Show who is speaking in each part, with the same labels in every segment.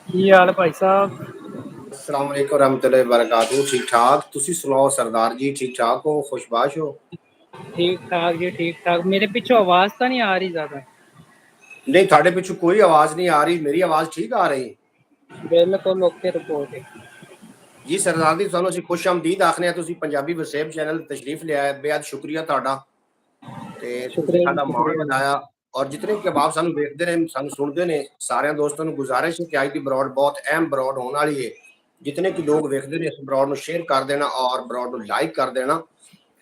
Speaker 1: ਕੀ ਹਾਲ ਭਾਈ ਸਾਹਿਬ?
Speaker 2: अस्सलाम वालेकुम रहमतुल्लाहि व बरकातहू। ठीक ठाक, तुसी सुनाओ सरदार जी, ठीक ठाक हो, खुशबाश हो?
Speaker 1: ठीक ठाक जी, ठीक ठाक। मेरे पीछे आवाज तो नहीं आ रही ज्यादा?
Speaker 2: नहीं, थाड़े पिछू कोई आवाज नहीं आ रही, मेरी आवाज ठीक आ रही?
Speaker 1: बिल्कुल ओके रिपोर्ट है
Speaker 2: जी सरदार जी, ਤੁਹਾਨੂੰ ਅਸੀਂ ਖੁਸ਼ ਆਮਦੀਦ ਆਖਨੇ ਆ। ਤੁਸੀਂ ਪੰਜਾਬੀ ਵਸੇਬ ਚੈਨਲ ਤਸ਼ਰੀਫ ਲਿਆਏ, ਬੇहद ਸ਼ੁਕਰੀਆ ਤੁਹਾਡਾ ਤੇ ਤੁਸੀਂ
Speaker 1: शुक्रिया जी,
Speaker 2: ਸਾਡਾ ਮਾਣ
Speaker 1: शुक्रिया जी।
Speaker 2: ਵਧਾਇਆ। ਔਰ ਜਿਤਨੇ ਕਬਾਬ ਸਾਨੂੰ ਵੇਖਦੇ ਨੇ, ਸਾਨੂੰ ਸੁਣਦੇ ਨੇ, ਸਾਰਿਆਂ ਦੋਸਤਾਂ ਨੂੰ ਗੁਜ਼ਾਰਿਸ਼ ਹੈ ਕਿ ਅੱਜ ਦੀ ਬਰੋਡ ਬਹੁਤ ਅਹਿਮ ਬਰੋਡ ਹੋਣ ਵਾਲੀ ਹੈ। ਜਿਤਨੇ ਕਿ ਲੋਕ ਵੇਖਦੇ ਨੇ ਇਸ ਬਰੋਡ ਨੂੰ ਸ਼ੇਅਰ ਕਰ ਦੇਣਾ ਔਰ ਬਰੋਡ ਨੂੰ ਲਾਈਕ ਕਰ ਦੇਣਾ।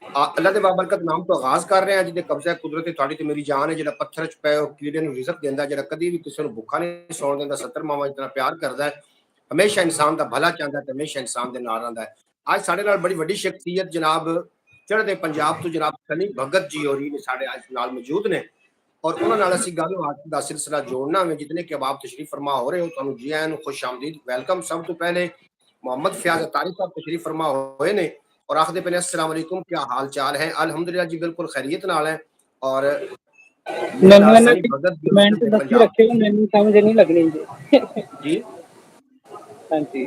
Speaker 2: अल्लाह के बाबरकत नाम तो आगाज कर रहे हैं जिहदे कब्जा कुदरत तुहाडी ते मेरी जान है। जिहड़ा पत्थर च पे कीड़े नूं रिज़्क देंदा, जिहड़ा कदी भी किसी नूं भुखा नहीं सौण देंदा, 70 मावां जितना प्यार करदा है, हमेशा इंसान दा भला चाहता है, हमेशा इंसान दे नाल रहिंदा है। आज साडे नाल बड़ी वड्डी शख्सियत जनाब चढ़दे पंजाब तो जनाब सनी भगत जी होरी ने साडे आज नाल मौजूद ने और उन्हां नाल असीं गलबात दा सिलसिला जोड़ना है। जितने के आप तशरीफ फरमा हो रहे हो, तुहानूं जी आयां नूं खुश आमदीद, वेलकम। सब तो पहले मोहम्मद फयाज अतारी साहब तशरीफ फरमा होए ने और आखदे पे अस्सलाम वालेकुम, क्या हाल चाल है? अल्हम्दुलिल्लाह जी, बिल्कुल खैरियत नाल है। और
Speaker 1: मैंने मैंने
Speaker 2: सनी भगत
Speaker 1: कमेंट
Speaker 2: जी
Speaker 1: दसी
Speaker 2: पंजाब
Speaker 1: रखे, मैंने समझ नहीं लगनी जी।
Speaker 2: जी
Speaker 1: हाँ जी।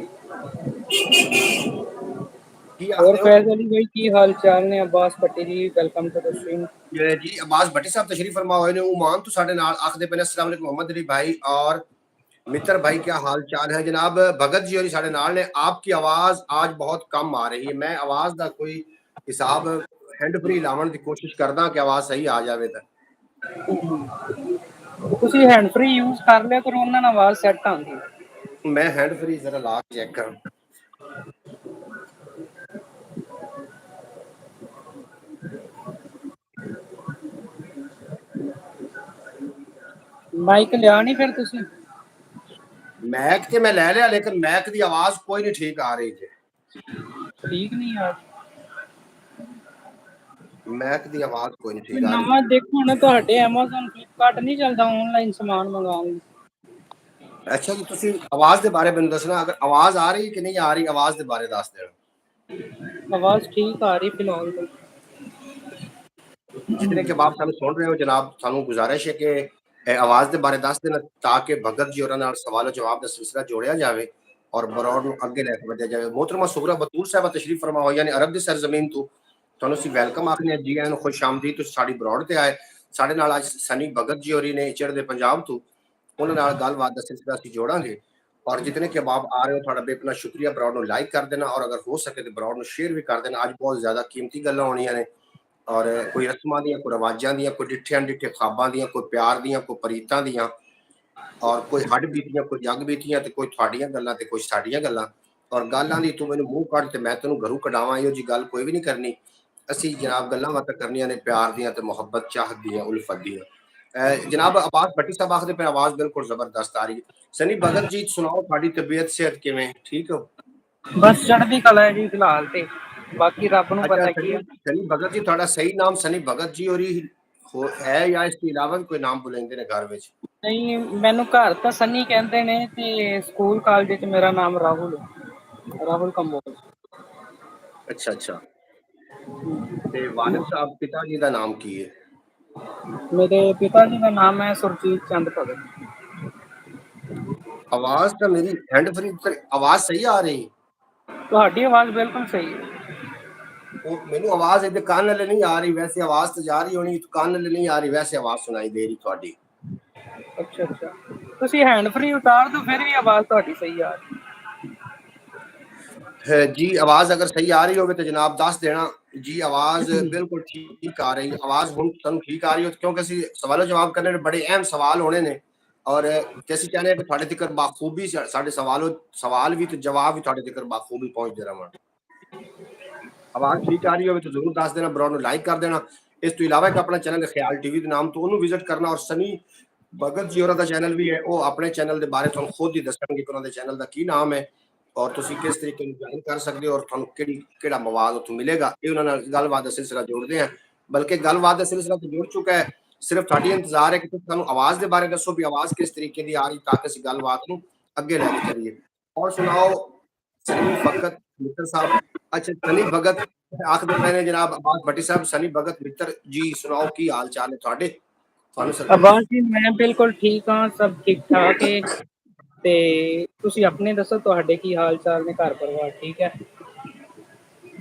Speaker 2: की
Speaker 1: और
Speaker 2: आखदे हो?
Speaker 1: फैज अली भाई की हाल चाल ने? अब्बास भट्टी जी, वेलकम टू द स्ट्रीम।
Speaker 2: जी अब्बास भट्टी साहब तशरीफ फरमा होए ने। उमान तो साडे नाल आखदे पे अस्सलाम वालेकुम मोहम्मद अली भाई और मित्र भाई, क्या हाल चाल है? जनाब भगत जी और साढ़े नाल ने। आपकी आवाज आज बहुत कम आ रही है। मैं आवाज का कोई हिसाब हैंड फ्री लावन की कोशिश करदा कि आवाज सही आ जाए।
Speaker 1: ਤੁਸੀਂ हैंड फ्री यूज कर लिया करो, ਉਹਨਾਂ ਨਾਲ ਆਵਾਜ਼ ਸੈੱਟ ਆਉਂਦੀ ਹੈ।
Speaker 2: मैं हैंड फ्री जरा ला चेक कर।
Speaker 1: ਮਾਈਕ ਲਿਆ ਨਹੀਂ ਫਿਰ ਤੁਸੀਂ?
Speaker 2: मैक ते मैं ले लिया, लेकिन मैक की आवाज कोई नहीं ठीक आ रही है।
Speaker 1: ठीक नहीं आ
Speaker 2: मैक की आवाज कोई नहीं ठीक आ रही।
Speaker 1: ਨਵਾਂ ਦੇਖੋ ਨਾ, ਤੁਹਾਡੇ Amazon Flipkart ਨਹੀਂ ਚੱਲਦਾ ਆਨਲਾਈਨ ਸਮਾਨ ਮੰਗਾਉਣ ਲਈ?
Speaker 2: अच्छा जी, तुसी आवाज के बारे में दसना, अगर आवाज आ रही कि नहीं आ रही, आवाज के बारे दस देना।
Speaker 1: आवाज ठीक आ रही फिलहाल तो।
Speaker 2: जितने के बाप सानू सुन रहे हो जनाब, सानू गुजारिश है कि आवाज के बारे दस देना ताकि भगत जी और सवाल जवाब का सिलसिला जोड़िया जाए और बरौर नूं अगे लैके वधिया जाए। मोहतरमा सुगरा बतूल साहब तशरीफ फरमा हो, यानी अरब की सरजमीन तो तुहानूं असीं वेलकम आखने जी आयां नूं, खुश आमदीद। तुसीं साडी बरौड़ ते आए। साडे नाल अज सनी भगत जी होरी ने चढ़दे पंजाब तो, उन्हां नाल गलबात का सिलसिला असीं जोड़ांगे। और जितने के बाप आ रहे हो, तुहाडा बेपना शुक्रिया। बरौड़ नूं लाइक कर देना और अगर हो सके तो बरौड़ नूं शेयर भी कर देना। अज बहुत ज्यादा कीमती गल्लां होणीआं ने और कोई रस्मां दियां, कोई रवाजां दियां, कोई डिठे अनडिठे ख्वाबां दियां, कोई प्यार दियां, कोई परीतां दियां और कोई हड बीतियां, कोई जग बीतियां, ते कोई तुहाडियां गल्लां ते कोई साडियां गल्लां। और गल्लां दी तू मैनूं मूंह कढ ते मैं तैनूं घरों कढावां, इहो जी गल कोई भी नहीं करनी। असीं जनाब गल्लां बातां करनियां ने प्यार दियां ते मुहब्बत, चाहत दियां, उल्फत दियां। जनाब अब्बास भट्टी साहब आखदे पे आवाज बिल्कुल जबरदस्त आ रही है। सनी भगत जी सुनाओ, तुहाडी तबीयत सेहत किवें? ठीक हो?
Speaker 1: बस चढ़दी कला है जी फिलहाल ते, बाकी रब नूं
Speaker 2: अच्छा,
Speaker 1: पता की है।
Speaker 2: सनी भगत जी, तुहाडा सही नाम सनी भगत जी होरी है या इसके अलावा कोई नाम बुलाइंदे ने घर विच?
Speaker 1: नहीं, मैनू घर तो सनी कहते ने ते स्कूल कॉलेज च मेरा नाम राहुल है, राहुल कंबोज।
Speaker 2: अच्छा अच्छा। ते वालिद साहब पिता जी का नाम की है?
Speaker 1: मेरे पिताजी का नाम है सुरजीत चंद भगत।
Speaker 2: आवाज तो मेरी हैंड फ्री आवाज सही आ रही?
Speaker 1: ਤੁਹਾਡੀ आवाज बिल्कुल सही है।
Speaker 2: मैनू आवाज इधर कान नाल नहीं आ रही, वैसे आवाज तो जा रही होनी, कान नाल नहीं आ रही, वैसे आवाज सुनाई दे रही थोड़ी।
Speaker 1: अच्छा अच्छा, ਤੁਸੀਂ हैंड फ्री उतार दो फिर भी आवाज ਤੁਹਾਡੀ सही आ रही
Speaker 2: है जी। आवाज अगर सही आ रही हो तो जनाब दस देना जी। आवाज बिल्कुल ठीक आ रही, आवाज हुण तुहानूं ठीक आ रही हो क्योंकि असीं सवालों जवाब करने बड़े अहम सवाल होने ने और असीं चाहते हैं कि तुहाडे तिकर बाखूबी साडे सवाल भी ते जवाब भी तुहाडे तिकर बाखूबी पहुंचते रहन। आवाज ठीक आ रही हो तो जरूर दस देना, ब्रॉड लाइक कर देना। इस तो इलावा एक अपना चैनल ख्याल टीवी के नाम तो उन्होंने विजिट करना और सनी भगत जी होरां दा चैनल भी है, वो अपने चैनल के बारे तुहानूं खुद ही दसणगे कि उन्होंने चैनल का की नाम है और तुसीं किस तरीके ज्वाइन कर सकते हो और तुहानूं किहड़ा मवाद उत्थों मिलेगा। ये उन्होंने गलबात का सिलसिला जोड़ते हैं, बल्कि गलबात का सिलसिला तो जुड़ चुका है। सिर्फ तुहाडी इंतजार है कि तुसीं सानूं आवाज़ के बारे दसो भी आवाज़ किस तरीके की आ रही, ताकि असीं गलबात नूं अगे लैके चलीए। और सुनाओ सनी भगत मित्र साहब। अच्छा, सनी भगत आखदे पे ने जनाब अब्बास भट्टी साहब, सनी भगत मित्र जी सुनाओ की हाल चाल है तुहाडे?
Speaker 1: अब्बास जी मैं बिल्कुल ठीक हाँ, सब ठीक ठाक है। ਤੇ ਤੁਸੀਂ ਆਪਣੇ ਦੱਸੋ, ਤੁਹਾਡੇ ਕੀ ਹਾਲ ਚਾਲ ਨੇ? ਘਰ ਪਰਿਵਾਰ ਠੀਕ ਹੈ?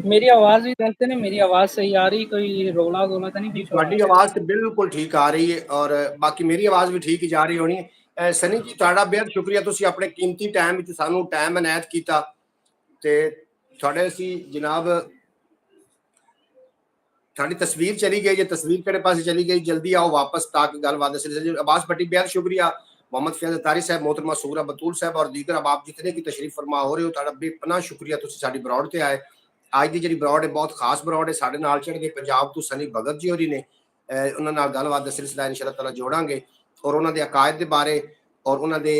Speaker 1: ਮੇਰੀ ਆਵਾਜ਼ ਵੀ ਦੱਸਦੇ ਨੇ, ਮੇਰੀ ਆਵਾਜ਼ ਸਹੀ ਆ ਰਹੀ? ਕੋਈ ਰੋਲਾ ਗੋਲਾ ਤਾਂ ਨਹੀਂ
Speaker 2: ਜੀ
Speaker 1: ਕੁਛ ਹੋ
Speaker 2: ਤੁਹਾਡੀ
Speaker 1: ਰਿਹਾ?
Speaker 2: ਆਵਾਜ਼ ਤੇ ਬਿਲਕੁਲ ਠੀਕ ਆ ਰਹੀ ਹੈ ਔਰ ਬਾਕੀ ਮੇਰੀ ਆਵਾਜ਼ ਵੀ ਠੀਕ ਹੀ ਜਾ ਰਹੀ ਹੋਣੀ ਹੈ। ਸਨੀ ਜੀ ਤੁਹਾਡਾ ਬੇहद ਸ਼ੁਕਰੀਆ, ਤੁਸੀਂ ਆਪਣੇ ਕੀਮਤੀ ਟਾਈਮ ਵਿੱਚ ਸਾਨੂੰ ਟਾਈਮ ਇਨਾਇਤ ਕੀਤਾ ਤੇ ਤੁਹਾਡੇ ਅਸੀਂ ਜਨਾਬ ਸਾਡੀ ਤਸਵੀਰ चली गई, ये तस्वीर केड़े पास चली गई, जल्दी आओ वापस ताकि गलबात सिलसिले। अब्बास भट्टी बेहद शुक्रिया, मोहम्मद फैज़ अतारी साहब, मोहतरमा सूरा बतूल साहब और दीगर अब आप जितने की तशरीफ फरमा हो रहे हो, ਤੁਹਾਡਾ ਬੇਪਨਾਹ ਸ਼ੁਕਰੀਆ, ਤੁਸੀਂ ਸਾਡੀ ਬਰੌਡ ਤੇ ਆਏ। ਅੱਜ ਦੀ ਜਿਹੜੀ ਬਰੌਡ ਹੈ ਬਹੁਤ ਖਾਸ ਬਰੌਡ ਹੈ, ਸਾਡੇ ਨਾਲ ਚੜ੍ਹਦੇ ਪੰਜਾਬ ਤੋਂ ਸਨੀ ਭਗਤ ਜੀ ਹੋਰੀ ਨੇ, ਉਹਨਾਂ ਨਾਲ ਗੱਲਬਾਤ ਦਾ ਸਿਲਸਿਲਾ ਇਨਸ਼ਾ ਅੱਲਾਹ ਤਾਲਾ ਜੋੜਾਂਗੇ ਔਰ ਉਹਨਾਂ ਦੇ ਅਕਾਇਦ ਦੇ ਬਾਰੇ ਔਰ ਉਹਨਾਂ ਦੇ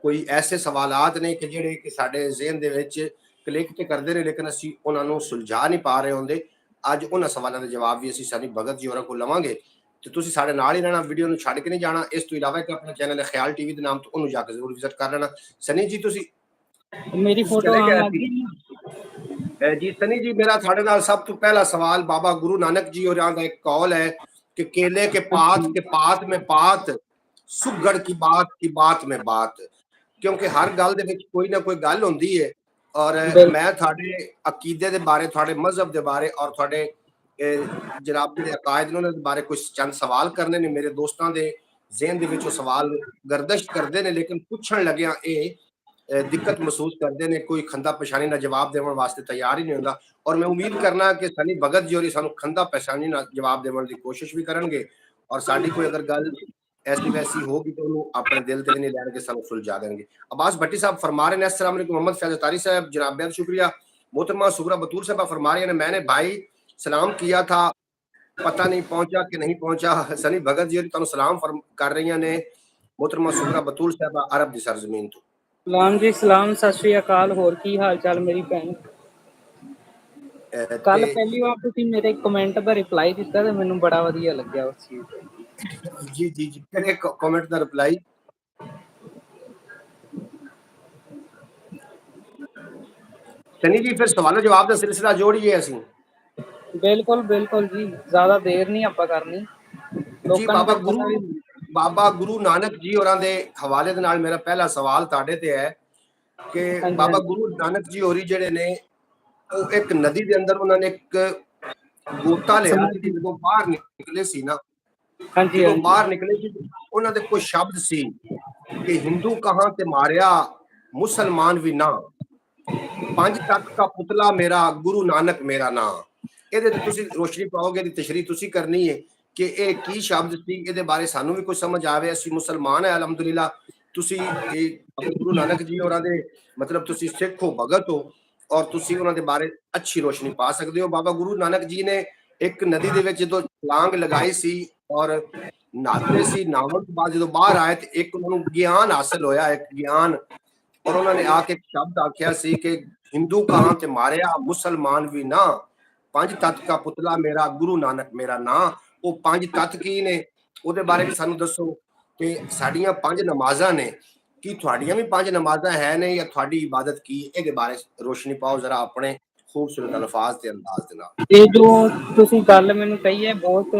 Speaker 2: ਕੋਈ ਐਸੇ ਸਵਾਲਾਤ ਨੇ ਕਿ ਜਿਹੜੇ ਕਿ ਸਾਡੇ ਜ਼ਿਹਨ ਦੇ ਵਿੱਚ ਕਲਿੱਕ ਤੇ ਕਰਦੇ ਨੇ ਲੇਕਿਨ ਅਸੀਂ ਉਹਨਾਂ ਨੂੰ ਸੁਲਝਾ ਨਹੀਂ ਪਾ ਰਹੇ ਹੁੰਦੇ। ਅੱਜ ਉਹਨਾਂ ਸਵਾਲਾਂ ਦੇ ਜਵਾਬ ਵੀ ਅਸੀਂ ਸਨੀ ਭਗਤ ਜੀ ਹੋਰਾਂ ਕੋਲ ਲਵਾਂਗੇ ਤੇ ਤੁਸੀਂ ਸਾਡੇ ਨਾਲ ਹੀ ਰਹਿਣਾ, ਵੀਡੀਓ ਨੂੰ ਛੱਡ ਕੇ ਨਹੀਂ ਜਾਣਾ। ਇਸ ਤੋਂ ਇਲਾਵਾ ਇੱਕ ਆਪਣਾ ਚੈਨਲ ਹੈ ਖਿਆਲ ਟੀਵੀ ਦੇ ਨਾਮ ਤੋਂ, ਉਹਨੂੰ ਜਾ ਕੇ ਜ਼ਰੂਰ ਵਿਜ਼ਿਟ ਕਰ ਲੈਣਾ। ਸਨੀ ਜੀ ਤੁਸੀਂ
Speaker 1: ਮੇਰੀ ਫੋਟੋ
Speaker 2: ਚਲੇ
Speaker 1: ਆਉਣ
Speaker 2: ਗਏ
Speaker 1: ਲੱਗ
Speaker 2: ਸੀ
Speaker 1: ਗਈ?
Speaker 2: ਜੀ। ਸਨੀ ਜੀ ਮੇਰਾ ਤੁਹਾਡੇ ਨਾਲ ਸਭ ਤੋਂ ਪਹਿਲਾ ਸਵਾਲ ਬਾਬਾ ਗੁਰੂ ਨਾਨਕ ਜੀ ਹੋਰਾਂ ਦਾ ਇੱਕ ਕੌਲ ਹੈ कि केले के पात में पात सुगड़ की बात में बात, क्योंकि हर गल दे विच कोई ना कोई गल होंदी है और मैं ਤੁਹਾਡੇ ਅਕੀਦੇ ਦੇ ਬਾਰੇ, ਤੁਹਾਡੇ ਮਜ਼ਹਬ ਦੇ ਬਾਰੇ ਔਰ ਤੁਹਾਡੇ ਜਨਾਬ ਜਿਹੜੇ ਅਕਾਇਦ ਨੇ ਉਹਨਾਂ ਦੇ ਬਾਰੇ ਕੁਝ ਚੰਦ ਸਵਾਲ ਕਰਨੇ ਨੇ। ਮੇਰੇ ਦੋਸਤਾਂ ਦੇ ਜ਼ਿਹਨ ਦੇ ਵਿੱਚ ਉਹ ਸਵਾਲ ਗਰਦਸ਼ ਕਰਦੇ ਨੇ ਲੇਕਿਨ ਪੁੱਛਣ ਲੱਗਿਆ ਇਹ ਦਿੱਕਤ ਮਹਿਸੂਸ ਕਰਦੇ ਨੇ, ਕੋਈ ਖੰਦਾ ਪਛਾਣੀ ਨਾਲ ਜਵਾਬ ਦੇਣ ਵਾਸਤੇ ਤਿਆਰ ਹੀ ਨਹੀਂ ਹੁੰਦਾ। ਔਰ ਮੈਂ ਉਮੀਦ ਕਰਨਾ ਕਿ ਸਨੀ ਭਗਤ ਜੀ ਹੋਰੀ ਸਾਨੂੰ ਖੰਦਾ ਪਛਾਣੀ ਨਾਲ ਜਵਾਬ ਦੇਣ ਦੀ ਕੋਸ਼ਿਸ਼ ਵੀ ਕਰਨਗੇ ਔਰ ਸਾਡੀ ਕੋਈ ਅਗਰ ਗੱਲ ऐसी वैसी होगी तो उन्होंने अपने दिल ते नहीं लैणगे, सानू सुलझा देंगे। अब्बास भट्टी साहब फरमा रहे हैं अस्सलाम वालेकुम, मोहम्मद फैज़ अतारी साहब जनाब बेहद शुक्रिया, मोहतरमा सुगरा बतूल साहब फरमा रहे हैं मैंने भाई सलाम किया था, पता नहीं पहुंचा कि नहीं पहुंचा। सनी भगत जी तुहानू सलाम कर रही ने मोहतरमा सुगरा बतूल साहब अरब की सरजमीन तो।
Speaker 1: ਸਲਾਮ ਜੀ, ਸਲਾਮ, ਸਤਿ ਸ਼੍ਰੀ ਅਕਾਲ। ਹੋਰ ਕੀ ਹਾਲ ਚਾਲ ਮੇਰੀ ਭੈਣ? ਕੱਲ ਪਹਿਲੀ ਵਾਰ ਤੁਸੀਂ ਮੇਰੇ ਕਮੈਂਟ ਦਾ ਰਿਪਲਾਈ ਦਿੱਤਾ ਤੇ ਮੈਨੂੰ ਬੜਾ ਵਧੀਆ ਲੱਗਿਆ ਉਸ ਚੀਜ਼ ਤੇ।
Speaker 2: जी जी जी किहड़े कमेंट ਦਾ ਰਿਪਲਾਈ? सनी जी फिर सवाल जवाब ਦਾ ਸਿਲਸਿਲਾ ਜੋੜੀਏ ਅਸੀਂ।
Speaker 1: ਬਿਲਕੁਲ ਬਿਲकुल ਜੀ, ਜ਼ਿਆਦਾ ਦੇਰ ਨਹੀਂ ਆਪਾਂ ਕਰਨੀ।
Speaker 2: ਜੀ
Speaker 1: ਲੋਕਾਂ ਨੂੰ ਫਿਰ ਪਤਾ ਵੀ
Speaker 2: ਬਾਬਾ ਗੁਰੂ ਨਾਨਕ ਜੀ ਹੋਰਾਂ ਦੇ ਹਵਾਲੇ ਦੇ ਨਾਲ ਮੇਰਾ ਪਹਿਲਾ ਸਵਾਲ ਤੁਹਾਡੇ ਤੇ ਹੈ ਕਿ
Speaker 1: ਹਾਂਜੀ
Speaker 2: ਬਾਬਾ
Speaker 1: ਹਾਂਜੀ
Speaker 2: ਗੁਰੂ ਨਾਨਕ ਜੀ ਹੋਰੀ ਜਿਹੜੇ ਨੇ ਉਹ ਇੱਕ ਨਦੀ ਦੇ ਅੰਦਰ ਉਹਨਾਂ ਨੇ ਇੱਕ ਗੋਤਾ ਲਿਆ ਸੀ ਜਦੋਂ ਬਾਹਰ ਨਿਕਲੇ ਸੀ ਨਾ,
Speaker 1: ਹਾਂਜੀ
Speaker 2: ਜਦੋਂ
Speaker 1: ਹਾਂਜੀ
Speaker 2: ਬਾਹਰ ਨਿਕਲੇ ਸੀ ਉਹਨਾਂ ਦੇ ਕੋਈ ਸ਼ਬਦ ਸੀ ਕਿ ਹਿੰਦੂ ਕਹਾਂ ਤੇ ਮਾਰਿਆ ਮੁਸਲਮਾਨ ਵੀ ਨਾ, ਪੰਜ ਤੱਤ ਦਾ ਪੁਤਲਾ ਮੇਰਾ ਗੁਰੂ ਨਾਨਕ ਮੇਰਾ ਨਾਂ। ਇਹਦੇ ਤੇ ਤੁਸੀਂ ਰੋਸ਼ਨੀ ਪਾਓਗੇ, ਇਹਦੀ ਤਸ਼ਰੀਹ ਤੁਸੀਂ ਕਰਨੀ ਹੈ ਕਿ ਇਹ ਕੀ ਸ਼ਬਦ ਸੀ, ਇਹਦੇ ਬਾਰੇ ਸਾਨੂੰ ਵੀ ਕੁਝ ਸਮਝ ਆਵੇ। ਅਸੀਂ ਮੁਸਲਮਾਨ ਹੈ ਅਲਹਮਦੁਲਿਲਾ, ਤੁਸੀਂ ਇਹ ਗੁਰੂ ਨਾਨਕ ਜੀ ਹੋਰਾਂ ਦੇ ਮਤਲਬ ਤੁਸੀਂ ਸਿੱਖ ਹੋ, ਭਗਤ ਹੋ ਔਰ ਤੁਸੀਂ ਉਹਨਾਂ ਦੇ ਬਾਰੇ ਅੱਛੀ ਰੋਸ਼ਨੀ ਪਾ ਸਕਦੇ ਹੋ। ਬਾਬਾ ਗੁਰੂ ਨਾਨਕ ਜੀ ਨੇ ਇੱਕ ਨਦੀ ਦੇ ਵਿੱਚ ਜਦੋਂ ਛਲਾਂਗ ਲਗਾਈ ਸੀ ਔਰ ਨਹਾਤੇ ਸੀ, ਨਹਾਉਣ ਤੋਂ ਬਾਅਦ ਜਦੋਂ ਬਾਹਰ ਆਏ ਤੇ ਇੱਕ ਉਹਨਾਂ ਨੂੰ ਗਿਆਨ ਹਾਸਲ ਹੋਇਆ, ਇੱਕ ਗਿਆਨ, ਔਰ ਉਹਨਾਂ ਨੇ ਆ ਕੇ ਇੱਕ ਸ਼ਬਦ ਆਖਿਆ ਸੀ ਕਿ ਹਿੰਦੂ ਕਹਾਂ ਤੇ ਮਾਰਿਆ ਮੁਸਲਮਾਨ ਵੀ ਨਾ, ਪੰਜ ਤੱਤ ਦਾ ਪੁਤਲਾ ਮੇਰਾ ਗੁਰੂ ਨਾਨਕ ਮੇਰਾ ਨਾਂ। ਉਹ ਪੰਜ ਤੱਤ ਕੀ ਨੇ ਉਹਦੇ ਬਾਰੇ ਵੀ ਸਾਨੂੰ ਦੱਸੋ ਕਿ ਸਾਡੀਆਂ ਪੰਜ ਨਮਾਜ਼ਾਂ ਨੇ, ਕੀ ਤੁਹਾਡੀਆਂ ਵੀ ਪੰਜ ਨਮਾਜ਼ਾਂ ਹੈ ਨੇ ਜਾਂ ਤੁਹਾਡੀ ਇਬਾਦਤ ਕੀ, ਇਹਦੇ ਬਾਰੇ ਰੋਸ਼ਨੀ ਪਾਓ ਜ਼ਰਾ ਆਪਣੇ ਖੂਬਸੂਰਤ ਅਲਫਾਜ਼ ਤੇ ਅੰਦਾਜ਼ ਦੇ ਨਾਲ।
Speaker 1: ਇਹ ਜੋ ਤੁਸੀਂ ਗੱਲ ਮੈਨੂੰ ਕਹੀ ਹੈ, ਬਹੁਤ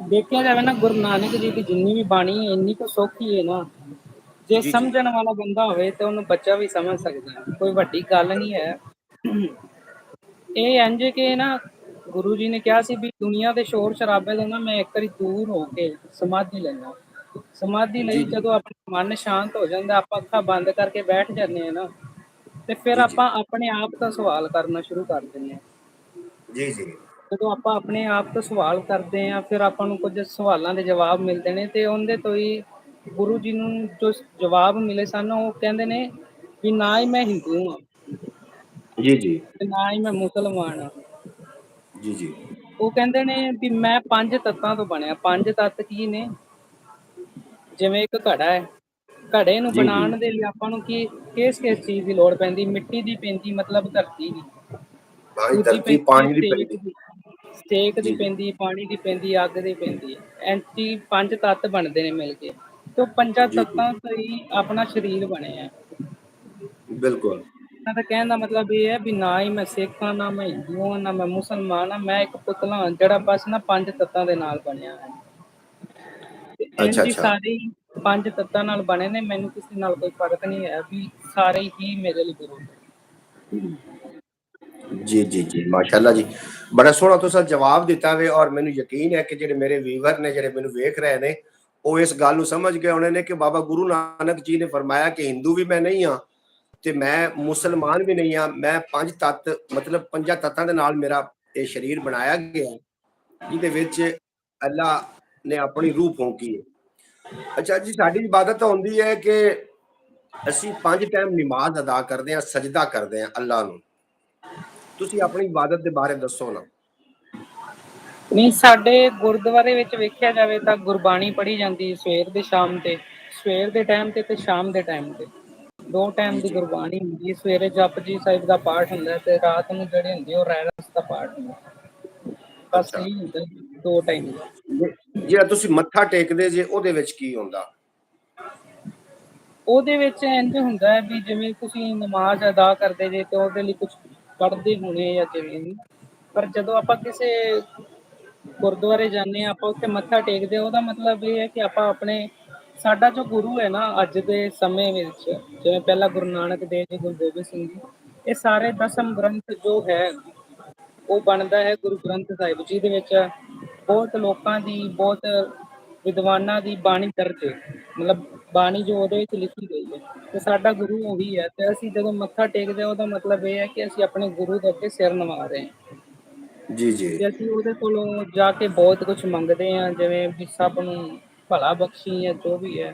Speaker 1: ਦੇਖਿਆ ਜਾਵੇ ਨਾ ਗੁਰੂ ਨਾਨਕ ਜੀ ਦੀ ਜਿੰਨੀ ਵੀ ਬਾਣੀ ਹੈ ਇੰਨੀ ਕੁ ਸੌਖੀ ਹੈ ਨਾ, ਜੇ
Speaker 2: ਜੀ ਜੀ
Speaker 1: ਸਮਝਣ ਵਾਲਾ ਬੰਦਾ ਹੋਵੇ ਤੇ ਉਹਨੂੰ ਬੱਚਾ ਵੀ ਸਮਝ ਸਕਦਾ, ਕੋਈ ਵੱਡੀ ਗੱਲ ਨਹੀਂ ਹੈ। ਇਹ ਇੰਝ ਕਿ ਨਾ ਗੁਰੂ ਜੀ ਨੇ ਕਿਹਾ ਸੀ ਵੀ ਦੁਨੀਆ ਦੇ ਸ਼ੋਰ ਸ਼ਰਾਬੇ ਤੋਂ ਨਾ ਮੈਂ ਇੱਕ ਵਾਰੀ ਦੂਰ ਹੋ ਕੇ ਸਮਾਧੀ ਲੈਣਾ। ਸਮਾਧੀ ਲਈ
Speaker 2: ਜੀ ਜੀ
Speaker 1: ਜਦੋਂ ਆਪਣਾ ਮਨ ਸ਼ਾਂਤ ਹੋ ਜਾਂਦਾ, ਆਪਾਂ ਅੱਖਾਂ ਬੰਦ ਕਰਕੇ ਬੈਠ ਜਾਂਦੇ ਆ ਨਾ, ਤੇ ਫਿਰ
Speaker 2: ਜੀ ਜੀ
Speaker 1: ਆਪਾਂ ਆਪਣੇ ਆਪ ਤੋਂ ਸਵਾਲ ਕਰਨਾ ਸ਼ੁਰੂ ਕਰ ਦਿੰਦੇ ਹਾਂ।
Speaker 2: ਜੀ ਜੀ
Speaker 1: ਜਦੋਂ ਆਪਾਂ ਆਪਣੇ ਆਪ ਤੋਂ ਸਵਾਲ ਕਰਦੇ ਹਾਂ, ਫਿਰ ਆਪਾਂ ਨੂੰ ਕੁਝ ਸਵਾਲਾਂ ਦੇ ਜਵਾਬ ਮਿਲਦੇ ਨੇ ਤੇ ਉਹਦੇ ਤੋਂ ਹੀ ਗੁਰੂ ਜੀ ਨੂੰ ਜੋ ਜਵਾਬ ਮਿਲੇ ਸਨ, ਉਹ ਕਹਿੰਦੇ ਨੇ ਵੀ ਨਾ ਹੀ ਮੈਂ ਹਿੰਦੂ ਹਾਂ
Speaker 2: ਜੀ ਜੀ
Speaker 1: ਤੇ ਨਾ ਹੀ ਮੈਂ ਮੁਸਲਮਾਨ ਹਾਂ।
Speaker 2: ਜੀ ਜੀ
Speaker 1: ਉਹ ਕਹਿੰਦੇ ਨੇ ਵੀ ਮੈਂ ਪੰਜ ਤੱਤਾਂ ਤੋਂ ਬਣਿਆ। ਪੰਜ ਤੱਤ ਕੀ ਨੇ? ਜਿਵੇਂ ਇੱਕ ਘੜਾ ਹੈ, ਘੜੇ ਨੂੰ
Speaker 2: ਜੀ ਜੀ
Speaker 1: ਬਣਾਉਣ ਦੇ ਲਈ ਆਪਾਂ ਨੂੰ ਕਿਸ ਚੀਜ਼ ਦੀ ਲੋੜ ਪੈਂਦੀ? ਮਿੱਟੀ ਦੀ ਪੈਂਦੀ, ਮਤਲਬ ਧਰਤੀ ਦੀ।
Speaker 2: ਭਾਈ
Speaker 1: ਦੂਜੀ
Speaker 2: ਧਰਤੀ
Speaker 1: ਪੈਂਦੀ ਹੈ
Speaker 2: ਪਾਣੀ ਦੀ
Speaker 1: ਸੇਕ
Speaker 2: ਪੈਂਦੀ।
Speaker 1: ਦੀ, ਸੇਕ ਦੀ
Speaker 2: ਜੀ ਜੀ
Speaker 1: ਪੈਂਦੀ, ਪਾਣੀ ਦੀ ਪੈਂਦੀ, ਅੱਗ ਦੀ ਪੈਂਦੀ। ਐਂਟੀ ਪੰਜ ਤੱਤ ਬਣਦੇ ਨੇ ਮਿਲ ਕੇ, ਤੇ ਪੰਜਾਂ
Speaker 2: ਜੀ ਜੀ
Speaker 1: ਤੱਤਾਂ ਤੋਂ ਹੀ ਆਪਣਾ ਸਰੀਰ ਬਣਿਆ।
Speaker 2: ਬਿਲਕੁਲ
Speaker 1: ਇਹਨਾਂ ਦਾ ਕਹਿਣ ਦਾ ਮਤਲਬ ਇਹ ਹੈ ਵੀ ਨਾ ਹੀ ਮੈਂ ਸਿੱਖ ਹਾਂ, ਨਾ ਮੈਂ ਹਿੰਦੂ ਹਾਂ, ਨਾ ਮੈਂ ਮੁਸਲਮਾਨ ਹਾਂ, ਮੈਂ ਇੱਕ ਪੁਤਲਾ ਹਾਂ ਜਿਹੜਾ ਬਸ ਨਾ ਪੰਜ ਤੱਤਾਂ ਦੇ ਨਾਲ ਬਣਿਆ ਹੈ।
Speaker 2: ਅੱਛਾ
Speaker 1: ਇੰਝ
Speaker 2: ਅੱਛਾ
Speaker 1: ਸਾਰੇ ਪੰਜ ਤੱਤਾਂ ਨਾਲ ਬਣੇ ਨੇ, ਮੈਨੂੰ ਕਿਸੇ ਨਾਲ ਕੋਈ ਫਰਕ ਨਹੀਂ ਹੈ ਵੀ ਸਾਰੇ ਹੀ ਮੇਰੇ ਲਈ ਗੁਰੂ ਨੇ।
Speaker 2: ਜੀ ਜੀ ਜੀ, ਮਾਸ਼ਾਅੱਲਾ ਜੀ, ਬੜਾ ਸੋਹਣਾ ਤੁਸੀਂ ਜਵਾਬ ਦਿੱਤਾ ਵੇ। ਔਰ ਮੈਨੂੰ ਯਕੀਨ ਹੈ ਕਿ ਜਿਹੜੇ ਮੇਰੇ ਵੀਵਰ ਨੇ, ਜਿਹੜੇ ਮੈਨੂੰ ਵੇਖ ਰਹੇ ਨੇ, ਉਹ ਇਸ ਗੱਲ ਨੂੰ ਸਮਝ ਗਏ ਹੋਣੇ ਨੇ ਕਿ ਬਾਬਾ ਗੁਰੂ ਨਾਨਕ ਜੀ ਨੇ ਫਰਮਾਇਆ ਕਿ ਹਿੰਦੂ ਵੀ ਮੈਂ ਨਹੀਂ ਹਾਂ ਤੇ ਮੈਂ ਮੁਸਲਮਾਨ ਵੀ ਨਹੀਂ ਹਾਂ, ਮੈਂ ਪੰਜ ਤੱਤ ਮਤਲਬ ਪੰਜਾਂ ਤੱਤਾਂ ਦੇ ਨਾਲ ਮੇਰਾ ਇਹ ਸਰੀਰ ਬਣਾਇਆ ਗਿਆ, ਜਿਹਦੇ ਵਿੱਚ ਅੱਲਾ ਨੇ ਆਪਣੀ ਰੂਹ ਫੂਕੀ ਹੈ। ਅੱਛਾ ਜੀ, ਸਾਡੀ ਇਬਾਦਤ ਹੁੰਦੀ ਹੈ ਕਿ ਅਸੀਂ 5 ਟਾਈਮ ਨਮਾਜ਼ ਅਦਾ ਕਰਦੇ ਹਾਂ, ਸਜਦਾ ਕਰਦੇ ਹਾਂ ਅੱਲਾ ਨੂੰ। ਤੁਸੀਂ ਆਪਣੀ ਇਬਾਦਤ ਦੇ ਬਾਰੇ ਦੱਸੋ ਨਾ।
Speaker 1: ਨਹੀਂ, ਸਾਡੇ ਗੁਰਦੁਆਰੇ ਵਿੱਚ ਵੇਖਿਆ ਜਾਵੇ ਤਾਂ ਗੁਰਬਾਣੀ ਪੜ੍ਹੀ ਜਾਂਦੀ ਹੈ ਸਵੇਰ ਦੇ ਸ਼ਾਮ ਤੇ, ਸਵੇਰ ਦੇ ਟਾਈਮ ਤੇ ਸ਼ਾਮ ਦੇ ਟਾਈਮ ਤੇ 2 ਟਾਈਮ
Speaker 2: ਜੀ
Speaker 1: ਦੀ
Speaker 2: ਜੀ,
Speaker 1: ਗੁਰਬਾਣੀ ਹੁੰਦੀ ਹੈ। ਸਵੇਰੇ ਜਪਜੀ ਸਾਹਿਬ ਦਾ ਪਾਠ ਹੁੰਦਾ ਤੇ ਰਾਤ ਨੂੰ ਜਿਹੜੇ ਹੁੰਦੇ ਉਹ ਰਹਿਰਾਸ ਦਾ ਪਾਠ ਹੁੰਦਾ। ਬਸ
Speaker 2: ਅੱਛਾ।
Speaker 1: ਇਹੀ ਹੁੰਦਾ 2 ਟਾਈਮ ਦਾ।
Speaker 2: ਜਿਹੜਾ ਤੁਸੀਂ ਮੱਥਾ ਟੇਕਦੇ ਜੇ ਉਹਦੇ ਵਿੱਚ ਕੀ ਹੁੰਦਾ?
Speaker 1: ਉਹਦੇ ਵਿੱਚ ਇੰਝ ਹੁੰਦਾ ਹੈ ਵੀ ਜਿਵੇਂ ਤੁਸੀਂ ਨਮਾਜ਼ ਅਦਾ ਕਰਦੇ ਜੇ ਤੇ ਉਹਦੇ ਲਈ ਕੁਝ ਪੜ੍ਹਦੇ ਹੋਣੇ ਜਾਂ ਜਿਵੇਂ ਵੀ, ਪਰ ਜਦੋਂ ਆਪਾਂ ਕਿਸੇ ਗੁਰਦੁਆਰੇ ਜਾਂਦੇ ਹਾਂ, ਆਪਾਂ ਉੱਥੇ ਮੱਥਾ ਟੇਕਦੇ, ਉਹਦਾ ਮਤਲਬ ਇਹ ਹੈ ਕਿ ਆਪਾਂ ਆਪਣੇ, ਸਾਡਾ ਜੋ ਗੁਰੂ ਹੈ ਨਾ ਅੱਜ ਦੇ ਸਮੇਂ ਵਿੱਚ, ਜਿਵੇਂ ਪਹਿਲਾਂ ਗੁਰੂ ਨਾਨਕ ਦੇਵ ਜੀ, ਗੁਰੂ ਗੋਬਿੰਦ ਸਿੰਘ ਜੀ, ਇਹ ਸਾਰੇ ਦਸਮ ਗ੍ਰੰਥ ਜੋ ਹੈ ਉਹ ਬਣਦਾ ਹੈ ਗੁਰੂ ਗ੍ਰੰਥ ਸਾਹਿਬ, ਜਿਹਦੇ ਵਿੱਚ ਬਹੁਤ ਲੋਕਾਂ ਦੀ, ਬਹੁਤ ਵਿਦਵਾਨਾਂ ਦੀ ਬਾਣੀ ਦਰਜ ਹੈ, ਮਤਲਬ ਬਾਣੀ ਜੋ ਉਹਦੇ ਵਿੱਚ ਲਿਖੀ ਗਈ ਹੈ, ਤੇ ਸਾਡਾ ਗੁਰੂ ਉਹੀ ਹੈ। ਤੇ ਅਸੀਂ ਜਦੋਂ ਮੱਥਾ ਟੇਕਦੇ ਹਾਂ ਉਹਦਾ ਮਤਲਬ ਇਹ ਹੈ ਕਿ ਅਸੀਂ ਆਪਣੇ ਗੁਰੂ ਦੇ ਅੱਗੇ ਸਿਰ ਨਿਵਾ ਰਹੇ ਹਾਂ,
Speaker 2: ਜੀ ਜੀ,
Speaker 1: ਤੇ ਅਸੀਂ ਉਹਦੇ ਕੋਲੋਂ ਜਾ ਕੇ ਬਹੁਤ ਕੁਝ ਮੰਗਦੇ ਹਾਂ, ਜਿਵੇਂ ਵੀ ਸਭ ਨੂੰ ਭਲਾ ਬਖਸ਼ੀ ਹੈ, ਜੋ ਵੀ ਹੈ।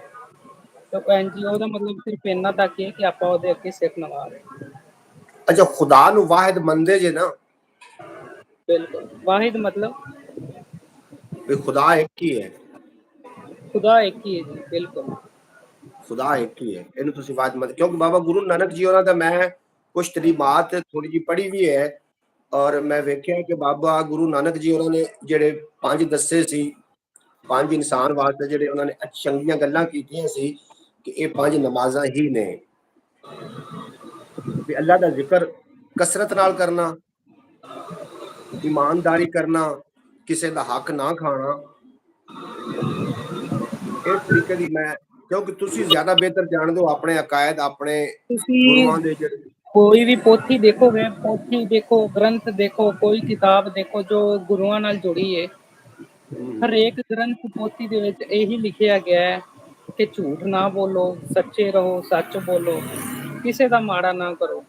Speaker 1: ਤਾਂ ਭੈਣ ਜੀ ਉਹਦਾ ਮਤਲਬ ਸਿਰਫ ਇੰਨਾ ਤੱਕ ਹੈ ਕਿ ਆਪਾਂ ਉਹਦੇ ਅੱਗੇ ਸਿਰ ਨਿਵਾ ਰਹੇ ਹਾਂ।
Speaker 2: ਅੱਛਾ, ਖੁਦਾ ਨੂੰ ਵਾਹਿਦ ਮੰਨਦੇ ਜੇ ਨਾ?
Speaker 1: ਬਿਲਕੁਲ, ਵਾਹਿਦ ਮਤਲਬ
Speaker 2: ਵੀ ਖੁਦਾ ਇੱਕ ਹੀ ਹੈ?
Speaker 1: ਖੁਦਾ ਇੱਕ ਹੀ ਹੈ ਜੀ, ਬਿਲਕੁਲ
Speaker 2: ਖੁਦਾ ਇੱਕ ਹੀ ਹੈ, ਇਹਨੂੰ ਤੁਸੀਂ ਵਾਹਿਦ ਮੰਨਦੇ? ਕਿਉਂਕਿ ਬਾਬਾ ਗੁਰੂ ਨਾਨਕ ਜੀ ਉਹਨਾਂ ਦਾ ਮੈਂ ਕੁਛ ਤਲੀਮਾਤ ਥੋੜੀ ਜਿਹੀ ਪੜ੍ਹੀ ਵੀ ਹੈ, ਔਰ ਮੈਂ ਵੇਖਿਆ ਕਿ ਬਾਬਾ ਗੁਰੂ ਨਾਨਕ ਜੀ ਉਹਨਾਂ ਨੇ ਜਿਹੜੇ 5 ਦੱਸੇ ਸੀ, 5 ਇਨਸਾਨ ਵਾਸਤੇ ਜਿਹੜੇ ਉਹਨਾਂ ਨੇ ਚੰਗੀਆਂ ਗੱਲਾਂ ਕੀਤੀਆਂ ਸੀ ਕਿ ਇਹ 5 ਨਮਾਜ਼ਾਂ ਹੀ ਨੇ। ਵੀ ਅੱਲਾ ਦਾ ਜ਼ਿਕਰ ਕਸਰਤ ਨਾਲ ਕਰਨਾ, ਈਮਾਨਦਾਰੀ ਕਰਨਾ, ਕਿਸੇ ਦਾ ਹੱਕ ਨਾ ਖਾਣਾ, ਇਸ ਤਰੀਕੇ ਦੀ ਮੈਂ, ਕਿਉਂਕਿ ਤੁਸੀਂ ਜ਼ਿਆਦਾ ਬਿਹਤਰ ਜਾਣਦੇ ਹੋ ਆਪਣੇ ਅਕਾਇਦ, ਆਪਣੇ
Speaker 1: ਤੁਸੀਂ
Speaker 2: ਗੁਰੂਆਂ ਦੇ ਜਿਹੜੇ।
Speaker 1: ਕੋਈ ਵੀ ਪੋਥੀ ਦੇਖੋਗੇ, ਪੋਥੀ ਦੇਖੋ, ਗ੍ਰੰਥ ਦੇਖੋ, ਕੋਈ ਕਿਤਾਬ ਦੇਖੋ ਜੋ ਗੁਰੂਆਂ ਨਾਲ ਜੁੜੀ ਹੈ, ਹਰੇਕ ਗ੍ਰੰਥ ਪੋਥੀ ਦੇ ਵਿੱਚ ਇਹੀ ਲਿਖਿਆ ਗਿਆ ਹੈ ਕਿ ਝੂਠ ਨਾ ਬੋਲੋ, ਸੱਚੇ ਰਹੋ, ਸੱਚ ਬੋਲੋ, ਕਿਸੇ ਦਾ ਮਾੜਾ ਨਾ ਕਰੋ।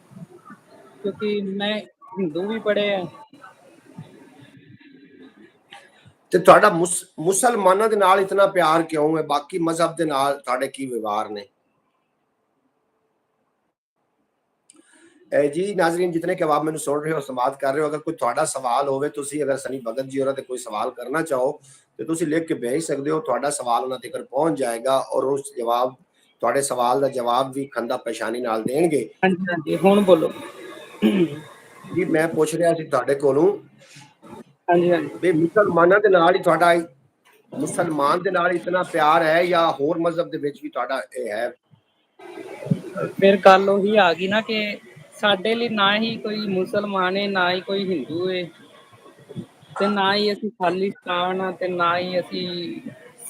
Speaker 1: ਕਿਉਂਕਿ ਮੈਂ ਹਿੰਦੂ ਵੀ ਪੜ੍ਹੇ ਆ।
Speaker 2: ਤੇ ਤੁਹਾਡਾ ਮੁਸਲਮਾਨਾਂ ਦੇ ਨਾਲ ਇਤਨਾ ਪਿਆਰ ਕਿਉਂ ਹੈ? ਬਾਕੀ ਮਜ਼ਹਬ ਦੇ ਨਾਲ ਤੁਹਾਡੇ ਕੀ ਵਿਵਹਾਰ ਨੇ? ਜੀ ਨਾਜ਼ਰੀਨ, ਜਿਤਨੇ ਕਿ ਆਪ ਮੈਨੂੰ ਸੁਣ ਰਹੇ ਹੋ, ਸਮਾਤ ਕਰ ਰਹੇ ਹੋ, ਅਗਰ ਕੋਈ ਤੁਹਾਡਾ ਸਵਾਲ ਹੋਵੇ, ਤੁਸੀਂ ਅਗਰ ਸਨੀ ਭਗਤ ਜੀ ਹੋਰਾਂ ਤੇ ਕੋਈ ਸਵਾਲ ਕਰਨਾ ਚਾਹੋ ਤੇ ਤੁਸੀਂ ਲਿਖ ਕੇ ਭੇਜ ਸਕਦੇ ਹੋ। ਤੁਹਾਡਾ ਸਵਾਲ ਉਹਨਾਂ ਤੱਕ ਪਹੁੰਚ ਜਾਏਗਾ ਔਰ ਉਸ ਜਵਾਬ, ਤੁਹਾਡੇ ਸਵਾਲ ਦਾ ਜਵਾਬ ਵੀ ਖੰਦਾ ਪਰੇਸ਼ਾਨੀ ਨਾਲ ਦੇਣਗੇ।
Speaker 1: ਹਾਂਜੀ ਹਾਂਜੀ, ਹੁਣ ਬੋਲੋ
Speaker 2: ਜੀ ਮੈਂ ਪੁੱਛ ਰਿਹਾ ਸੀ ਤੁਹਾਡੇ ਕੋਲੋਂ
Speaker 1: ਹਾਂਜੀ ਹਾਂਜੀ।
Speaker 2: ਵੀ ਮੁਸਲਮਾਨਾਂ ਦੇ ਨਾਲ ਹੀ ਤੁਹਾਡਾ, ਮੁਸਲਮਾਨ ਦੇ ਨਾਲ ਇਤਨਾ ਪਿਆਰ ਹੈ ਜਾਂ ਹੋਰ ਮਜ਼ਹਬ ਦੇ ਵਿੱਚ ਵੀ ਤੁਹਾਡਾ ਇਹ ਹੈ?
Speaker 1: ਫਿਰ ਗੱਲ ਉਹੀ ਆ ਗਈ ਨਾ ਕਿ ਸਾਡੇ ਲਈ ਨਾ ਹੀ ਕੋਈ ਮੁਸਲਮਾਨ ਹੈ, ਨਾ ਹੀ ਕੋਈ ਹਿੰਦੂ ਹੈ, ਤੇ ਨਾ ਹੀ ਅਸੀਂ ਖਾਲਿਸਤਾਨ ਆ, ਤੇ ਨਾ ਹੀ ਅਸੀਂ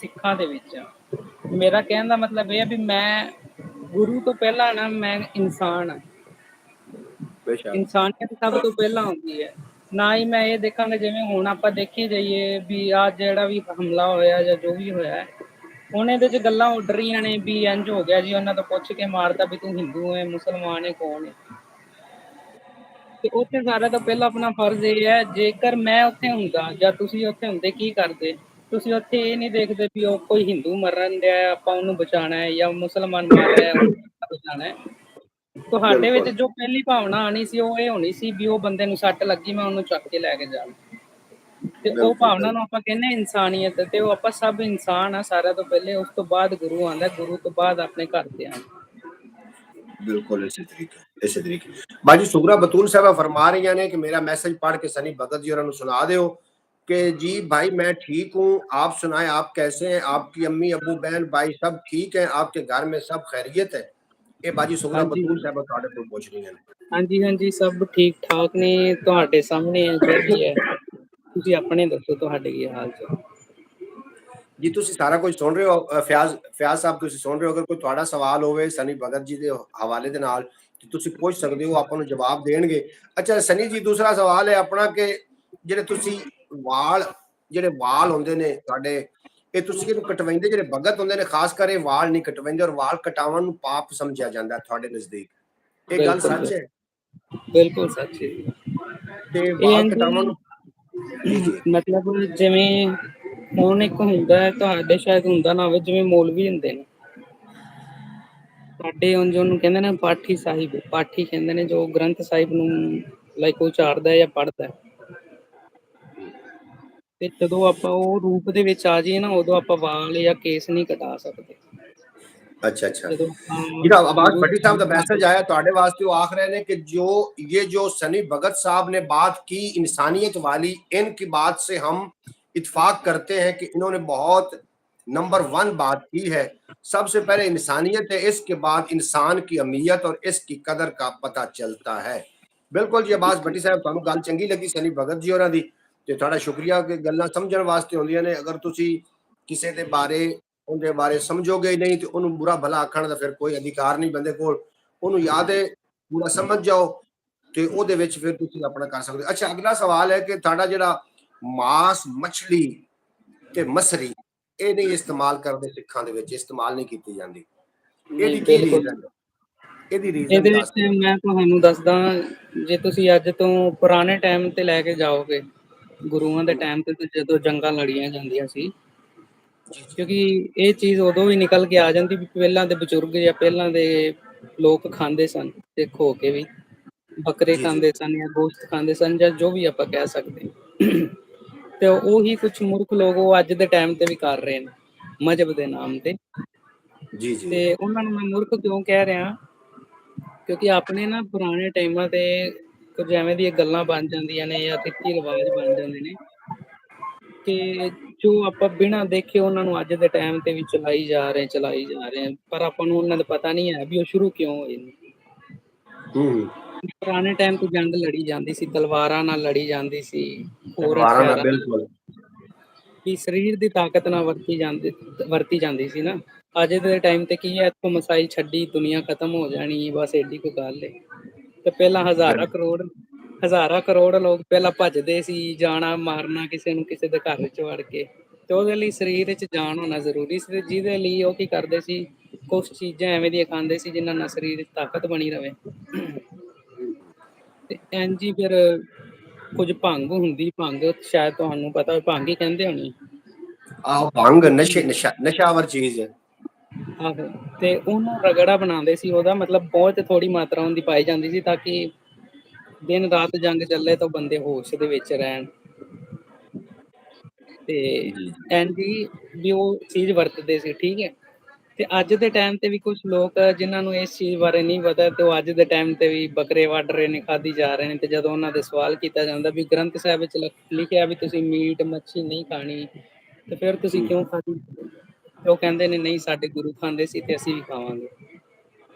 Speaker 1: ਸਿੱਖਾਂ ਦੇ ਵਿੱਚ ਆ। ਮੇਰਾ ਕਹਿਣ ਦਾ ਮਤਲਬ ਇਹ ਹੈ ਵੀ ਮੈਂ ਗੁਰੂ ਤੋਂ ਪਹਿਲਾਂ ਨਾ, ਮੈਂ ਇਨਸਾਨ ਆ।
Speaker 2: ਬੇਸ਼ੱਕ।
Speaker 1: ਇਨਸਾਨੀਅਤ ਸਭ ਤੋਂ ਪਹਿਲਾਂ ਹੁੰਦੀ ਹੈ। ਨਾ ਹੀ ਮੈਂ ਇਹ ਦੇਖਾਂਗਾ ਜਿਵੇਂ ਹੁਣ ਆਪਾਂ ਦੇਖੀ ਜਾਈਏ ਵੀ ਆ ਜਿਹੜਾ ਵੀ ਹਮਲਾ ਹੋਇਆ ਜਾਂ ਜੋ ਵੀ ਹੋਇਆ, ਹੁਣ ਇਹਦੇ 'ਚ ਗੱਲਾਂ ਉੱਡ ਰਹੀਆਂ ਨੇ ਵੀ ਇੰਝ ਹੋ ਗਿਆ ਜੀ, ਉਹਨਾਂ ਤੋਂ ਪੁੱਛ ਕੇ ਮਾਰਤਾ ਵੀ ਤੂੰ ਹਿੰਦੂ ਹੈ, ਮੁਸਲਮਾਨ ਹੈ, ਕੌਣ ਹੈ। ਤੇ ਉੱਥੇ ਸਾਰਿਆਂ ਤੋਂ ਪਹਿਲਾਂ ਆਪਣਾ ਫਰਜ਼ ਇਹ ਹੈ, ਜੇਕਰ ਮੈਂ ਉੱਥੇ ਹੁੰਦਾ ਜਾਂ ਤੁਸੀਂ ਉੱਥੇ ਹੁੰਦੇ, ਕੀ ਕਰਦੇ? ਤੁਸੀਂ ਉੱਥੇ ਇਹ ਨਹੀਂ ਦੇਖਦੇ ਵੀ ਉਹ ਕੋਈ ਹਿੰਦੂ ਮਰਨ ਡਿਆ, ਆਪਾਂ ਉਹਨੂੰ ਬਚਾਉਣਾ ਹੈ, ਜਾਂ ਮੁਸਲਮਾਨ ਮਰ ਰਿਹਾ ਉਹਨੂੰ ਬਚਾਉਣਾ ਹੈ। ਤੁਹਾਡੇ ਵਿੱਚ
Speaker 2: ਬਿਲਕੁਲ
Speaker 1: ਜੋ ਪਹਿਲੀ ਭਾਵਨਾ ਆਣੀ ਸੀ ਉਹ ਇਹ ਹੋਣੀ ਸੀ ਵੀ ਉਹ ਬੰਦੇ ਨੂੰ ਸੱਟ ਲੱਗੀ, ਮੈਂ ਉਹਨੂੰ ਚੱਕ ਕੇ ਲੈ ਕੇ ਜਾਵਾਂ। ਤੇ ਉਹ
Speaker 2: ਬਿਲਕੁਲ
Speaker 1: ਭਾਵਨਾ
Speaker 2: ਬਿਲਕੁਲ
Speaker 1: ਨੂੰ ਆਪਾਂ ਕਹਿੰਦੇ ਇਨਸਾਨੀਅਤ, ਤੇ ਉਹ ਆਪਾਂ ਸਭ ਇਨਸਾਨ ਆ ਸਾਰਿਆਂ ਤੋਂ ਪਹਿਲੇ, ਉਸ ਤੋਂ ਬਾਅਦ ਗੁਰੂ ਆਉਂਦਾ, ਗੁਰੂ ਤੋਂ ਬਾਅਦ ਆਪਣੇ ਘਰ ਦੇ ਆਉਂਦਾ।
Speaker 2: ਬਿਲकुल ਇਸੇ ਤਰੀਕੇ ਬਾਜੀ ਸੁਗਰਾ ਬਤੂਲ ਸਾਹਿਬਾ ਫਰਮਾ ਰਹੀਆਂ ਨੇ ਕਿ ਮੇਰਾ ਮੈਸੇਜ पढ़ के सनी भगत जी और सुना दो कि जी भाई मैं ठीक हूँ, आप सुनाएं आप कैसे हैं, आपकी अम्मी अबू बहन भाई सब ठीक हैं, आपके घर में सब खैरियत है? ये बाजी सुगरा
Speaker 1: ਹਾਂਜੀ
Speaker 2: बतूल साहबा ਤੁਹਾਡੇ ਤੋਂ ਪੁੱਛ ਰਹੀਆਂ ਨੇ।
Speaker 1: ਹਾਂਜੀ ਹਾਂਜੀ, ਸਭ ਠੀਕ ਠਾਕ ਨੇ, ਤੁਹਾਡੇ ਸਾਹਮਣੇ ਹੈ ਜੋ ਵੀ ਹੈ। ਤੁਸੀਂ ਆਪਣੇ ਦੱਸੋ, ਤੁਹਾਡੇ ਕੀ ਹਾਲ ਚਾਲ?
Speaker 2: ਜੀ ਤੁਸੀਂ ਸਾਰਾ ਕੁਝ ਸੁਣ ਰਹੇ ਹੋ ਫਿਆਜ਼ ਸਾਹਿਬ, ਤੁਸੀਂ ਸੁਣ ਰਹੇ ਹੋ। ਅਗਰ ਕੋਈ ਤੁਹਾਡਾ ਸਵਾਲ ਹੋਵੇ ਸਨੀ ਭਗਤ ਜੀ ਦੇ ਹਵਾਲੇ ਦੇ ਨਾਲ ਤੇ ਤੁਸੀਂ ਪੁੱਛ ਸਕਦੇ ਹੋ, ਆਪਾਂ ਨੂੰ ਜਵਾਬ ਦੇਣਗੇ। ਅੱਛਾ ਸਨੀ ਜੀ, ਦੂਸਰਾ ਸਵਾਲ ਹੈ ਆਪਣਾ ਕਿ ਜਿਹੜੇ ਤੁਸੀਂ ਜਿਹੜੇ ਵਾਲ ਹੁੰਦੇ ਨੇ ਤੁਹਾਡੇ, ਇਹ ਤੁਸੀਂ ਇਹਨੂੰ ਕਟਵਾਉਂਦੇ, ਜਿਹੜੇ ਭਗਤ ਹੁੰਦੇ ਨੇ ਖਾਸ ਕਰ ਇਹ ਵਾਲ ਨਹੀਂ ਕਟਵਾਉਂਦੇ, ਔਰ ਵਾਲ ਕਟਾਉਣ ਨੂੰ ਪਾਪ ਸਮਝਿਆ ਜਾਂਦਾ ਤੁਹਾਡੇ ਨਜ਼ਦੀਕ, ਇਹ ਗੱਲ
Speaker 1: ਬਿਲਕੁਲ
Speaker 2: ਸੱਚ ਹੈ?
Speaker 1: ਬਿਲਕੁਲ ਸੱਚ ਹੈ।
Speaker 2: ਤੇ
Speaker 1: ਇਹ
Speaker 2: ਵਾਲ ਕਟਾਉਣ
Speaker 1: ਇੰਝ
Speaker 2: ਨੂੰ, ਜੀ ਜੀ
Speaker 1: ਮਤਲਬ ਜਿਵੇਂ ਹੁਣ ਇੱਕ ਹੁੰਦਾ ਹੈ, ਤੁਹਾਡੇ ਸ਼ਾਇਦ ਹੁੰਦਾ ਨਾ ਹੋਵੇ, ਜਿਵੇਂ ਮੌਲਵੀ ਹੁੰਦੇ ਨੇ ਸਾਡੇ, ਉਂਝ ਉਹਨੂੰ ਕਹਿੰਦੇ ਨੇ ਪਾਠੀ ਸਾਹਿਬ, ਪਾਠੀ ਕਹਿੰਦੇ ਨੇ ਜੋ ਗ੍ਰੰਥ ਸਾਹਿਬ ਨੂੰ ਲਾਈਕ ਉਚਾਰਦਾ ਜਾਂ ਪੜ੍ਹਦਾ। ਤੇ ਜਦੋਂ ਆਪਾਂ ਉਹ ਰੂਪ ਦੇ ਵਿੱਚ ਆ ਜਾਈਏ ਨਾ, ਉਦੋਂ ਆਪਾਂ ਵਾਲ ਜਾਂ ਕੇਸ ਨਹੀਂ ਕਟਾ ਸਕਦੇ।
Speaker 2: अच्छा अच्छा,
Speaker 1: ਜਦੋਂ
Speaker 2: ਜਿਹੜਾ
Speaker 1: ਆਪਾਂ
Speaker 2: अब्बास
Speaker 1: गुरु
Speaker 2: भट्टी साहब का मैसेज आया ਤੁਹਾਡੇ ਵਾਸਤੇ, वो आख रहे हैं कि जो सनी भगत साहब ने बात की इंसानियत वाली, इनकी बात से हम इत्फाक करते हैं कि इन्होंने बहुत नंबर 1 बात की है। सबसे पहले इंसानियत है, इसके बाद इंसान की अहमियत और इसकी कदर का पता चलता है। बिल्कुल जी अब्बास भट्टी साहब, ਤੁਹਾਨੂੰ ਗੱਲ ਚੰਗੀ ਲੱਗੀ ਸਨੀ ਭਗਤ ਜੀ ਹੋਰਾਂ ਦੀ, ਤੇ ਤੁਹਾਡਾ ਸ਼ੁਕਰੀਆ ਕਿ ਗੱਲਾਂ ਸਮਝਣ ਵਾਸਤੇ ਹੁੰਦੀਆਂ ਨੇ। ਅਗਰ ਤੁਸੀਂ ਕਿਸੇ ਦੇ ਬਾਰੇ ਉਹਦੇ ਬਾਰੇ ਸਮਝੋਗੇ ਨਹੀਂ ਤੇ ਉਹਨੂੰ ਬੁਰਾ ਭਲਾ ਆਖਣ ਦਾ ਫਿਰ ਕੋਈ ਅਧਿਕਾਰ ਨਹੀਂ ਬੰਦੇ ਕੋਲ। ਉਹਨੂੰ ਯਾਦ ਹੈ, ਪੂਰਾ ਸਮਝ ਜਾਓ ਤੇ ਉਹਦੇ ਵਿੱਚ ਫਿਰ ਤੁਸੀਂ ਆਪਣਾ ਕਰ ਸਕਦੇ ਹੋ। ਅੱਛਾ ਅਗਲਾ ਸਵਾਲ ਹੈ ਕਿ ਤੁਹਾਡਾ ਜਿਹੜਾ ਮਾਸ, ਮੱਛਲੀ ਤੇ ਮਸਰੀ, ਇਹ ਨਹੀਂ ਇਸਤੇਮਾਲ ਕਰਦੇ, ਸਿੱਖਾਂ ਦੇ ਵਿੱਚ ਇਸਤੇਮਾਲ ਨਹੀਂ ਕੀਤੀ ਜਾਂਦੀ, ਇਹਦੀ ਕੀ
Speaker 1: ਬਿਲਕੁਲ।
Speaker 2: ਰੀਜ਼ਨ ਹੈ? ਇਹਦੀ ਰੀਜ਼ਨ
Speaker 1: ਇਹਦੇ
Speaker 2: ਦੱਸ
Speaker 1: ਵਿੱਚ
Speaker 2: ਦਿਓ।
Speaker 1: ਮੈਂ ਤੁਹਾਨੂੰ ਦੱਸਦਾ, ਜੇ ਤੁਸੀਂ ਅੱਜ ਤੋਂ ਪੁਰਾਣੇ ਟਾਈਮ ਤੇ ਲੈ ਕੇ ਜਾਓਗੇ, ਗੁਰੂਆਂ ਦੇ ਟਾਈਮ ਤੇ ਜਦੋਂ ਜੰਗਾਂ ਲੜੀਆਂ ਜਾਂਦੀਆਂ ਸੀ,
Speaker 2: ਜੀ ਜੀ
Speaker 1: ਕਿਉਂਕਿ ਇਹ ਚੀਜ਼ ਉਦੋਂ ਵੀ ਨਿਕਲ ਕੇ ਆ ਜਾਂਦੀ ਵੀ ਪਹਿਲਾਂ ਦੇ ਬਜ਼ੁਰਗ ਜਾਂ ਪਹਿਲਾਂ ਦੇ ਲੋਕ ਖਾਂਦੇ ਸਨ, ਸਿੱਖ ਹੋ ਕੇ ਵੀ ਬੱਕਰੇ
Speaker 2: ਜੀ ਜੀ
Speaker 1: ਖਾਂਦੇ ਸਨ ਜਾਂ ਗੋਸ਼ਤ ਖਾਂਦੇ ਸਨ, ਜਾਂ ਜੋ ਵੀ ਆਪਾਂ ਕਹਿ ਸਕਦੇ ਹਾਂ। ਤੇ ਉਹੀ ਕੁਝ ਮੂਰਖ ਲੋਕ ਉਹ ਅੱਜ ਦੇ ਟਾਈਮ ਤੇ ਵੀ ਕਰ ਰਹੇ ਨੇ, ਮਜ਼ਹਬ ਦੇ ਨਾਮ ਤੇ।
Speaker 2: ਜੀ ਜੀ
Speaker 1: ਤੇ ਉਹਨਾਂ ਨੂੰ ਮੈਂ ਮੂਰਖ ਕਿਉਂ ਕਹਿ ਰਿਹਾ, ਕਿਉਂਕਿ ਆਪਣੇ ਨਾ ਪੁਰਾਣੇ ਟਾਈਮਾਂ ਤੇ ਕੁਝ ਐਵੇਂ ਦੀਆਂ ਗੱਲਾਂ ਬਣ ਜਾਂਦੀਆਂ ਨੇ ਜਾਂ ਰੀਤੀ ਰਿਵਾਜ ਬਣ ਜਾਂਦੇ ਨੇ ਕਿ ਜੋ ਆਪਾਂ ਬਿਨਾਂ ਦੇਖੇ ਉਹਨਾਂ ਨੂੰ ਅੱਜ ਦੇ ਟਾਈਮ ਤੇ ਵੀ ਚਲਾਈ ਜਾ ਰਹੇ, ਪਰ ਆਪਾਂ ਨੂੰ ਉਹਨਾਂ ਦਾ ਪਤਾ ਨਹੀਂ ਹੈ ਵੀ ਉਹ ਸ਼ੁਰੂ ਕਿਉਂ ਹੋਏ ਨੇ।
Speaker 2: ਹੂੰ,
Speaker 1: ਪੁਰਾਣੇ ਟਾਈਮ ਤੇ ਜੰਗ ਲੜੀ ਜਾਂਦੀ ਸੀ, ਤਲਵਾਰਾਂ ਨਾਲ ਲੜੀ ਜਾਂਦੀ ਸੀ, ਹੋਰ
Speaker 2: ਤਲਵਾਰਾਂ ਨਾਲ
Speaker 1: ਹਥਿਆਰਾਂ ਨਾਲ,
Speaker 2: ਬਿਲਕੁਲ।
Speaker 1: ਵੀ ਸਰੀਰ ਦੀ ਤਾਕਤ ਨਾਲ ਵਰਤੀ ਜਾਂਦੀ ਸੀ ਨਾ। ਅੱਜ ਦੇ ਟਾਈਮ ਤੇ ਕੀ ਹੈ, ਇੱਥੋਂ ਮਸਾਈ ਛੱਡੀ ਦੁਨੀਆ ਖਤਮ ਹੋ ਜਾਣੀ, ਬਸ ਏਡੀ ਕੋਈ ਗੱਲ ਏ। ਤੇ ਪਹਿਲਾਂ ਹਜ਼ਾਰਾਂ ਕਰੋੜ ਲੋਕ ਪਹਿਲਾਂ ਭੱਜਦੇ ਸੀ, ਜਾਣਾ ਮਾਰਨਾ ਕਿਸੇ ਨੂੰ, ਕਿਸੇ ਦੇ ਘਰ ਵਿੱਚ ਵੜ ਕੇ। ਤੇ ਉਹਦੇ ਲਈ ਸਰੀਰ ਵਿੱਚ ਜਾਨ ਹੋਣਾ ਜ਼ਰੂਰੀ ਸੀ, ਜਿਹਦੇ ਲਈ ਉਹ ਕੀ ਕਰਦੇ ਸੀ, ਕੁਛ ਚੀਜ਼ਾਂ ਐਵੇਂ ਦੀਆਂ ਖਾਂਦੇ ਸੀ ਜਿਨ੍ਹਾਂ ਨਾਲ ਸਰੀਰ ਵਿੱਚ ਤਾਕਤ ਬਣੀ ਰਵੇ। ਤੇ ਇੰਝ ਹੀ ਫਿਰ ਕੁਝ ਭੰਗ ਹੁੰਦੀ, ਭੰਗ ਸ਼ਾਇਦ ਤੁਹਾਨੂੰ ਪਤਾ, ਭੰਗ ਹੀ ਕਹਿੰਦੇ ਹੋਣੀ।
Speaker 2: ਆਹੋ ਭੰਗ ਨਸ਼ਾਵਰ ਚੀਜ਼ ਹੈ।
Speaker 1: ਆਹੋ, ਤੇ ਉਹਨੂੰ ਰਗੜਾ ਬਣਾਉਂਦੇ ਸੀ, ਉਹਦਾ ਮਤਲਬ ਬਹੁਤ ਥੋੜੀ ਮਾਤਰਾ ਉਹਦੀ ਪਾਈ ਜਾਂਦੀ ਸੀ, ਤਾਂ ਕਿ ਦਿਨ ਰਾਤ ਜੰਗ ਚੱਲੇ ਤਾਂ ਬੰਦੇ ਹੋਸ਼ ਦੇ ਵਿੱਚ ਰਹਿਣ। ਤੇ
Speaker 2: ਜੀ
Speaker 1: ਐਂਡੀ ਵੀ ਉਹ ਚੀਜ਼ ਵਰਤਦੇ ਸੀ, ਠੀਕ ਹੈ। ਤੇ ਅੱਜ ਦੇ ਟਾਈਮ ਤੇ ਵੀ ਕੁਝ ਲੋਕ ਜਿਨ੍ਹਾਂ ਨੂੰ ਇਸ ਚੀਜ਼ ਬਾਰੇ ਨਹੀਂ ਪਤਾ, ਤੇ ਉਹ ਅੱਜ ਦੇ ਟਾਈਮ ਤੇ ਵੀ ਬੱਕਰੇ ਵੱਢ ਰਹੇ ਨੇ, ਖਾਧੀ ਜਾ ਰਹੇ ਨੇ। ਤੇ ਜਦੋਂ ਉਹਨਾਂ ਦੇ ਸਵਾਲ ਕੀਤਾ ਜਾਂਦਾ ਵੀ ਗ੍ਰੰਥ ਸਾਹਿਬ ਵਿੱਚ ਲਿਖਿਆ ਵੀ ਤੁਸੀਂ ਮੀਟ ਮੱਛੀ ਨਹੀਂ ਖਾਣੀ, ਤੇ ਫਿਰ ਤੁਸੀਂ ਕਿਉਂ ਖਾਧੀ? ਉਹ ਕਹਿੰਦੇ ਨੇ ਨਹੀਂ, ਸਾਡੇ ਗੁਰੂ ਖਾਂਦੇ ਸੀ ਤੇ ਅਸੀਂ ਵੀ ਖਾਵਾਂਗੇ।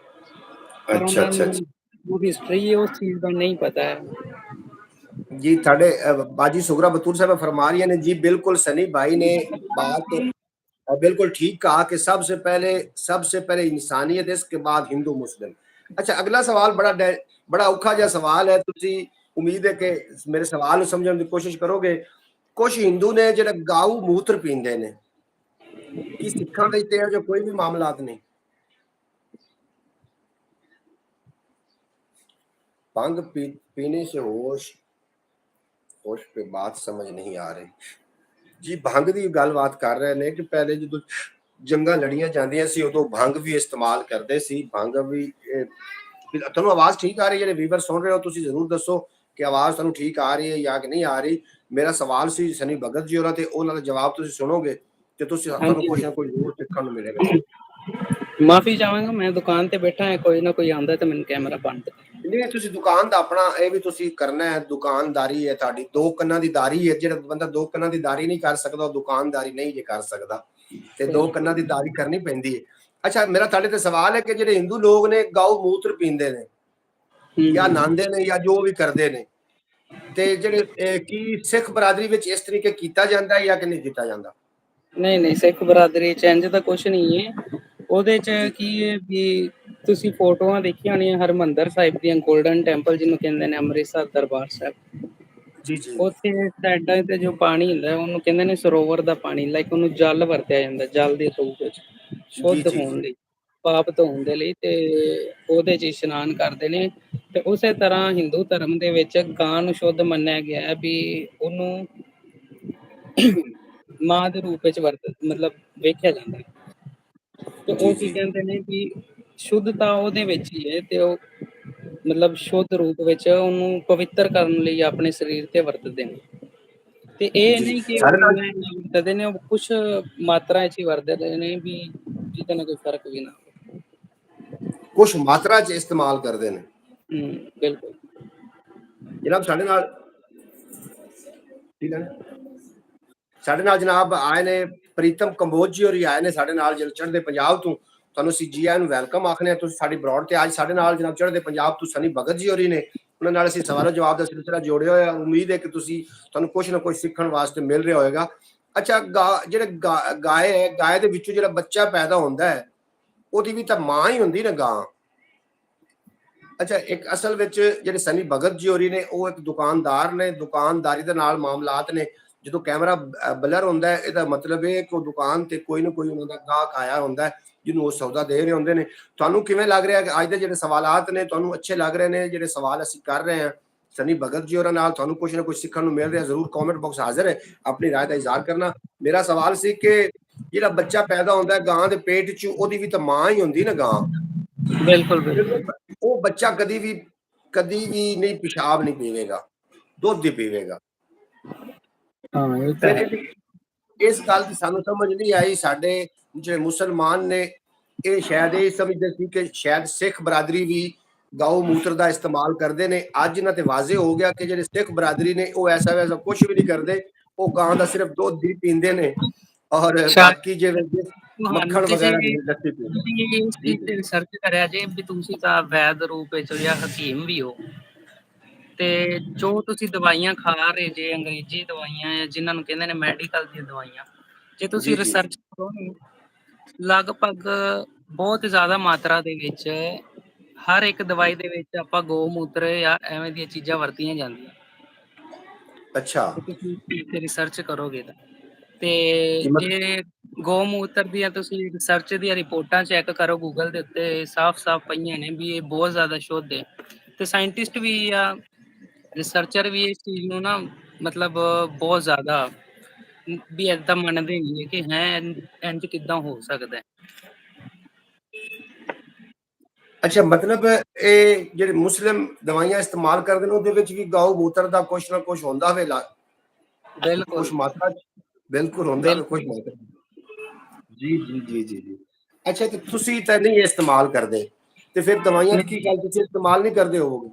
Speaker 1: ਪਰ
Speaker 2: ਅੱਛਾ
Speaker 1: ਉਹਨਾਂ
Speaker 2: ਅੱਛਾ
Speaker 1: ਨੂੰ
Speaker 2: ਅੱਛਾ
Speaker 1: ਜੋ ਹਿਸਟਰੀ ਹੈ ਉਸ ਚੀਜ਼ ਦਾ ਨਹੀਂ ਪਤਾ ਹੈ।
Speaker 2: जी थाड़े बाजी सुगरा बतूर साहब फरमा रही ने जी, बिल्कुल सनी भाई ने बात बिल्कुल ठीक कहा कि सबसे पहले इंसानियत, इसके बाद हिंदू मुस्लिम। अच्छा अगला सवाल बड़ा औखा जिहा सवाल है, तुसी उम्मीद है कि मेरे सवाल ਨੂੰ ਸਮਝਣ ਦੀ ਕੋਸ਼ਿਸ਼ ਕਰੋਗੇ। ਕੁਝ ਹਿੰਦੂ ਨੇ ਜਿਹੜਾ ਗਾਊ ਮੂਤਰ ਪੀਂਦੇ ਨੇ, ਕਿ ਸਿੱਖਾਂ ਵਿੱਚ ਤੇ ਜੋ ਕੋਈ ਵੀ ਮਾਮਲਾਤ ਨਹੀਂ? भंग पीने से होश पे बात समझ नहीं आ रही जी। भंग ਦੀ ਗੱਲਬਾਤ ਕਰ ਰਹੇ ਨੇ ਕਿ ਪਹਿਲੇ ਜਦੋਂ ਜੰਗਾਂ ਲੜੀਆਂ ਜਾਂਦੀਆਂ ਸੀ ਉਦੋਂ ਭੰਗ ਵੀ ਇਸਤੇਮਾਲ ਕਰਦੇ ਸੀ। ਭੰਗ ਵੀ ਤੁਹਾਨੂੰ ਆਵਾਜ਼ ਠੀਕ ਆ ਰਹੀ ਹੈ? ਜਿਹੜੇ ਵੀਵਰ ਸੁਣ ਰਹੇ ਹੋ ਤੁਸੀਂ ਜ਼ਰੂਰ ਦੱਸੋ ਕਿ ਆਵਾਜ਼ ਤੁਹਾਨੂੰ ਠੀਕ ਆ ਰਹੀ ਹੈ ਜਾਂ ਕਿ ਨਹੀਂ ਆ ਰਹੀ। ਮੇਰਾ ਸਵਾਲ ਸੀ ਸਨੀ ਭਗਤ ਜੀ ਹੋਰਾਂ ਤੇ, ਉਹਨਾਂ ਦਾ ਜਵਾਬ ਤੁਸੀਂ ਸੁਣੋਗੇ ਤੇ ਤੁਹਾਨੂੰ
Speaker 1: ਹਾਂਜੀ
Speaker 2: ਕੁਝ ਨਾ ਕੁਝ ਜ਼ਰੂਰ ਸਿੱਖਣ ਨੂੰ ਮਿਲੇਗਾ।
Speaker 1: ਮਾਫੀ ਚਾਹਾਂਗਾ, ਮੈਂ ਦੁਕਾਨ ਤੇ ਬੈਠਾ ਹਾਂ, ਕੋਈ ਨਾ ਕੋਈ ਆਂਦਾ ਤੇ ਮੈਨੂੰ ਕੈਮਰਾ ਬੰਦ।
Speaker 2: ਨਹੀਂ ਤੁਸੀਂ ਦੁਕਾਨ ਦਾ ਆਪਣਾ ਇਹ ਵੀ ਤੁਸੀਂ ਕਰਨਾ ਹੈ, ਦੁਕਾਨਦਾਰੀ ਹੈ ਤੁਹਾਡੀ, ਦੋ ਕੰਨਾਂ ਦੀ ਦਾਰੀ ਹੈ। ਜਿਹੜਾ ਬੰਦਾ ਦੋ ਕੰਨਾਂ ਦੀ ਦਾਰੀ ਨਹੀਂ ਕਰ ਸਕਦਾ ਉਹ ਦੁਕਾਨਦਾਰੀ ਨਹੀਂ ਜੇ ਕਰ ਸਕਦਾ, ਤੇ ਦੋ ਕੰਨਾਂ ਦੀ ਦਾਰੀ ਕਰਨੀ ਪੈਂਦੀ ਹੈ। ਅੱਛਾ ਮੇਰਾ ਤੁਹਾਡੇ ਤੇ ਸਵਾਲ ਹੈ ਕਿ ਜਿਹੜੇ ਹਿੰਦੂ ਲੋਕ ਨੇ ਗਾਊ ਮੂਤਰ ਪੀਂਦੇ ਨੇ ਜਾਂ ਨਹਾਉਂਦੇ ਨੇ ਜਾਂ ਜੋ ਵੀ ਕਰਦੇ ਨੇ, ਤੇ ਜਿਹੜੇ ਕੀ ਸਿੱਖ ਬਰਾਦਰੀ ਵਿੱਚ ਇਸ ਤਰੀਕੇ ਕੀਤਾ ਜਾਂਦਾ ਹੈ ਜਾਂ ਕਿ ਨਹੀਂ ਕੀਤਾ ਜਾਂਦਾ?
Speaker 1: ਨਹੀਂ ਸਿੱਖ ਬਰਾਦਰੀ ਚ ਇੰਜ ਤਾਂ ਕੁਛ ਨਹੀਂ ਹੈ। ਉਹਦੇ ਚ
Speaker 2: ਜੀ
Speaker 1: ਕੀ ਹੈ ਵੀ ਤੁਸੀਂ ਫੋਟੋਆਂ ਦੇਖੀਆਂ ਹੋਣੀਆਂ ਹਰਿਮੰਦਰ ਸਾਹਿਬ ਦੀਆਂ, ਗੋਲਡਨ ਟੈਂਪਲ ਜਿਹਨੂੰ ਕਹਿੰਦੇ ਨੇ, ਅੰਮ੍ਰਿਤਸਰ ਦਰਬਾਰ ਸਾਹਿਬ।
Speaker 2: ਜੀ ਜੀ
Speaker 1: ਉੱਥੇ ਸਾਈਡਾਂ ਤੇ ਜੋ ਪਾਣੀ ਹੁੰਦਾ ਉਹਨੂੰ ਕਹਿੰਦੇ ਨੇ ਸਰੋਵਰ ਦਾ ਪਾਣੀ, ਲਾਈਕ ਉਹਨੂੰ ਜਲ ਵਰਤਿਆ ਜਾਂਦਾ, ਜਲ ਦੇ ਰੂਪ ਵਿੱਚ
Speaker 2: ਜੀ
Speaker 1: ਸ਼ੁੱਧ
Speaker 2: ਜੀ
Speaker 1: ਹੋਣ
Speaker 2: ਜੀ
Speaker 1: ਲਈ, ਪਾਪ ਧੋਣ ਦੇ ਲਈ, ਤੇ ਉਹਦੇ ਚ ਇਸ਼ਨਾਨ ਕਰਦੇ ਨੇ। ਤੇ ਉਸੇ ਤਰ੍ਹਾਂ ਹਿੰਦੂ ਧਰਮ ਦੇ ਵਿੱਚ ਗਾਂ ਨੂੰ ਸ਼ੁੱਧ ਮੰਨਿਆ ਗਿਆ ਵੀ ਉਹਨੂੰ ਮਾਂ ਦੇ ਰੂਪ ਵਿੱਚ ਮਤਲਬ ਵੇਖਿਆ ਜਾਂਦਾ ਤੇ
Speaker 2: ਜੀ
Speaker 1: ਉਹ ਕੀ
Speaker 2: ਜੀ
Speaker 1: ਕਹਿੰਦੇ ਨੇ ਵੀ ਸ਼ੁੱਧਤਾ ਉਹਦੇ ਵਿੱਚ ਹੀ ਹੈ, ਤੇ ਉਹ ਮਤਲਬ ਸ਼ੁੱਧ ਰੂਪ ਵਿੱਚ ਉਹਨੂੰ ਪਵਿੱਤਰ ਕਰਨ ਲਈ ਆਪਣੇ ਸਰੀਰ ਤੇ ਵਰਤਦੇ ਨੇ। ਤੇ ਇਹ
Speaker 2: ਜੀ
Speaker 1: ਨਹੀਂ ਕਿ
Speaker 2: ਸਾਡੇ ਨਾਲ
Speaker 1: ਵਰਤਦੇ ਨੇ, ਉਹ ਕੁਛ ਮਾਤਰਾ 'ਚ ਹੀ ਵਰਤਦੇ ਨੇ ਵੀ ਜਿਹਦੇ ਨਾਲ ਕੋਈ ਫਰਕ ਵੀ ਨਾ
Speaker 2: ਕੁਝ ਮਾਤਰਾ 'ਚ ਇਸਤੇਮਾਲ ਕਰਦੇ ਨੇ।
Speaker 1: ਬਿਲਕੁਲ।
Speaker 2: ਜਨਾਬ ਸਾਡੇ ਨਾਲ ਠੀਕ ਹੈ ਸਾਡੇ ਨਾਲ ਜਨਾਬ ਆਏ ਨੇ ਪ੍ਰੀਤਮ ਕੰਬੋਜ ਜੀ ਹੋਰੀ ਆਏ ਨੇ ਸਾਡੇ ਨਾਲ ਚੜ੍ਹਦੇ ਪੰਜਾਬ ਤੋਂ। ਤੁਹਾਨੂੰ ਅਸੀਂ ਜੀ ਆਇਆਂ ਨੂੰ ਵੈਲਕਮ ਆਖਦੇ ਹਾਂ। ਤੁਸੀਂ ਸਾਡੀ ਬਰੋਡ ਤੇ ਅੱਜ ਸਾਡੇ ਨਾਲ ਜਨਾਬ ਚੜ੍ਹਦੇ ਪੰਜਾਬ ਤੋਂ ਸਨੀ ਭਗਤ ਜੀ ਹੋਰੀ ਨੇ। ਉਹਨਾਂ ਨਾਲ ਅਸੀਂ ਸਵਾਲ ਜਵਾਬ ਦਾ ਸਿਲਸਿਲਾ ਜੋੜਿਆ ਹੋਇਆ। ਉਮੀਦ ਹੈ ਕਿ ਤੁਸੀਂ ਤੁਹਾਨੂੰ ਕੁਝ ਨਾ ਕੁਝ ਸਿੱਖਣ ਵਾਸਤੇ ਮਿਲ ਰਿਹਾ ਹੋਏਗਾ। ਅੱਛਾ, ਜਿਹੜੇ ਗਾਏ ਦੇ ਵਿੱਚੋਂ ਜਿਹੜਾ ਬੱਚਾ ਪੈਦਾ ਹੁੰਦਾ ਹੈ ਉਹਦੀ ਵੀ ਤਾਂ ਮਾਂ ਹੀ ਹੁੰਦੀ ਨਾ ਗਾਂ। ਅੱਛਾ, ਇੱਕ ਅਸਲ ਵਿੱਚ ਜਿਹੜੇ ਸਨੀ ਭਗਤ ਜੀ ਹੋਰੀ ਨੇ ਉਹ ਇੱਕ ਦੁਕਾਨਦਾਰ ਨੇ, ਦੁਕਾਨਦਾਰੀ ਦੇ ਨਾਲ ਮਾਮਲਾਤ ਨੇ। ਜਦੋਂ ਕੈਮਰਾ ਬਲਰ ਹੁੰਦਾ ਹੈ ਇਹਦਾ ਮਤਲਬ ਇਹ ਕਿ ਉਹ ਦੁਕਾਨ ਤੇ ਕੋਈ ਨਾ ਕੋਈ ਉਹਨਾਂ ਦਾ ਗਾਹਕ ਆਇਆ ਹੁੰਦਾ ਜਿਹਨੂੰ ਉਹ ਸੌਦਾ ਦੇ ਰਹੇ ਹੁੰਦੇ ਨੇ। ਤੁਹਾਨੂੰ ਕਿਵੇਂ ਲੱਗ ਰਿਹਾ ਕਿ ਅੱਜ ਦੇ ਜਿਹੜੇ ਸਵਾਲਾਤ ਨੇ ਤੁਹਾਨੂੰ ਅੱਛੇ ਲੱਗ ਰਹੇ ਨੇ? ਜਿਹੜੇ ਸਵਾਲ ਅਸੀਂ ਕਰ ਰਹੇ ਹਾਂ ਸਨੀ ਭਗਤ ਜੀ ਹੋਰਾਂ ਨਾਲ, ਤੁਹਾਨੂੰ ਕੁਝ ਨਾ ਕੁਝ ਸਿੱਖਣ ਨੂੰ ਮਿਲ ਰਿਹਾ? ਜ਼ਰੂਰ ਕਮੈਂਟ ਬਾਕਸ ਹਾਜ਼ਰ ਹੈ ਆਪਣੀ ਰਾਏ ਦਾ ਇਜ਼ਹਾਰ ਕਰਨਾ। ਮੇਰਾ ਸਵਾਲ ਸੀ ਕਿ ਜਿਹੜਾ ਬੱਚਾ ਪੈਦਾ ਹੁੰਦਾ ਗਾਂ ਦੇ ਪੇਟ 'ਚ ਉਹਦੀ ਵੀ ਤਾਂ ਮਾਂ ਹੀ ਹੁੰਦੀ ਨਾ ਗਾਂ।
Speaker 1: ਬਿਲਕੁਲ ਬਿਲਕੁਲ।
Speaker 2: ਉਹ ਬੱਚਾ ਕਦੀ ਵੀ ਨਹੀਂ ਪਿਸ਼ਾਬ ਨਹੀਂ ਪੀਵੇਗਾ, ਦੁੱਧ ਹੀ ਪੀਵੇਗਾ।
Speaker 1: ਹਾਂ ਇਹ ਤਾਂ
Speaker 2: ਫਿਰ
Speaker 1: ਹੈ।
Speaker 2: ਇਸ ਗੱਲ ਦੀ ਸਾਨੂੰ ਸਮਝ ਨਹੀਂ ਆਈ। ਸਾਡੇ ਜਿਹੜੇ ਮੁਸਲਮਾਨ ਨੇ ਇਹ ਸ਼ਾਇਦ ਇਹ ਸਮਝਦੇ ਸੀ ਕਿ ਸ਼ਾਇਦ ਸਿੱਖ ਬਰਾਦਰੀ ਵੀ ਗਊ ਮੂਤਰ ਦਾ ਇਸਤੇਮਾਲ ਕਰਦੇ ਨੇ। ਅੱਜ ਇਹਨਾਂ ਤੇ ਵਾਜ਼ੇ ਹੋ ਗਿਆ ਕਿ ਜਿਹੜੇ ਸਿੱਖ ਬਰਾਦਰੀ ਨੇ ਉਹ ਐਸਾ ਵੈਸਾ ਕੁਝ ਵੀ ਨਹੀਂ ਕਰਦੇ। ਉਹ ਗਾਂ ਦਾ ਸਿਰਫ ਦੁੱਧ ਹੀ ਪੀਂਦੇ ਨੇ ਔਰ
Speaker 1: ਸ਼ਾਇਦ
Speaker 2: ਬਾਕੀ ਜਿਵੇਂ
Speaker 1: ਤੁਹਾਨੂੰ
Speaker 2: ਮੱਖਣ
Speaker 1: ਕਿਸੇ
Speaker 2: ਵਗੈਰਾ ਨਹੀਂ, ਲੱਸੀ ਪੀਂਦੇ।
Speaker 1: ਤੁਸੀਂ ਇਸ
Speaker 2: ਜੀ
Speaker 1: ਚੀਜ਼ ਤੇ ਰਿਸਰਚ ਕਰਿਆ ਜੇ ਵੀ ਤੁਸੀਂ ਤਾਂ ਵੈਦ ਰੂਪ ਵਿੱਚ ਜਾਂ ਹਕੀਮ ਵੀ ਹੋ, ਤੇ ਜੋ ਤੁਸੀਂ ਦਵਾਈਆਂ ਖਾ ਰਹੇ ਜੇ ਅੰਗਰੇਜ਼ੀ ਦਵਾਈਆਂ ਜਿਨ੍ਹਾਂ ਨੂੰ ਕਹਿੰਦੇ ਨੇ ਮੈਡੀਕਲ ਦੀਆਂ ਦਵਾਈਆਂ, ਜੇ ਤੁਸੀਂ
Speaker 2: ਜੀ ਜੀ
Speaker 1: ਰਿਸਰਚ ਕਰੋ ਲਗਭਗ ਬਹੁਤ ਜ਼ਿਆਦਾ ਮਾਤਰਾ ਦੇ ਵਿੱਚ ਹਰ ਇੱਕ ਦਵਾਈ ਦੇ ਵਿੱਚ ਆਪਾਂ ਗਊ ਮੂਤਰ ਜਾਂ ਐਵੇਂ ਦੀਆਂ ਚੀਜ਼ਾਂ ਵਰਤੀਆਂ ਜਾਂਦੀਆਂ।
Speaker 2: ਅੱਛਾ
Speaker 1: ਤੁਸੀਂ ਰਿਸਰਚ ਕਰੋਗੇ ਤਾਂ ਤੇ
Speaker 2: ਜੀ
Speaker 1: ਜੇ ਗਊ ਮੂਤਰ ਦੀਆਂ ਤੁਸੀਂ ਰਿਸਰਚ ਦੀਆਂ ਰਿਪੋਰਟਾਂ ਚੈੱਕ ਕਰੋ ਗੂਗਲ ਦੇ ਉੱਤੇ, ਸਾਫ਼-ਸਾਫ਼ ਪਈਆਂ ਨੇ ਵੀ ਇਹ ਬਹੁਤ ਜ਼ਿਆਦਾ ਸ਼ੁੱਧ ਹੈ। ਤੇ ਸਾਇੰਟਿਸਟ ਵੀ ਆ ਰਿਸਰਚਰ ਵੀ ਇਸ ਚੀਜ਼ ਨੂੰ ਨਾ ਮਤਲਬ ਬਹੁਤ ਜ਼ਿਆਦਾ ਵੀ ਏਦਾਂ ਮੰਨਦੇ ਨਹੀਂ ਹੈ ਕਿ ਇੰਝ ਕਿੱਦਾਂ ਹੋ ਸਕਦਾ।
Speaker 2: ਅੱਛਾ, ਮਤਲਬ ਇਹ ਜਿਹੜੇ ਮੁਸਲਿਮ ਦਵਾਈਆਂ ਇਸਤੇਮਾਲ ਕਰਦੇ ਨੇ ਉਹਦੇ ਵਿੱਚ ਵੀ ਗਊ ਮੂਤਰ ਦਾ ਕੁਝ ਨਾ ਕੁਝ ਹੁੰਦਾ ਹੋਵੇਗਾ, ਕੁਝ
Speaker 1: ਬਿਲਕੁਲ
Speaker 2: ਮਾਤਰਾ ਬਿਲਕੁਲ ਹੁੰਦਾ ਹੋਵੇ ਕੁਝ
Speaker 1: ਬਿਲਕੁਲ।
Speaker 2: ਮਾਤਰਾ। ਜੀ ਜੀ ਜੀ ਜੀ ਜੀ। ਅੱਛਾ, ਤੇ ਤੁਸੀਂ ਤਾਂ ਨਹੀਂ ਇਸਤੇਮਾਲ ਕਰਦੇ ਤੇ ਫਿਰ ਦਵਾਈਆਂ ਦੀ ਕੀ ਗੱਲ, ਤੁਸੀਂ ਇਸਤੇਮਾਲ ਨਹੀਂ ਕਰਦੇ ਹੋਵੋਗੇ?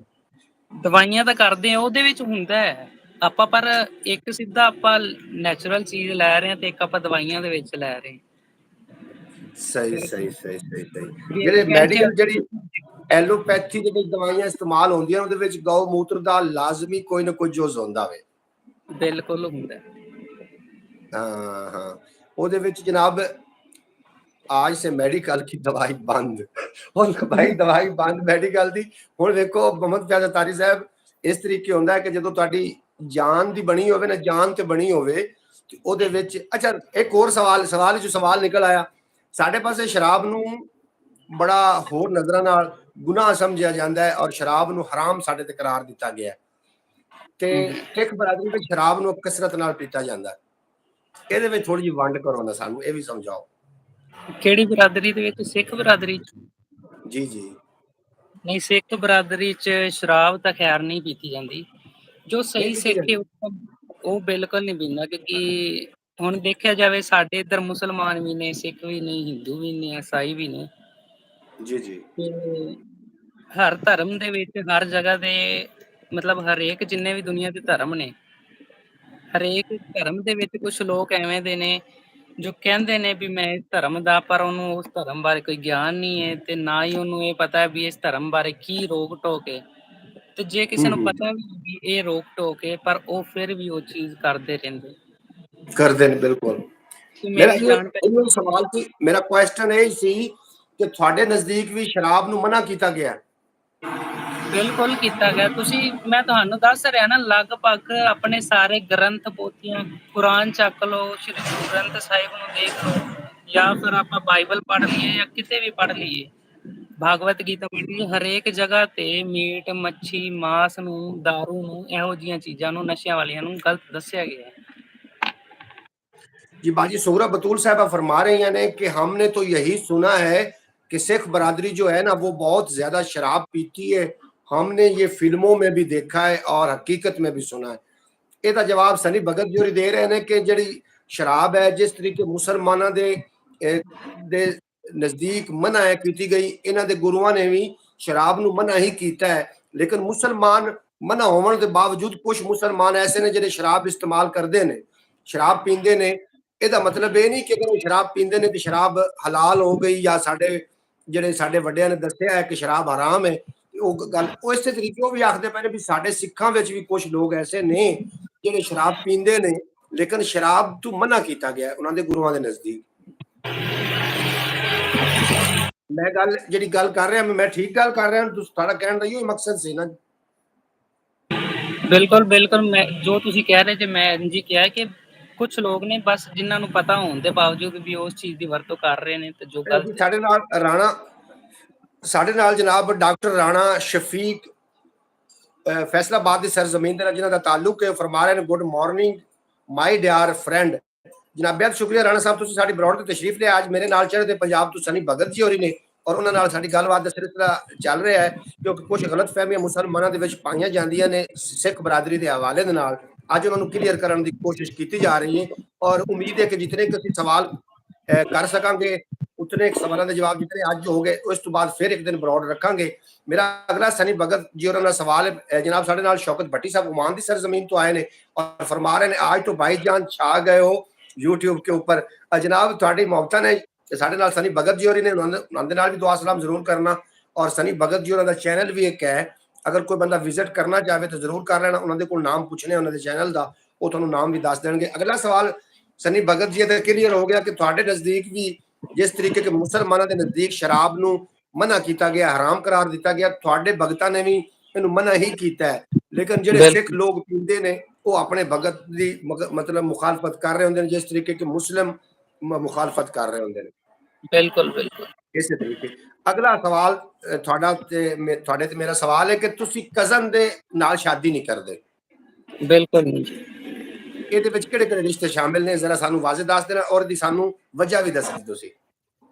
Speaker 1: ਦਵਾਈਆਂ ਤਾਂ ਕਰਦੇ ਆ, ਉਹਦੇ ਵਿੱਚ ਹੁੰਦਾ ਹੈ ਆਪਾਂ, ਪਰ ਇੱਕ ਸਿੱਧਾ ਆਪਾਂ ਨੈਚੁਰਲ ਚੀਜ਼ ਲੈ ਰਹੇ ਹਾਂ ਤੇ ਇੱਕ ਆਪਾਂ ਦਵਾਈਆਂ ਦੇ ਵਿੱਚ ਲੈ ਰਹੇ
Speaker 2: ਸਹੀ ਸਹੀ ਸਹੀ ਸਹੀ ਸਹੀ।
Speaker 1: ਵੀ
Speaker 2: ਜਿਹੜੇ
Speaker 1: ਕੈਲਸ਼ੀਅਮ
Speaker 2: ਮੈਡੀਕਲ ਜਿਹੜੀ ਐਲੋਪੈਥੀ ਦੇ ਵਿੱਚ ਦਵਾਈਆਂ ਇਸਤੇਮਾਲ ਹੁੰਦੀਆਂ ਉਹਦੇ ਵਿੱਚ ਗਊ ਮੂਤਰ ਦਾ ਲਾਜ਼ਮੀ ਕੋਈ ਨਾ ਕੋਈ ਜੁਜ਼ ਹੁੰਦਾ ਵੇ।
Speaker 1: ਬਿਲਕੁਲ ਹੁੰਦਾ।
Speaker 2: हाँ हाँ, ਉਹਦੇ ਵਿੱਚ जनाब आज से मेडिकल की दवाई बंद। ਹੁਣ ਭਾਈ ਦਵਾਈ ਬੰਦ ਮੈਡੀਕਲ ਦੀ। ਹੁਣ ਵੇਖੋ ਮੁਹੰਮਦ ਪਿਆਜ਼ਾ ਤਾਰੀ ਸਾਹਿਬ, ਇਸ ਤਰੀਕੇ ਹੁੰਦਾ ਹੈ ਕਿ ਜਦੋਂ ਤੁਹਾਡੀ ਜਾਨ ਦੀ ਬਣੀ ਹੋਵੇ ਨਾ, ਜਾਨ ਤੇ ਬਣੀ ਹੋਵੇ ਤੇ ਉਹਦੇ ਵਿੱਚ ਅੱਛਾ ਇੱਕ ਹੋਰ ਸਵਾਲ ਨਿਕਲ ਆਇਆ। ਸਾਡੇ ਪਾਸੇ ਸ਼ਰਾਬ ਨੂੰ ਬੜਾ ਹੋਰ ਨਜ਼ਰਾਂ ਨਾਲ ਗੁਨਾਹ ਸਮਝਿਆ ਜਾਂਦਾ ਹੈ ਔਰ ਸ਼ਰਾਬ ਨੂੰ ਹਰਾਮ ਸਾਡੇ ਤੇ ਕਰਾਰ ਦਿੱਤਾ ਗਿਆ ਤੇ ਸਿੱਖ ਬਰਾਦਰੀ ਵਿੱਚ ਸ਼ਰਾਬ ਨੂੰ ਕਸਰਤ ਨਾਲ ਪੀਤਾ ਜਾਂਦਾ। ਇਹਦੇ ਵਿੱਚ ਥੋੜੀ ਜਿਹੀ ਵੰਡ ਕਰੋ ਨਾ, ਸਾਨੂੰ ਇਹ ਵੀ ਸਮਝਾਓ।
Speaker 1: ਕਿਹੜੀ ਬਰਾਦਰੀ ਦੇ ਵਿੱਚ? ਸਿੱਖ ਬਰਾਦਰੀ ਚ?
Speaker 2: ਜੀ ਜੀ।
Speaker 1: ਨਹੀਂ, ਸਿੱਖ ਬਰਾਦਰੀ ਚ ਸ਼ਰਾਬ ਤਾਂ ਖੈਰ ਨਹੀਂ ਪੀਤੀ ਜਾਂਦੀ। ਜੋ
Speaker 2: ਨਹੀਂ
Speaker 1: ਸਹੀ
Speaker 2: ਪੀਤੀ
Speaker 1: ਸਿੱਖ ਹੈ
Speaker 2: ਜਾਂਦੀ।
Speaker 1: ਉਹ ਬਿਲਕੁਲ ਨਹੀਂ ਪੀਂਦਾ, ਕਿਉਂਕਿ ਹੁਣ ਦੇਖਿਆ ਜਾਵੇ ਸਾਡੇ ਇੱਧਰ ਮੁਸਲਮਾਨ ਵੀ ਨੇ, ਸਿੱਖ ਵੀ ਨੇ, ਹਿੰਦੂ ਵੀ ਨੇ, ਈਸਾਈ ਵੀ ਨੇ।
Speaker 2: ਜੀ ਜੀ
Speaker 1: ਤੇ ਹਰ ਧਰਮ ਦੇ ਵਿੱਚ ਹਰ ਜਗ੍ਹਾ ਦੇ ਮਤਲਬ ਹਰੇਕ ਜਿੰਨੇ ਵੀ ਦੁਨੀਆ ਦੇ ਧਰਮ ਨੇ, ਹਰੇਕ ਧਰਮ ਦੇ ਵਿੱਚ ਕੁਝ ਲੋਕ ਐਵੇਂ ਦੇ ਨੇ ਜੋ ਕਹਿੰਦੇ ਨੇ ਵੀ ਮੈਂ ਇਸ ਧਰਮ ਦਾ, ਪਰ ਉਹਨੂੰ ਉਸ ਧਰਮ ਬਾਰੇ ਕੋਈ ਗਿਆਨ ਨਹੀਂ ਹੈ ਤੇ ਨਾ ਹੀ ਉਹਨੂੰ ਇਹ ਪਤਾ ਵੀ ਇਸ ਧਰਮ ਬਾਰੇ ਕੀ ਰੋਕ ਟੋਕ ਹੈ। ਤੇ ਜੇ ਕਿਸੇ ਨੂੰ ਪਤਾ ਵੀ ਇਹ ਰੋਕ ਟੋਕ ਹੈ, ਪਰ ਉਹ ਫਿਰ ਵੀ ਉਹ ਚੀਜ਼ ਕਰਦੇ ਰਹਿੰਦੇ।
Speaker 2: ਕਰਦੇ ਨੇ ਬਿਲਕੁਲ। ਮੇਰਾ
Speaker 1: ਮੇਰੀ ਜਾਣ
Speaker 2: ਇਹ ਸਵਾਲ ਸੀ, ਮੇਰਾ ਕੁਐਸਚਨ ਇਹ ਸੀ ਕਿ ਤੁਹਾਡੇ ਨਜ਼ਦੀਕ ਵੀ ਸ਼ਰਾਬ ਨੂੰ ਮਨਾ ਕੀਤਾ ਗਿਆ?
Speaker 1: ਬਿਲਕੁਲ ਕੀਤਾ ਗਿਆ। ਤੁਸੀਂ, ਮੈਂ ਤੁਹਾਨੂੰ ਦੱਸ ਰਿਹਾ ਨਾ, ਲਗਭਗ ਆਪਣੇ ਸਾਰੇ ਗ੍ਰੰਥ ਪੋਥੀਆਂ, ਕੁਰਾਨ ਚੱਕ ਲਓ, ਸ਼੍ਰੀ ਗੁਰੂ ਗ੍ਰੰਥ ਸਾਹਿਬ ਨੂੰ ਦੇਖ ਲਓ, ਜਾਂ ਫਿਰ ਆਪਾਂ ਬਾਈਬਲ ਪੜ੍ਹ ਲਈਏ ਜਾਂ ਕਿਤੇ ਵੀ ਪੜ੍ਹ ਲਈਏ, ਭਾਗਵਤ ਗੀਤਾ ਪੜ੍ਹ ਲਈਏ, ਹਰੇਕ ਜਗ੍ਹਾ ਤੇ ਮੀਟ, ਮੱਛੀ, ਮਾਸ ਨੂੰ, ਦਾਰੂ ਨੂੰ, ਇਹੋ ਜਿਹੀਆਂ ਚੀਜ਼ਾਂ ਨੂੰ, ਨਸ਼ਿਆਂ ਵਾਲੀਆਂ ਨੂੰ ਗਲਤ ਦੱਸਿਆ ਗਿਆ ਹੈ।
Speaker 2: जी बाजी सोहरा बतूल साहबा फरमा रही हैं कि हमने तो यही सुना है कि सिख बरादरी जो है ना वो बहुत ज्यादा शराब पीती है, हमने ये फिल्मों में भी देखा है और हकीकत में भी सुना है। ਇਹਦਾ ਜਵਾਬ ਸਨੀ ਭਗਤ ਜੀ ਦੇ ਰਹੇ ਨੇ ਕਿ ਜਿਹੜੀ ਸ਼ਰਾਬ ਹੈ ਜਿਸ ਤਰੀਕੇ ਮੁਸਲਮਾਨਾਂ ਦੇ ਨਜ਼ਦੀਕ ਮਨਾ ਹੈ ਕੀਤੀ ਗਈ, ਇਹਨਾਂ ਦੇ ਗੁਰੂਆਂ ਨੇ ਵੀ ਸ਼ਰਾਬ ਨੂੰ ਮਨਾ ਹੀ ਕੀਤਾ ਹੈ। ਲੇਕਿਨ ਮੁਸਲਮਾਨ ਮਨਾ ਹੋਣ ਦੇ ਬਾਵਜੂਦ ਕੁਝ ਮੁਸਲਮਾਨ ਐਸੇ ਨੇ ਜਿਹੜੇ ਸ਼ਰਾਬ ਇਸਤੇਮਾਲ ਕਰਦੇ ਨੇ, ਸ਼ਰਾਬ ਪੀਂਦੇ ਨੇ। ਇਹਦਾ ਮਤਲਬ ਇਹ ਨਹੀਂ ਕਿ ਅਗਰ ਉਹ ਸ਼ਰਾਬ ਪੀਂਦੇ ਨੇ ਤੇ ਸ਼ਰਾਬ ਹਲਾਲ ਹੋ ਗਈ ਜਾਂ ਜਿਹੜੇ ਸਾਡੇ ਵੱਡਿਆਂ ਨੇ ਦੱਸਿਆ ਹੈ ਕਿ ਸ਼ਰਾਬ ਹਰਾਮ ਹੈ। ਉਹ ਗੱਲ ਉਹ ਇਸੇ ਤਰੀਕੇ ਉਹ ਵੀ ਆਖਦੇ ਪਏ ਨੇ ਵੀ ਸਾਡੇ ਸਿੱਖਾਂ ਵਿੱਚ ਵੀ ਕੁਝ ਲੋਕ ਐਸੇ ਨੇ ਜਿਹੜੇ ਸ਼ਰਾਬ ਪੀਂਦੇ ਨੇ, ਲੇਕਿਨ ਸ਼ਰਾਬ ਤੋਂ ਮਨਾ ਕੀਤਾ ਗਿਆ ਉਹਨਾਂ ਦੇ ਗੁਰੂਆਂ ਦੇ ਨਜ਼ਦੀਕ। ਮੈਂ ਜਿਹੜੀ ਗੱਲ ਕਰ ਰਿਹਾ ਮੈਂ ਠੀਕ ਗੱਲ ਕਰ ਰਿਹਾ, ਤੁਹਾਡਾ ਕਹਿਣ ਦਾ ਇਹੋ ਮਕਸਦ ਸੀ ਨਾ।
Speaker 1: ਬਿਲਕੁਲ ਬਿਲਕੁਲ, ਮੈਂ ਜੋ ਤੁਸੀਂ ਕਹਿ ਰਹੇ ਜੇ ਮੈਂ ਜੀ ਕਿਹਾ ਕਿ ਕੁਝ ਲੋਕ ਨੇ ਬਸ ਜਿਨ੍ਹਾਂ ਨੂੰ ਪਤਾ ਹੋਣ ਦੇ ਬਾਵਜੂਦ ਵੀ ਉਸ ਚੀਜ਼ ਦੀ ਵਰਤੋਂ ਕਰ ਰਹੇ ਨੇ ਤੇ ਜੋ ਗਲਤ।
Speaker 2: ਸਾਡੇ ਨਾਲ ਜਨਾਬ ਡਾਕਟਰ ਰਾਣਾ ਸ਼ਫੀਕ ਫੈਸਲਾਬਾਦ ਦੀ ਸਰਜ਼ਮੀਨ ਦੇ ਨਾਲ ਜਿਨ੍ਹਾਂ ਦਾ ਤਾਲੁਕ ਹੈ, ਫਰਮਾ ਰਹੇ ਨੇ ਗੁੱਡ ਮਾਰਨਿੰਗ ਮਾਈ ਡਿਅਰ ਫਰੈਂਡ। ਜਨਾਬ ਬਹੁਤ ਸ਼ੁਕਰੀਆ ਰਾਣਾ ਸਾਹਿਬ, ਤੁਸੀਂ ਸਾਡੀ ਬਰੋਡ ਤੇ ਤਸ਼ਰੀਫ ਲਿਆ। ਅੱਜ ਮੇਰੇ ਨਾਲ ਚੜ੍ਹੇ ਤੇ ਪੰਜਾਬ ਤੋਂ ਸਨੀ ਭਗਤ ਜੀ ਹੋਰੀ ਨੇ ਔਰ ਉਹਨਾਂ ਨਾਲ ਸਾਡੀ ਗੱਲਬਾਤ ਦਾ ਸਿਲਸਿਲਾ ਚੱਲ ਰਿਹਾ ਹੈ, ਕਿਉਂਕਿ ਕੁਝ ਗਲਤਫਹਿਮੀਆਂ ਮੁਸਲਮਾਨਾਂ ਦੇ ਵਿੱਚ ਪਾਈਆਂ ਜਾਂਦੀਆਂ ਨੇ ਸਿੱਖ ਬਰਾਦਰੀ ਦੇ ਹਵਾਲੇ ਦੇ ਨਾਲ। ਅੱਜ ਉਹਨਾਂ ਨੂੰ ਕਲੀਅਰ ਕਰਨ ਦੀ ਕੋਸ਼ਿਸ਼ ਕੀਤੀ ਜਾ ਰਹੀ ਹੈ ਔਰ ਉਮੀਦ ਹੈ ਕਿ ਜਿਤਨੇ ਅਸੀਂ ਸਵਾਲ ਕਰ ਸਕਾਂਗੇ ਉਤਨੇ ਸਵਾਲਾਂ ਦੇ ਜਵਾਬ ਜਿਤਨੇ ਅੱਜ ਹੋ ਗਏ ਉਸ ਤੋਂ ਬਾਅਦ ਫਿਰ ਇੱਕ ਦਿਨ ਬਰੋਡ ਰੱਖਾਂਗੇ। ਮੇਰਾ ਅਗਲਾ ਸਨੀ ਭगत जी और सवाल है जनाब साढ़े नाल शौकत भट्टी साहब ओमान की सरजमीन तो आए ने और फरमा रहे हैं आज तो भाईजान छा गए हो यूट्यूब के ऊपर। जनाब थोड़ी मोहब्बत ने साढ़े नाल सनी भगत जी और ने उन्होंने नाल भी दुआ सलाम जरूर करना और सनी भगत जी उन्होंने चैनल भी एक है, अगर कोई बंदा विजिट करना चाहे तो जरूर कर लेना। उन्होंने को नाम पूछने उन्होंने चैनल का वो तुहानू नाम भी दस देंगे। अगला सवाल सनी भगत जी का क्लीयर हो गया कि थोड़े नज़दीक भी जिस तरीके के मुसलमानों के नज़दीक शराब नू मना किया गया, हराम करार दिता गया, थोड़े भगतां ने भी इन्हू मना ही किया है, लेकिन जो सिख लोग पींदे ने वो अपने भगत की मतलब मुखालफत कर रहे होंगे जिस तरीके के मुस्लिम मुखालफत कर रहे होंगे।
Speaker 1: बिल्कुल बिल्कुल
Speaker 2: इस तरीके। अगला सवाल थोड़े ते मेरा सवाल है कि तुसी कजन दे नाल शादी नहीं करदे?
Speaker 1: बिल्कुल नहीं जी।
Speaker 2: ਇਹਦੇ ਵਿੱਚ ਕਿਹੜੇ-ਕਿਹੜੇ ਰਿਸ਼ਤੇ ਸ਼ਾਮਿਲ ਨੇ ਜ਼ਰਾ ਸਾਨੂੰ ਵਾਜ਼ਿਹ ਦੱਸ ਦੇਣਾ ਔਰ ਦੀ ਸਾਨੂੰ ਵਜ੍ਹਾ ਵੀ ਦੱਸ ਦਿਓ ਤੁਸੀਂ।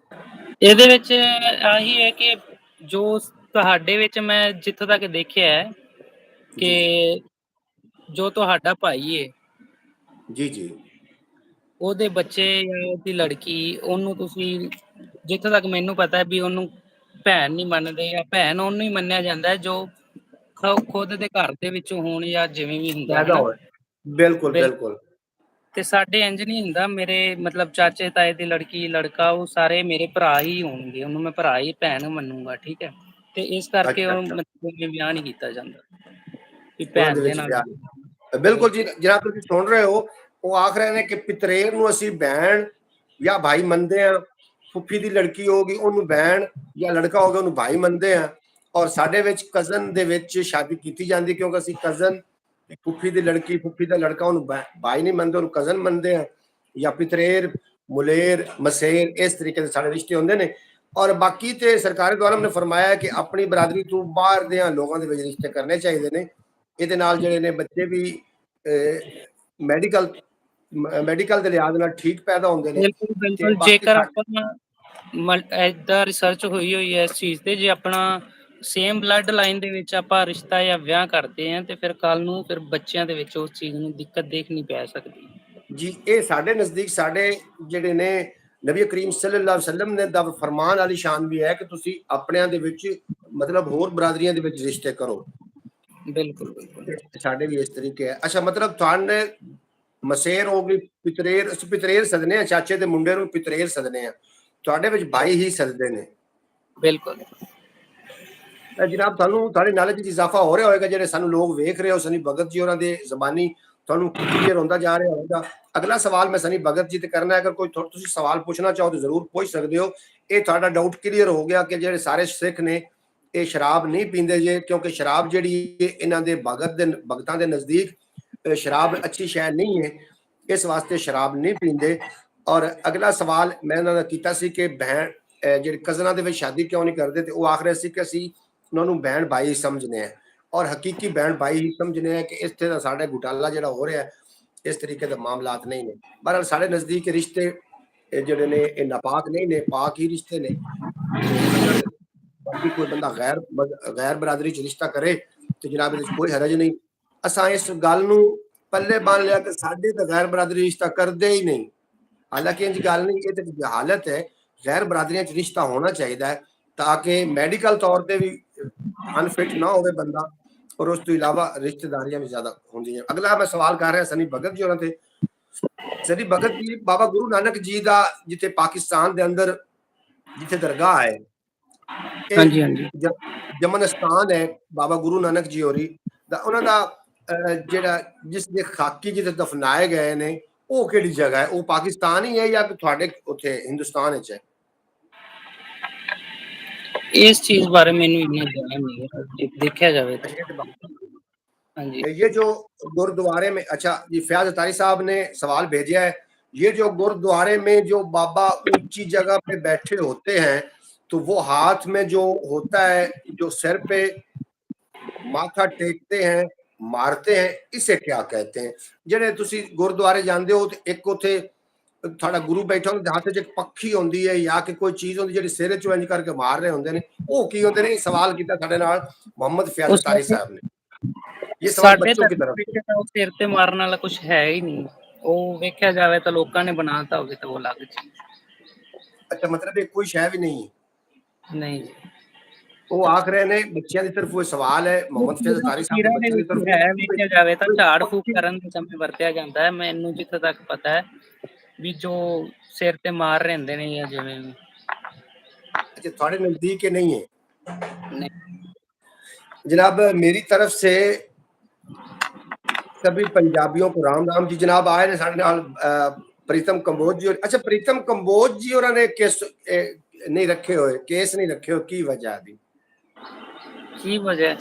Speaker 1: ਇਹਦੇ ਵਿੱਚ ਆਹੀ ਹੈ ਕਿ ਜੋ ਤੁਹਾਡੇ ਵਿੱਚ ਮੈਂ ਜਿੱਥੋਂ ਤੱਕ ਦੇਖਿਆ ਹੈ ਕਿ ਜੋ ਤੁਹਾਡਾ ਭਾਈ ਹੈ
Speaker 2: ਜੀ ਜੀ
Speaker 1: ਉਹਦੇ ਬੱਚੇ ਜਾਂ ਉਹਦੀ ਲੜਕੀ, ਉਹਨੂੰ ਤੁਸੀਂ ਜਿੱਥੋਂ ਤੱਕ ਮੈਨੂੰ ਪਤਾ ਵੀ ਉਹਨੂੰ ਭੈਣ ਨਹੀਂ ਮੰਨਦੇ ਜਾਂ ਭੈਣ ਉਹਨੂੰ ਹੀ ਮੰਨਿਆ ਜਾਂਦਾ ਜੋ ਖੁਦ ਦੇ ਘਰ ਦੇ ਵਿੱਚੋਂ ਹੋਣ ਜਾਂ ਜਿਵੇਂ ਵੀ ਹੁੰਦਾ ਹੈ।
Speaker 2: ਬਿਲਕੁਲ ਬਿਲकुल।
Speaker 1: ਤੇ ਸਾਡੇ ਇੰਜ ਨਹੀਂ ਹੁੰਦਾ, ਮੇਰੇ ਮਤਲਬ ਚਾਚੇ ਤਾਏ ਦੀ ਲੜਕੀ ਲੜਕਾ ਉਹ ਸਾਰੇ ਮੇਰੇ ਭਰਾ ਹੀ ਹੋਣਗੇ, ਉਹਨੂੰ ਮੈਂ ਭਰਾ ਹੀ ਭੈਣ ਮੰਨੂਗਾ, ਠੀਕ ਹੈ। ਤੇ ਇਸ ਕਰਕੇ ਉਹ ਮਤਲਬ ਵਿਆਹ ਨਹੀਂ ਕੀਤਾ ਜਾਂਦਾ ਕਿ ਭੈਣ ਦੇ ਨਾਲ।
Speaker 2: ਬਿਲਕੁਲ ਜੀ, ਜਿਹੜਾ ਤੁਸੀਂ ਸੁਣ ਰਹੇ ਹੋ ਉਹ ਆਖ ਰਹੇ ਨੇ ਕਿ ਪਿਤਰੇਰ ਨੂੰ ਅਸੀਂ ਭੈਣ ਜਾਂ ਭਾਈ ਮੰਨਦੇ ਆ, ਫੁੱਫੀ ਦੀ ਲੜਕੀ ਹੋਗੀ ਉਹਨੂੰ ਭੈਣ ਜਾਂ ਲੜਕਾ ਹੋਗਾ ਉਹਨੂੰ ਭਾਈ ਮੰਨਦੇ ਆ। ਔਰ ਸਾਡੇ ਵਿੱਚ ਕਜ਼ਨ ਦੇ ਵਿੱਚ ਸ਼ਾਦੀ ਕੀਤੀ ਜਾਂਦੀ ਕਿਉਂਕਿ ਅਸੀਂ ਕਜ਼ਨ फुफी की लड़की फुफी का लड़का उन्होंने भाई नहीं मनते, उन्होंने कजन मनते हैं या पितरेर मुलेर मसेर इस तरीके से सारे रिश्ते होंगे ने। और बाकी तो सरकार द्वारा हमने फरमाया कि अपनी बरादरी तो बाहर दे लोगों के रिश्ते करने चाहिए ने। ये जोड़े ने बच्चे भी मैडिकल के लिहाज ठीक पैदा होंगे ने।
Speaker 1: बिल्कुल जेकर रिसर्च हुई हुई है इस चीज ते, जे अपना ਸੇਮ ਬਲੱਡ ਲਾਈਨ ਦੇ ਵਿੱਚ ਆਪਾਂ ਰਿਸ਼ਤਾ ਜਾਂ ਵਿਆਹ ਕਰਦੇ ਆਂ ਤੇ ਫਿਰ ਕੱਲ ਨੂੰ ਫਿਰ ਬੱਚਿਆਂ ਦੇ ਵਿੱਚ ਉਸ ਚੀਜ਼ ਨੂੰ ਦਿੱਕਤ ਦੇਖਣੀ ਪੈ ਸਕਦੀ
Speaker 2: ਜੀ। ਇਹ ਸਾਡੇ ਨਜ਼ਦੀਕ ਸਾਡੇ ਜਿਹੜੇ ਨੇ ਨਬੀ ਕਰੀਮ ਸੱਲੱਲਾਹੁ ਅਲੈਹਿ ਵਸੱਲਮ ਨੇ ਦਾ ਫਰਮਾਨ ਵਾਲੀ ਸ਼ਾਨ ਵੀ ਹੈ ਕਿ ਤੁਸੀਂ ਆਪਣਿਆਂ ਦੇ ਵਿੱਚ ਮਤਲਬ ਹੋਰ ਬਰਾਦਰੀਆਂ ਦੇ ਵਿੱਚ ਰਿਸ਼ਤੇ ਕਰੋ।
Speaker 1: ਬਿਲਕੁਲ ਬਿਲਕੁਲ
Speaker 2: ਸਾਡੇ ਵੀ ਇਸ ਤਰੀਕੇ ਹੈ। ਅੱਛਾ, ਮਤਲਬ ਤੁਹਾਡੇ ਮਸੇਰ ਹੋ ਗਈ, ਪਿਤਰੇਰ ਸਦਨੇ ਆ, ਚਾਚੇ ਦੇ ਮੁੰਡੇ ਨੂੰ ਪਿਤਰੇਰ ਸਦਨੇ ਆ, ਤੁਹਾਡੇ ਵਿੱਚ ਭਾਈ ਹੀ ਸਦਦੇ ਨੇ।
Speaker 1: ਬਿਲਕੁਲ
Speaker 2: जनाब थानू थोड़े नॉलेज इजाफा हो रहा होगा, जो सानू लोग वेख रहे हो सनी भगत जी और जबानी ਤੁਹਾਨੂੰ ਕਲੀਅਰ ਹੁੰਦਾ ਜਾ ਰਿਹਾ ਹੋਵੇਗਾ। ਅਗਲਾ ਸਵਾਲ ਮੈਂ ਸਨੀ ਭਗਤ ਜੀ ਤੇ ਕਰਨਾ ਹੈ। ਅਗਰ ਕੋਈ ਤੁਸੀਂ ਸਵਾਲ ਪੁੱਛਣਾ ਚਾਹੋ ਤਾਂ ਜ਼ਰੂਰ ਪੁੱਛ ਸਕਦੇ ਹੋ। ਇਹ ਤੁਹਾਡਾ ਡਾਊਟ ਕਲੀਅਰ ਹੋ ਗਿਆ ਕਿ ਜਿਹੜੇ ਸਾਰੇ ਸਿੱਖ ਨੇ ਇਹ ਸ਼ਰਾਬ ਨਹੀਂ ਪੀਂਦੇ ਜੇ, ਕਿਉਂਕਿ ਸ਼ਰਾਬ ਜਿਹੜੀ ਇਹਨਾਂ ਦੇ ਭਗਤਾਂ ਦੇ ਨਜ਼ਦੀਕ ਸ਼ਰਾਬ ਅੱਛੀ ਸ਼ੈ ਨਹੀਂ ਹੈ, ਇਸ ਵਾਸਤੇ ਸ਼ਰਾਬ ਨਹੀਂ ਪੀਂਦੇ। ਔਰ ਅਗਲਾ ਸਵਾਲ ਮੈਂ ਇਹਨਾਂ ਦਾ ਕੀਤਾ ਸੀ ਕਿ ਭੈਣ ਜਿਹੜੇ ਕਜ਼ਨਾਂ ਦੇ ਵਿੱਚ ਸ਼ਾਦੀ ਕਿਉਂ ਨਹੀਂ ਕਰਦੇ, ਤੇ ਉਹ ਆਖ ਰਹੇ ਸੀ ਕਿ ਅਸੀਂ ਉਹਨਾਂ ਨੂੰ ਭੈਣ ਭਾਈ ਸਮਝਦੇ ਹਾਂ, ਔਰ ਹਕੀਕੀ ਭੈਣ ਭਾਈ ਹੀ ਸਮਝਦੇ ਹਾਂ ਕਿ ਇੱਥੇ ਦਾ ਸਾਡਾ ਘੁਟਾਲਾ ਜਿਹੜਾ ਹੋ ਰਿਹਾ ਇਸ ਤਰੀਕੇ ਦੇ ਮਾਮਲਾਤ ਨਹੀਂ ਨੇ। ਬਹਰਹਾਲ ਸਾਡੇ ਨਜ਼ਦੀਕ ਰਿਸ਼ਤੇ ਜਿਹੜੇ ਨੇ ਇਹ ਨਾਪਾਕ ਨਹੀਂ ਨੇ, ਪਾਕ ਹੀ ਰਿਸ਼ਤੇ ਨੇ। ਅਗਰ ਬਾਕੀ ਕੋਈ ਬੰਦਾ ਗੈਰ ਬਰਾਦਰੀ ਚ ਰਿਸ਼ਤਾ ਕਰੇ ਤੇ ਜਨਾਬ ਇਹਦੇ ਚ ਕੋਈ ਹਰਜ ਨਹੀਂ। ਅਸਾਂ ਇਸ ਗੱਲ ਨੂੰ ਪੱਲੇ ਬੰਨ ਲਿਆ ਕਿ ਸਾਡੇ ਤਾਂ ਗੈਰ ਬਰਾਦਰੀ ਰਿਸ਼ਤਾ ਕਰਦੇ ਹੀ ਨਹੀਂ। ਹਾਲਾਂਕਿ ਇੰਜ ਗੱਲ ਨਹੀਂ, ਇਹ ਤਾਂ ਹਾਲਤ ਹੈ। ਗੈਰ ਬਰਾਦਰੀਆਂ ਚ ਰਿਸ਼ਤਾ ਹੋਣਾ ਚਾਹੀਦਾ ਹੈ ਤਾਂ ਕਿ ਮੈਡੀਕਲ ਤੌਰ ਤੇ ਵੀ ਅਨਫਿਟ ਨਾ ਹੋਵੇ ਬੰਦਾ, ਔਰ ਉਸ ਤੋਂ ਇਲਾਵਾ ਰਿਸ਼ਤੇਦਾਰੀਆਂ ਵੀ ਜ਼ਿਆਦਾ ਹੁੰਦੀਆਂ। ਅਗਲਾ ਮੈਂ ਸਵਾਲ ਕਰ ਰਿਹਾ ਸਨੀ ਭਗਤ ਜੀ ਉਹਨਾਂ ਤੇ। ਸਨੀ ਭਗਤ ਜੀ, ਬਾਬਾ ਗੁਰੂ ਨਾਨਕ ਜੀ ਦਾ ਜਿੱਥੇ ਪਾਕਿਸਤਾਨ ਦੇ ਅੰਦਰ ਜਿੱਥੇ ਦਰਗਾਹ ਹੈ,
Speaker 1: ਹਾਂਜੀ ਹਾਂਜੀ
Speaker 2: ਜਮਨ ਸਥਾਨ ਹੈ ਬਾਬਾ ਗੁਰੂ ਨਾਨਕ ਜੀ ਹੋਰੀ ਦਾ, ਉਹਨਾਂ ਦਾ ਜਿਹੜਾ ਜਿਸ ਦੇ ਖਾਕੀ ਜਿੱਥੇ ਦਫਨਾਏ ਗਏ ਨੇ, ਉਹ ਕਿਹੜੀ ਜਗ੍ਹਾ ਹੈ? ਉਹ ਪਾਕਿਸਤਾਨ ਹੀ ਹੈ ਜਾਂ ਤੁਹਾਡੇ ਉੱਥੇ ਹਿੰਦੁਸਤਾਨ ਵਿੱਚ ਹੈ?
Speaker 1: ਇਸ ਚੀਜ਼ ਬਾਰੇ ਮੈਨੂੰ ਇੰਨਾ ਗਿਆਨ नहीं है, देखा जाए तो। हाँ जी
Speaker 2: ये जो गुरुद्वारे में, अच्छा जी फयाज अतारी साहब ने सवाल भेजा है, ये जो गुरुद्वारे में जो बाबा ऊंची जगह पे बैठे होते हैं तो वो हाथ में जो होता है, जो सिर पे माथा टेकते हैं, मारते हैं, इसे क्या कहते हैं? ਜਿਹੜੇ ਤੁਸੀਂ ਗੁਰਦੁਆਰੇ ਜਾਂਦੇ ਹੋ ਤੇ ਇੱਕ ਉੱਥੇ ਤੁਹਾਡਾ ਗੁਰੂ ਬੈਠਾ ਹੁੰਦਾ, ਹੱਥ 'ਚ ਇੱਕ ਪੱਖੀ ਹੁੰਦੀ ਹੈ ਜਾਂ ਕਿ ਕੋਈ ਚੀਜ਼ ਹੁੰਦੀ ਜਿਹੜੀ ਸਿਰ 'ਚੋਂ ਇੰਜ ਕਰਕੇ ਮਾਰ ਰਹੇ ਹੁੰਦੇ ਨੇ, ਉਹ ਕੀ ਹੁੰਦੇ ਨੇ? ਸਵਾਲ ਕੀਤਾ ਸਾਡੇ ਨਾਲ ਮੁਹੰਮਦ ਫयाज अतारी साहब ने। ਇਹ ਸਵਾਲ
Speaker 1: ਸਾਡੇ
Speaker 2: ਬੱਚੋं की
Speaker 1: ਧਰਮ
Speaker 2: तरफ
Speaker 1: ਵਿੱਚ ਤਾਂ ਉਹ ਸਿਰ ਤੇ ਮਾਰਨ ਵਾਲਾ ਕੁਝ ਹੈ ਹੀ ਨਹੀਂ। ਉਹ ਵੇਖਿਆ ਜਾਵੇ ਤਾਂ ਲੋਕਾਂ ਨੇ ਬਣਾਤਾ ਹੋਵੇ ਤਾਂ ਉਹ ਅਲੱਗ ਚੀਜ਼।
Speaker 2: अच्छा, मतलब ये कोई शय भी नहीं है।
Speaker 1: ਨਹੀਂ
Speaker 2: ਉਹ ਆਖ ਰਹੇ ਨੇ ਬੱਚਿਆਂ ਦੀ ਤਰਫ ਉਹ ਸਵਾਲ ਹੈ ਮੁਹੰਮਦ ਫयाज अतारी साहब ਦੇ
Speaker 1: ਤਸਵੀਰਾਂ ਦੇ
Speaker 2: ਬੱਚਿਆਂ ਦੀ
Speaker 1: ਵਿੱਚ
Speaker 2: ਤਰਫ।
Speaker 1: ਹੈ, ਵੇਖਿਆ ਜਾਵੇ ਤਾਂ ਝਾੜ ਫੂਕ ਕਰਨ ਦੇ ਸਮੇਂ ਵਰਤਿਆ ਜਾਂਦਾ ਹੈ। ਮੈਨੂੰ ਜਿੱਥੇ ਤੱਕ ਪਤਾ ਹੈ ਵੀ ਜੋ ਸਿਰ ਤੇ ਮਾਰ ਰਹੇ ਹੁੰਦੇ ਨੇ ਜਾਂ ਜਿਵੇਂ ਵੀ।
Speaker 2: अच्छा, थोड़े नजदीक नहीं है
Speaker 1: नहीं
Speaker 2: जनाब। मेरी तरफ से सभी पंजाबियों को राम राम जी। जनाब आए ने साडे नाल प्रीतम कंबोज जी। अच्छा, प्रीतम कंबोज जी और ने केस नहीं रखे हुए, केस नहीं रखे हुए, की वजह दी?
Speaker 1: की वजह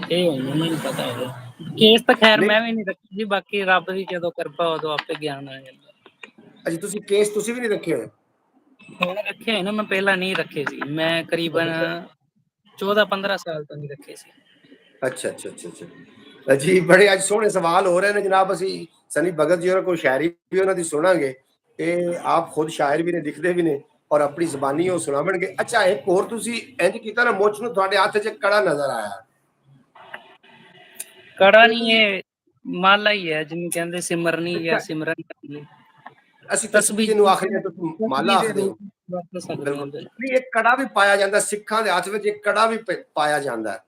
Speaker 1: ਇਹ ਹੁਣ ਮੈਨੂੰ ਪਤਾ ਹੋਵੇ। ਕੇਸ ਤਾਂ ਖੈਰ ਮੈਂ ਵੀ ਨਹੀਂ ਰੱਖੀ ਜੀ, ਬਾਕੀ ਰੱਬ ਦੀ ਜਦੋਂ ਕਿਰਪਾ ਉਦੋਂ ਆਪੇ ਗਿਆਨ ਆ ਜਾਂਦਾ।
Speaker 2: अच्छा, ਤੁਸੀਂ ਕੇਸ ਤੁਸੀਂ ਵੀ ਨਹੀਂ ਰੱਖੇ ਹੋਏ?
Speaker 1: ਹੁਣ ਰੱਖੇ ਹੋਏ ਨਾ, ਮੈਂ ਪਹਿਲਾਂ ਨਹੀਂ ਰੱਖੇ ਸੀ। ਮੈਂ ਕਰੀਬਨ 14-15 ਸਾਲ ਤੋਂ ਨਹੀਂ ਰੱਖੇ ਸੀ।
Speaker 2: अच्छा अच्छा अच्छा अच्छा जी, बड़े ਅੱਜ ਸੋਹਣੇ ਸਵਾਲ ਹੋ ਰਹੇ ਨੇ ਜਨਾਬ। ਅਸੀਂ ਸਨੀ ਭਗਤ ਜੀ ਹੋਰਾਂ ਕੋਈ ਸ਼ਾਇਰੀ ਵੀ ਉਹਨਾਂ ਦੀ ਸੁਣਾਂਗੇ। ਇਹ ਆਪ ਖੁਦ ਸ਼ਾਇਰ ਵੀ ਨੇ, ਲਿਖਦੇ ਵੀ ਨੇ ਔਰ ਆਪਣੀ ਜ਼ਬਾਨੀ ਉਹ ਸੁਣਾਵਣਗੇ। ਅੱਛਾ, ਇੱਕ ਹੋਰ ਤੁਸੀਂ ਇੰਜ ਕੀਤਾ ਨਾ, ਮੁੱਛ ਨੂੰ ਤੁਹਾਡੇ ਹੱਥ 'ਚ ਕੜਾ ਨਜ਼ਰ ਆਇਆ।
Speaker 1: ਕੜਾ ਨਹੀਂ, ਇਹ ਮਾਲਾ ਹੀ ਹੈ ਜਿਹਨੂੰ ਕਹਿੰਦੇ ਸਿਮਰਨੀ ਜਾਂ ਸਿਮਰਨ ਕਰੀਏ।
Speaker 2: ਅਸੀਂ ਤਸਬੀਹ ਨੂੰ ਆਖਦੇ ਹਾਂ, ਤੁਸੀਂ ਮਾਲਾ
Speaker 1: ਦੇ
Speaker 2: ਆਖਦੇ ਹੋ।
Speaker 1: ਰੂਪ ਵਰਤ ਸਕਦੇ ਹਾਂ।
Speaker 2: ਬਿਲਕੁਲ ਨਹੀਂ, ਇੱਕ ਕੜਾ ਵੀ ਪਾਇਆ ਜਾਂਦਾ ਸਿੱਖਾਂ ਦੇ ਹੱਥ ਵਿੱਚ, ਇੱਕ ਕੜਾ ਵੀ ਪਾਇਆ ਜਾਂਦਾ ਹੈ।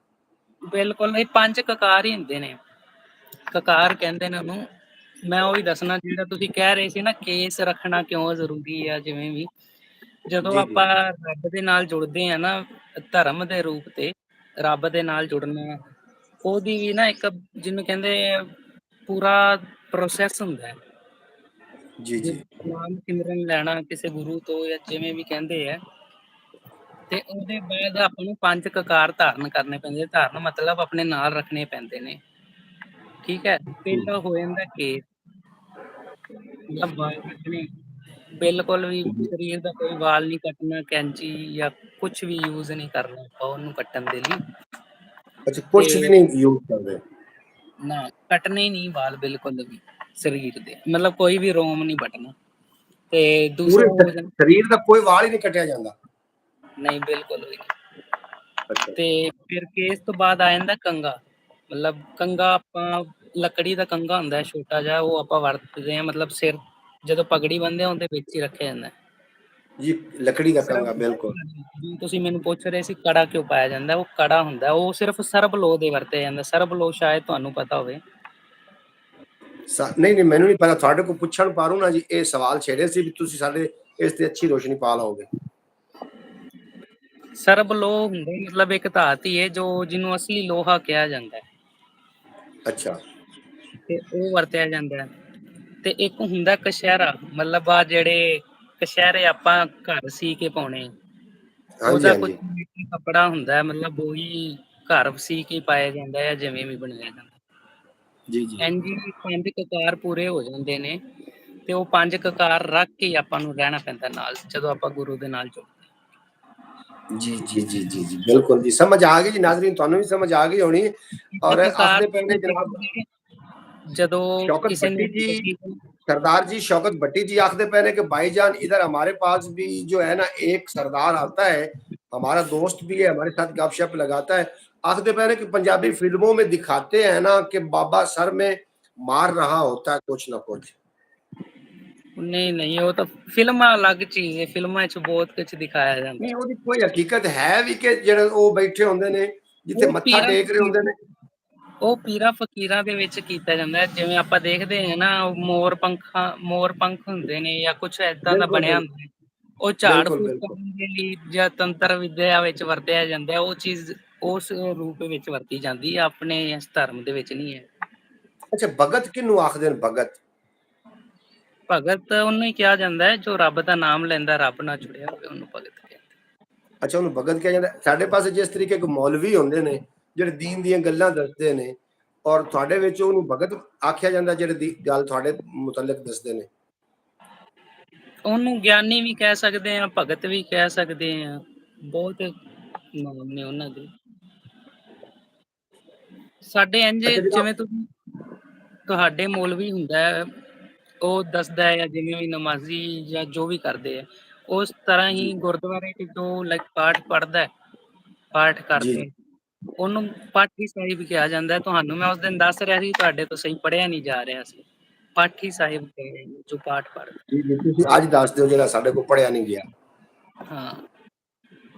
Speaker 1: ਬਿਲਕੁਲ, ਇਹ 5 ਕਕਾਰ ਹੀ ਹੁੰਦੇ ਨੇ। ਕਕਾਰ ਕਹਿੰਦੇ ਨੇ ਉਹਨੂੰ। ਮੈਂ ਉਹੀ ਦੱਸਣਾ ਜਿਹੜਾ ਤੁਸੀਂ ਕਹਿ ਰਹੇ ਸੀ ਨਾ, ਕੇਸ ਰੱਖਣਾ ਕਿਉਂ ਜ਼ਰੂਰੀ ਆ। ਜਿਵੇਂ ਵੀ ਜਦੋਂ
Speaker 2: ਜੀ ਜੀ
Speaker 1: ਆਪਾਂ ਰੱਬ ਦੇ ਨਾਲ ਜੁੜਦੇ ਆ ਨਾ, ਧਰਮ ਦੇ ਰੂਪ ਤੇ ਰੱਬ ਦੇ ਨਾਲ ਜੁੜਨਾ, ਉਹਦੀ ਵੀ ਨਾ ਇੱਕ ਜਿਹਨੂੰ ਕਹਿੰਦੇ ਪੂਰਾ ਪ੍ਰੋਸੈਸ ਹੁੰਦਾ ਹੈ।
Speaker 2: ਜੀ
Speaker 1: ਜੇ
Speaker 2: ਜੀ
Speaker 1: ਨਾਮ ਸਿਮਰਨ ਲੈਣਾ ਕਿਸੇ ਗੁਰੂ ਤੋਂ ਜਾਂ ਜਿਵੇਂ ਵੀ ਕਹਿੰਦੇ ਆ, ਤੇ ਉਹਦੇ ਬਾਅਦ ਆਪਾਂ ਨੂੰ 5 ਕਕਾਰ ਧਾਰਨ ਕਰਨੇ ਪੈਂਦੇ। ਧਾਰਨ ਮਤਲਬ ਆਪਣੇ ਨਾਲ ਰੱਖਣੇ ਪੈਂਦੇ ਨੇ। ਠੀਕ ਹੈ, ਪਹਿਲਾਂ ਹੋ ਜਾਂਦਾ ਕੇਸ, ਮਤਲਬ ਵਾਲ ਕੱਟਣੇ। ਬਿਲਕੁਲ ਵੀ ਸਰੀਰ ਦਾ ਕੋਈ ਵਾਲ ਨਹੀਂ ਕੱਟਣਾ, ਕੈਂਚੀ ਜਾਂ ਕੁਝ ਵੀ ਯੂਜ਼ ਨਹੀਂ ਕਰਨਾ ਆਪਾਂ ਉਹਨੂੰ ਕੱਟਣ ਦੇ ਲਈ।
Speaker 2: ਅੱਛਾ, ਕੁਝ ਵੀ ਨਹੀਂ ਯੂਜ਼ ਕਰਦੇ?
Speaker 1: ਨਾ, ਕੱਟਣੇ ਹੀ ਨਹੀਂ ਵਾਲ ਬਿਲਕੁਲ ਵੀ ਸਰੀਰ ਦੇ, ਮਤਲਬ ਕੋਈ ਵੀ ਰੋਮ ਨਹੀਂ ਵੱਟਣਾ। ਤੇ
Speaker 2: ਪੂਰੇ
Speaker 1: ਦੂਸਰਾ ਹੋ ਜਾਂਦਾ,
Speaker 2: ਸਰੀਰ ਦਾ ਕੋਈ ਵਾਲ ਹੀ ਨਹੀਂ ਕੱਟਿਆ ਜਾਂਦਾ?
Speaker 1: ਨਹੀਂ ਬਿਲਕੁਲ ਵੀ।
Speaker 2: ਅੱਛਾ
Speaker 1: ਤੇ ਫਿਰ ਕੇਸ ਤੋਂ ਬਾਅਦ ਆ ਜਾਂਦਾ ਕੰਗਾ। ਮਤਲਬ ਕੰਗਾ ਆਪਾਂ ਲੱਕੜੀ ਦਾ ਕੰਗਾ ਹੁੰਦਾ ਛੋਟਾ ਜਿਹਾ, ਉਹ ਆਪਾਂ ਵਰਤਦੇ ਹਾਂ। ਮਤਲਬ ਸਿਰ ਜਦੋਂ ਪਗੜੀ ਬੰਨ੍ਹਦੇ ਆ ਉਹਦੇ ਵਿੱਚ ਹੀ ਰੱਖਿਆ ਜਾਂਦਾ।
Speaker 2: ਜੀ, ਲੱਕੜੀ ਦਾ ਕੰਗਾ, ਬਿਲਕੁਲ।
Speaker 1: ਤੁਸੀਂ ਮੈਨੂੰ ਪੁੱਛ ਰਹੇ ਸੀ ਕੜਾ ਕਿਉਂ ਪਾਇਆ ਜਾਂਦਾ, ਉਹ ਕੜਾ ਹੁੰਦਾ ਉਹ ਸਿਰਫ ਸਰਬ ਲੋਹ ਦੇ ਵਰਤਿਆ ਜਾਂਦਾ। ਸਰਬ ਲੋਹ ਸ਼ਾਇਦ ਤੁਹਾਨੂੰ ਪਤਾ ਹੋਵੇ।
Speaker 2: ਨਹੀਂ ਨਹੀਂ, ਮੈਨੂੰ ਨਹੀਂ ਪਤਾ। ਤੁਹਾਡੇ ਕੋਲ ਪੁੱਛਣ ਪਾਰੂ ਨਾ ਜੀ, ਇਹ ਸਵਾਲ ਛੇੜੇ ਸੀ ਵੀ ਤੁਸੀਂ ਸਾਡੇ ਇਸ ਤੇ ਅੱਛੀ ਰੋਸ਼ਨੀ ਪਾ ਲਓਗੇ।
Speaker 1: ਸਰਬ ਲੋਹ ਹੁੰਦੇ ਮਤਲਬ ਇੱਕ ਧਾਤ ਹੀ ਹੈ ਜੋ ਜਿਹਨੂੰ ਅਸਲੀ ਲੋਹਾ ਕਿਹਾ ਜਾਂਦਾ ਹੈ।
Speaker 2: ਅੱਛਾ,
Speaker 1: ਤੇ ਉਹ ਵਰਤਿਆ ਜਾਂਦਾ। ਤੇ ਇੱਕ ਹੁੰਦਾ ਕਛਹਿਰਾ, ਮਤਲਬ ਆ ਜਿਹੜੇ ਕਛਹਿਰੇ ਆਪਾਂ ਘਰ ਸੀ ਕੇ ਪਾਉਣੇ,
Speaker 2: ਹਾਂਜੀ
Speaker 1: ਉਹਦਾ ਕੁਝ
Speaker 2: ਹਾਂਜੀ
Speaker 1: ਕੱਪੜਾ ਹੁੰਦਾ, ਮਤਲਬ ਉਹੀ ਘਰ ਸੀ ਕੇ ਪਾਇਆ ਜਾਂਦਾ ਹੈ, ਜਿਵੇਂ ਵੀ ਬਣਾਇਆ ਜਾਂਦਾ।
Speaker 2: ਜੀ ਜੀ
Speaker 1: ਇੰਝ ਹੀ 5 ਕਕਾਰ ਪੂਰੇ ਹੋ ਜਾਂਦੇ ਨੇ, ਤੇ ਉਹ 5 ਕਕਾਰ ਰੱਖ ਕੇ ਆਪਾਂ ਨੂੰ ਰਹਿਣਾ ਪੈਂਦਾ ਨਾਲ, ਜਦੋਂ ਆਪਾਂ ਗੁਰੂ ਦੇ ਨਾਲ ਜੁੜਦੇ।
Speaker 2: जी जी जी जी जी बिल्कुल जी, समझ आ गई जी नाजरीन, ਤੁਹਾਨੂੰ ਵੀ ਸਮਝ ਆ ਗਈ ਹੋਣੀ। और
Speaker 1: ਕਕਾਰ
Speaker 2: आखदे पे ने जनाब
Speaker 1: ਜਦੋਂ
Speaker 2: शौकत
Speaker 1: ਕਿਸੇ
Speaker 2: भट्टी
Speaker 1: ਨੂੰ
Speaker 2: जी, सरदार जी शौकत भट्टी जी आखदे पे ने कि भाईजान इधर हमारे पास भी जो है ना एक सरदार आता है, हमारा दोस्त भी है, हमारे साथ गपशप लगाता है। आखदे पे ने कि पंजाबी फिल्मों में दिखाते हैं ना कि बाबा सर में मार रहा होता है कुछ ना कुछ।
Speaker 1: ਨਹੀਂ ਨਹੀਂ, ਉਹ ਤਾਂ ਫਿਲਮਾਂ ਅਲੱਗ ਚੀਜ਼ ਹੈ, ਫਿਲਮਾਂ 'ਚ ਬਹੁਤ ਕੁਝ ਦਿਖਾਇਆ ਜਾਂਦਾ।
Speaker 2: नहीं ਉਹਦੀ ਕੋਈ ਹਕੀਕਤ ਹੈ ਵੀ ਕਿ ਜਿਹੜੇ ਉਹ ਬੈਠੇ ਹੁੰਦੇ ਨੇ ਜਿੱਥੇ
Speaker 1: ਉਹ
Speaker 2: ਮੱਥਾ
Speaker 1: ਪੀਰਾਂ
Speaker 2: ਟੇਕ ਰਹੇ ਹੁੰਦੇ ਨੇ?
Speaker 1: ਉਹ ਪੀਰਾਂ ਫਕੀਰਾਂ ਦੇ ਵਿੱਚ ਕੀਤਾ ਜਾਂਦਾ ਹੈ, ਜਿਵੇਂ ਆਪਾਂ ਦੇਖਦੇ ਹਾਂ ਨਾ, ਮੋਰ ਪੰਖ ਹੁੰਦੇ ਨੇ ਜਾਂ ਕੁਝ ਏਦਾਂ ਦਾ
Speaker 2: ਬਿਲਕੁਲ
Speaker 1: ਬਣਿਆ
Speaker 2: ਬਿਲਕੁਲ
Speaker 1: ਹੁੰਦਾ ਹੈ, ਉਹ ਝਾੜ
Speaker 2: ਬਿਲकुल
Speaker 1: ਫੂਕ
Speaker 2: बिल्कुल
Speaker 1: ਕਰਨ ਦੇ ਲਈ ਜਾਂ ਤੰਤਰ ਵਿਦਿਆ ਵਿੱਚ ਵਰਤਿਆ ਜਾਂਦਾ ਹੈ। ਉਹ ਚੀਜ਼ ਉਸ ਰੂਪ ਵਿੱਚ ਵਰਤੀ ਜਾਂਦੀ ਹੈ, ਆਪਣੇ ਇਸ ਧਰਮ ਦੇ ਵਿੱਚ ਨਹੀਂ ਹੈ।
Speaker 2: ਅੱਛਾ, ਭਗਤ ਕਿਹਨੂੰ ਆਖਦੇ ਨੇ? ਭਗਤ
Speaker 1: ਭਗਤ ਉਹਨੂੰ ਹੀ ਕਿਹਾ ਜਾਂਦਾ ਹੈ ਜੋ ਰੱਬ ਦਾ ਨਾਮ ਲੈਂਦਾ, ਰੱਬ ਨਾਲ ਜੁੜਿਆ ਹੋਵੇ, ਉਹਨੂੰ ਭਗਤ ਕਹਿੰਦੇ।
Speaker 2: ਅੱਛਾ, ਉਹਨੂੰ ਭਗਤ ਕਿਹਾ ਜਾਂਦਾ। ਸਾਡੇ ਪਾਸੇ ਜਿਸ ਤਰੀਕੇ ਕੋ ਮੌਲਵੀ ਹੁੰਦੇ ਨੇ ਜਿਹੜੇ ਦੀਨ ਦੀਆਂ ਗੱਲਾਂ ਦੱਸਦੇ ਨੇ, ਔਰ ਤੁਹਾਡੇ ਵਿੱਚ ਉਹਨੂੰ ਭਗਤ ਆਖਿਆ ਜਾਂਦਾ ਜਿਹੜੇ ਦੀ ਗੱਲ ਤੁਹਾਡੇ ਮੁਤਲਕ ਦੱਸਦੇ ਨੇ।
Speaker 1: ਉਹਨੂੰ ਗਿਆਨੀ ਵੀ ਕਹਿ ਸਕਦੇ ਆ, ਭਗਤ ਵੀ ਕਹਿ ਸਕਦੇ ਆ, ਬਹੁਤ ਨਾਮ ਨੇ ਉਹਨਾਂ ਦੇ। ਸਾਡੇ ਇੰਝ
Speaker 2: ਅੱਛਾ ਜਨਾਬ,
Speaker 1: ਜਿਵੇਂ ਤੁਸੀਂ ਤੁਹਾਡੇ ਮੌਲਵੀ ਹੁੰਦਾ ਹੈ, ਉਹ ਦੱਸਦਾ ਹੈ, ਜਾਂ ਜਿਵੇਂ ਵੀ ਨਮਾਜ਼ੀ ਜਾਂ ਜੋ ਵੀ ਕਰਦੇ ਆ, ਉਸ ਤਰ੍ਹਾਂ ਹੀ
Speaker 2: ਜੀ
Speaker 1: ਗੁਰਦੁਆਰੇ 'ਚ ਜੋ ਲਾਈਕ ਪਾਠ ਪੜ੍ਹਦਾ, ਪਾਠ
Speaker 2: ਜੀ
Speaker 1: ਕਰਦੇ, ਉਹਨੂੰ ਪਾਠੀ ਸਾਹਿਬ ਕਿਹਾ ਜਾਂਦਾ। ਤੁਹਾਨੂੰ ਮੈਂ ਉਸ ਦਿਨ ਦੱਸ ਰਿਹਾ ਸੀ, ਤੁਹਾਡੇ ਤੋਂ ਸਹੀ ਪੜ੍ਹਿਆ ਨਹੀਂ ਜਾ ਰਿਹਾ ਸੀ। ਪਾਠੀ ਸਾਹਿਬ ਕਹਿੰਦੇ ਨੇ ਜੋ ਪਾਠ ਪੜ੍ਹਦਾ।
Speaker 2: ਜੀ ਜੀ, ਤੁਸੀਂ ਅੱਜ ਦੱਸ ਦਿਓ ਜਿਹੜਾ ਸਾਡੇ ਕੋਲ ਪੜਿਆ ਨਹੀਂ ਗਿਆ।
Speaker 1: ਹਾਂ,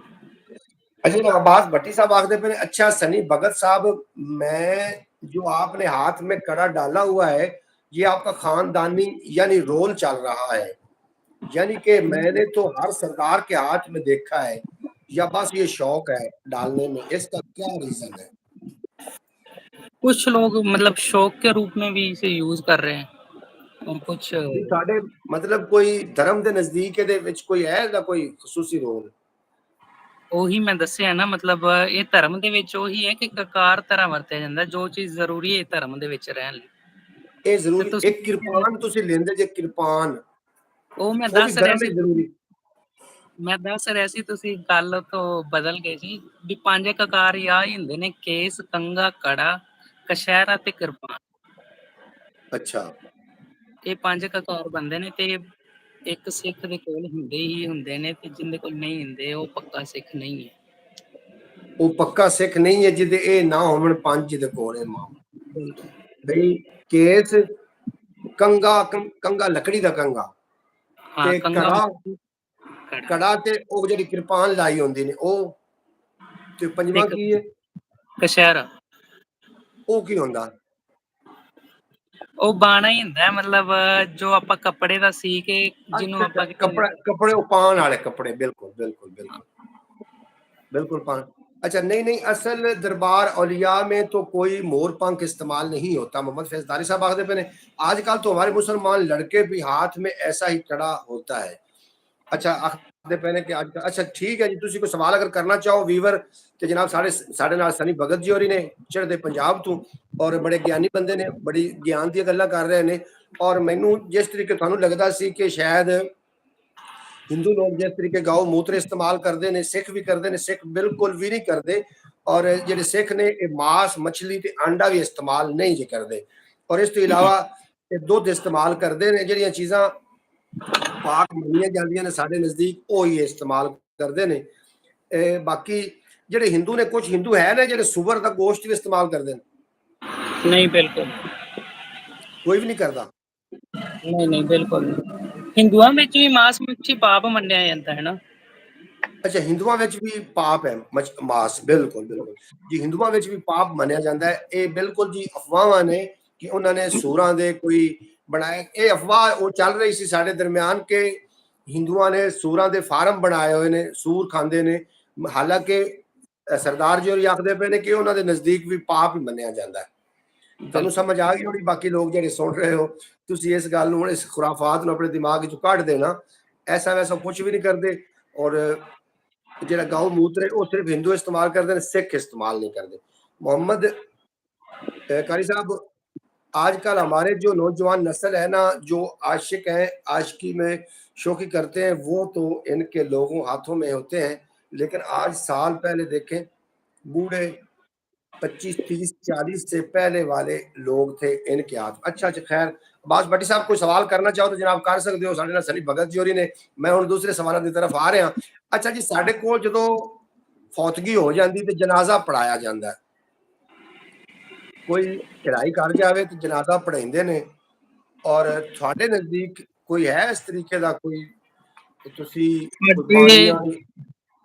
Speaker 2: अच्छा तो अब्बास भट्टी साहब आखते पे अच्छा सनी भगत साहब, मैं जो आपने हाथ में कड़ा डाला हुआ है ये आपका खानदानी यानी रोल चल रहा है, यानी कि मैंने तो हर सरदार के हाथ में देखा है, या बस ये शौक है डालने में? इसका क्या रीजन है?
Speaker 1: कुछ लोग मतलब शौक के रूप में भी इसे यूज कर रहे हैं, और कुछ
Speaker 2: ਵੀ ਸਾਡੇ ਮਤਲਬ ਕੋਈ ਧਰਮ ਦੇ ਨਜ਼ਦੀਕ ਇਹਦੇ ਵਿੱਚ ਕੋਈ ਹੈ ਦਾ ਕੋਈ ਖਸੂਸੀ ਰੋਲ?
Speaker 1: ਉਹੀ ਮੈਂ ਦੱਸਿਆ ਨਾ, ਮਤਲਬ ਇਹ ਧਰਮ ਦੇ ਵਿੱਚ ਉਹੀ ਹੈ ਕਿ ਕਕਾਰ ਤਰ੍ਹਾਂ ਵਰਤਿਆ ਜਾਂਦਾ, ਜੋ ਚੀਜ਼ ਜ਼ਰੂਰੀ ਹੈ ਧਰਮ ਦੇ ਵਿੱਚ ਰਹਿਣ ਲਈ।
Speaker 2: ਇਹ
Speaker 1: ਤੇ
Speaker 2: ਜ਼ਰੂਰੀ
Speaker 1: ਤੁਸੀਂ
Speaker 2: ਇੱਕ ਕਿਰਪਾਨ ਤੁਸੀਂ ਲੈਂਦੇ ਜੇ, ਕਿਰਪਾਨ
Speaker 1: ਉਹ ਮੈਂ
Speaker 2: ਉਹ ਵੀ
Speaker 1: ਦੱਸ ਰਿਹਾ
Speaker 2: ਧਰਮ
Speaker 1: ਸੀ,
Speaker 2: ਵਿੱਚ ਜ਼ਰੂਰੀ?
Speaker 1: ਤੁਸੀਂ ਗੱਲ ਤੋਂ ਬਦਲ ਗਏ ਸੀ ਵੀ 5 ਕਕਾਰ ਹੀ ਆ ਹੀ ਹੁੰਦੇ ਨੇ: ਕੇਸ, ਕੰਘਾ, ਕੜਾ, ਕਛਹਿਰਾ ਤੇ ਕਿਰਪਾਨ।
Speaker 2: ਅੱਛਾ,
Speaker 1: ਇਹ 5 ਕਕਾਰ ਬੰਦੇ ਨੇ, ਤੇ ਇੱਕ ਸਿੱਖ ਦੇ ਕੋਲ ਹੁੰਦੇ ਹੀ ਹੁੰਦੇ ਨੇ, ਤੇ ਜਿੰਦੇ ਕੋਲ ਨਹੀਂ ਹੁੰਦੇ ਉਹ ਪੱਕਾ ਸਿੱਖ ਨਹੀਂ ਹੈ।
Speaker 2: ਉਹ ਪੱਕਾ ਸਿੱਖ ਨਹੀਂ ਹੈ ਜਿਹਦੇ ਇਹ ਨਾ ਹੋਣ ਪੰਜ ਜਿਹਦੇ ਕੋਲ ਹੈ ਮਾਮ ਬਈ ਕੇਸ, ਕੰਗਾ ਲੱਕੜੀ ਦਾ ਕੰਗਾ,
Speaker 1: ਹਾਂ,
Speaker 2: ਤੇ
Speaker 1: ਕੰਘਾ
Speaker 2: ਕੜਾ,
Speaker 1: ਕੜਾ
Speaker 2: ਕੜਾ ਤੇ ਉਹ ਜਿਹੜੀ ਕਿਰਪਾਨ ਲਾਈ ਹੁੰਦੀ ਨੇ ਉਹ, ਤੇ
Speaker 1: ਤੇ
Speaker 2: ਪੰਜਵਾਂ ਕੀ ਹੈ?
Speaker 1: ਕਛਹਿਰਾ।
Speaker 2: ਉਹ ਕੀ ਹੁੰਦਾ?
Speaker 1: ਉਹ ਬਾਣਾ ਹੀ ਹੁੰਦਾ, ਮਤਲਬ ਜੋ ਆਪਾਂ ਕੱਪੜੇ ਦਾ ਸੀ ਕੇ ਜਿਹਨੂੰ
Speaker 2: ਅੱਛਾ ਅੱਛਾ,
Speaker 1: ਆਪਾਂ ਕਿਤੇ
Speaker 2: ਕੱਪੜੇ ਉਹ ਪਾਉਣ ਵਾਲੇ ਕੱਪੜੇ, ਬਿਲकुल बिल्कुल बिल्कुल बिल्कुल पान। अच्छा नहीं नहीं, असल दरबार औलिया में तो कोई मोर पंख इस्तेमाल नहीं होता। मोहम्मद फैजदारी साहब आखते पे ने आजकल तो हमारे मुसलमान लड़के भी हाथ में ऐसा ही कड़ा होता है। अच्छा आखते पे ने कि आज, अच्छा ठीक है जी, ਤੁਸੀਂ ਕੋਈ ਸਵਾਲ ਅਗਰ ਕਰਨਾ ਚਾਹੋ ਵੀਵਰ, ਤੇ ਜਨਾਬ ਸਾਡੇ ਨਾਲ ਸਨੀ ਭਗਤ ਜੀ ਹੋਰੀ ਨੇ ਚੜ੍ਹਦੇ ਪੰਜਾਬ ਤੋਂ, ਔਰ ਬੜੇ ਗਿਆਨੀ ਬੰਦੇ ਨੇ, ਬੜੀ ਗਿਆਨ ਦੀਆਂ ਗੱਲਾਂ ਕਰ ਰਹੇ ਨੇ। ਔਰ ਮੈਨੂੰ ਜਿਸ ਤਰੀਕੇ ਤੁਹਾਨੂੰ ਲੱਗਦਾ ਸੀ ਕਿ ਸ਼ਾਇਦ हिंदू लोग जिस तरीके गौ मूत्र इस्तेमाल करते हैं, सिख भी करते हैं, सिख बिल्कुल भी नहीं करते। और ਜਿਹੜੇ ਸਿੱਖ ਨੇ ਇਹ ਮਾਸ, ਮੱਛਲੀ ਤੇ ਆਂਡਾ ਵੀ ਇਸਤੇਮਾਲ ਨਹੀਂ ਜੇ ਕਰਦੇ, ਔਰ ਇਸ ਤੋਂ ਇਲਾਵਾ ਇਹ ਦੁੱਧ ਇਸਤੇਮਾਲ ਕਰਦੇ ਨੇ। ਜਿਹੜੀਆਂ ਚੀਜ਼ਾਂ ਪਾਕ ਮੰਨੀਆਂ ਜਾਂਦੀਆਂ ਨੇ ਸਾਡੇ ਨਜ਼ਦੀਕ ਉਹ ਹੀ ਇਸਤੇਮਾਲ ਕਰਦੇ ਨੇ। ਬਾਕੀ ਜਿਹੜੇ ਹਿੰਦੂ ਨੇ, ਕੁਝ ਹਿੰਦੂ ਹੈ ਨੇ ਜਿਹੜੇ ਸੁਵਰ ਦਾ ਗੋਸ਼ਤ ਵੀ ਇਸਤੇਮਾਲ ਕਰਦੇ ਨੇ?
Speaker 1: ਨਹੀਂ, ਬਿਲਕੁਲ
Speaker 2: ਕੋਈ ਵੀ ਨਹੀਂ ਕਰਦਾ?
Speaker 1: ਨਹੀਂ ਨਹੀਂ, ਬਿਲਕੁਲ ਨਹੀਂ। ਹਿੰਦੂਆਂ ਵਿੱਚ ਵੀ ਮਾਸ ਮੱਛੀ ਪਾਪ ਮੰਨਿਆ ਜਾਂਦਾ ਹੈ ਨਾ।
Speaker 2: ਅੱਛਾ, ਹਿੰਦੂਆਂ ਵਿੱਚ ਵੀ ਪਾਪ ਹੈ ਮਾਸ? ਬਿਲਕੁਲ ਬਿਲकुल ਜੀ, ਹਿੰਦੂਆਂ ਵਿੱਚ ਵੀ ਪਾਪ ਮੰਨਿਆ ਜਾਂਦਾ ਹੈ। ਇਹ ਬਿਲਕੁਲ ਜੀ ਅਫਵਾਹਾਂ ਨੇ ਕਿ ਉਹਨਾਂ ਨੇ ਸੂਰਾਂ ਦੇ ਕੋਈ ਬਣਾਏ। ਇਹ ਅਫਵਾਹ ਉਹ ਚੱਲ ਰਹੀ ਸੀ ਸਾਡੇ ਦਰਮਿਆਨ ਕਿ ਹਿੰਦੂਆਂ ਨੇ ਸੂਰਾਂ ਦੇ ਫਾਰਮ ਬਣਾਏ ਹੋਏ ਨੇ, ਸੂਰ ਖਾਂਦੇ ਨੇ। ਹਾਲਾਂਕਿ ਸਰਦਾਰ ਜੀ ਹੋਰੀ ਆਖਦੇ ਪਏ ਨੇ ਕਿ ਉਹਨਾਂ ਦੇ ਨਜ਼ਦੀਕ ਵੀ ਪਾਪ ਹੀ ਮੰਨਿਆ ਜਾਂਦਾ ਹੈ। ਤੁਹਾਨੂੰ ਸਮਝ ਆ ਗਈ ਹੋਣੀ, ਬਾਕੀ ਲੋਕ ਜਿਹੜੇ ਸੁਣ ਰਹੇ ਹੋ, ਤੁਸੀਂ ਇਸ ਗੱਲ ਨੂੰ ਹੁਣ, ਇਸ ਖੁਰਾਫਾਤ ਨੂੰ ਆਪਣੇ ਦਿਮਾਗ ਚੋਂ ਕੱਢ ਦੇਣਾ। ਐਸਾ ਵੈਸਾ ਕੁਝ ਵੀ ਨਹੀਂ ਕਰਦੇ। ਔਰ ਜਿਹੜਾ ਗਊ ਮੂत्र है वो सिर्फ हिंदू इस्तेमाल करते हैं, सिख इस्तेमाल नहीं करते। मोहम्मद कारी साहब, आजकल हमारे जो नौजवान नस्ल है ना, जो आशिक हैं, आशिकी में शौकी करते हैं, वो तो इनके लोगों हाथों में होते हैं। लेकिन आज साल पहले देखें, बूढ़े 25, 30, 40 से पहले वाले लोग थे इनके हाथ। अच्छा अच्छा, खैर अब्बास भट्टी साहब कोई सवाल करना चाहो तो जनाब कर सकते हो। साढ़े नाल सली भगत जी होरी ने, मैं हुण दूसरे सवालों की तरफ आ रहा। अच्छा जी, साढ़े कोल जदों फौतगी हो जाती तो जनाजा पढ़ाया जाता है, कोई चढ़ाई कर जाए तो जनाजा पढ़ाते ने, और थोड़े नजदीक कोई है इस तरीके का कोई, तुसी कोई बाणियां?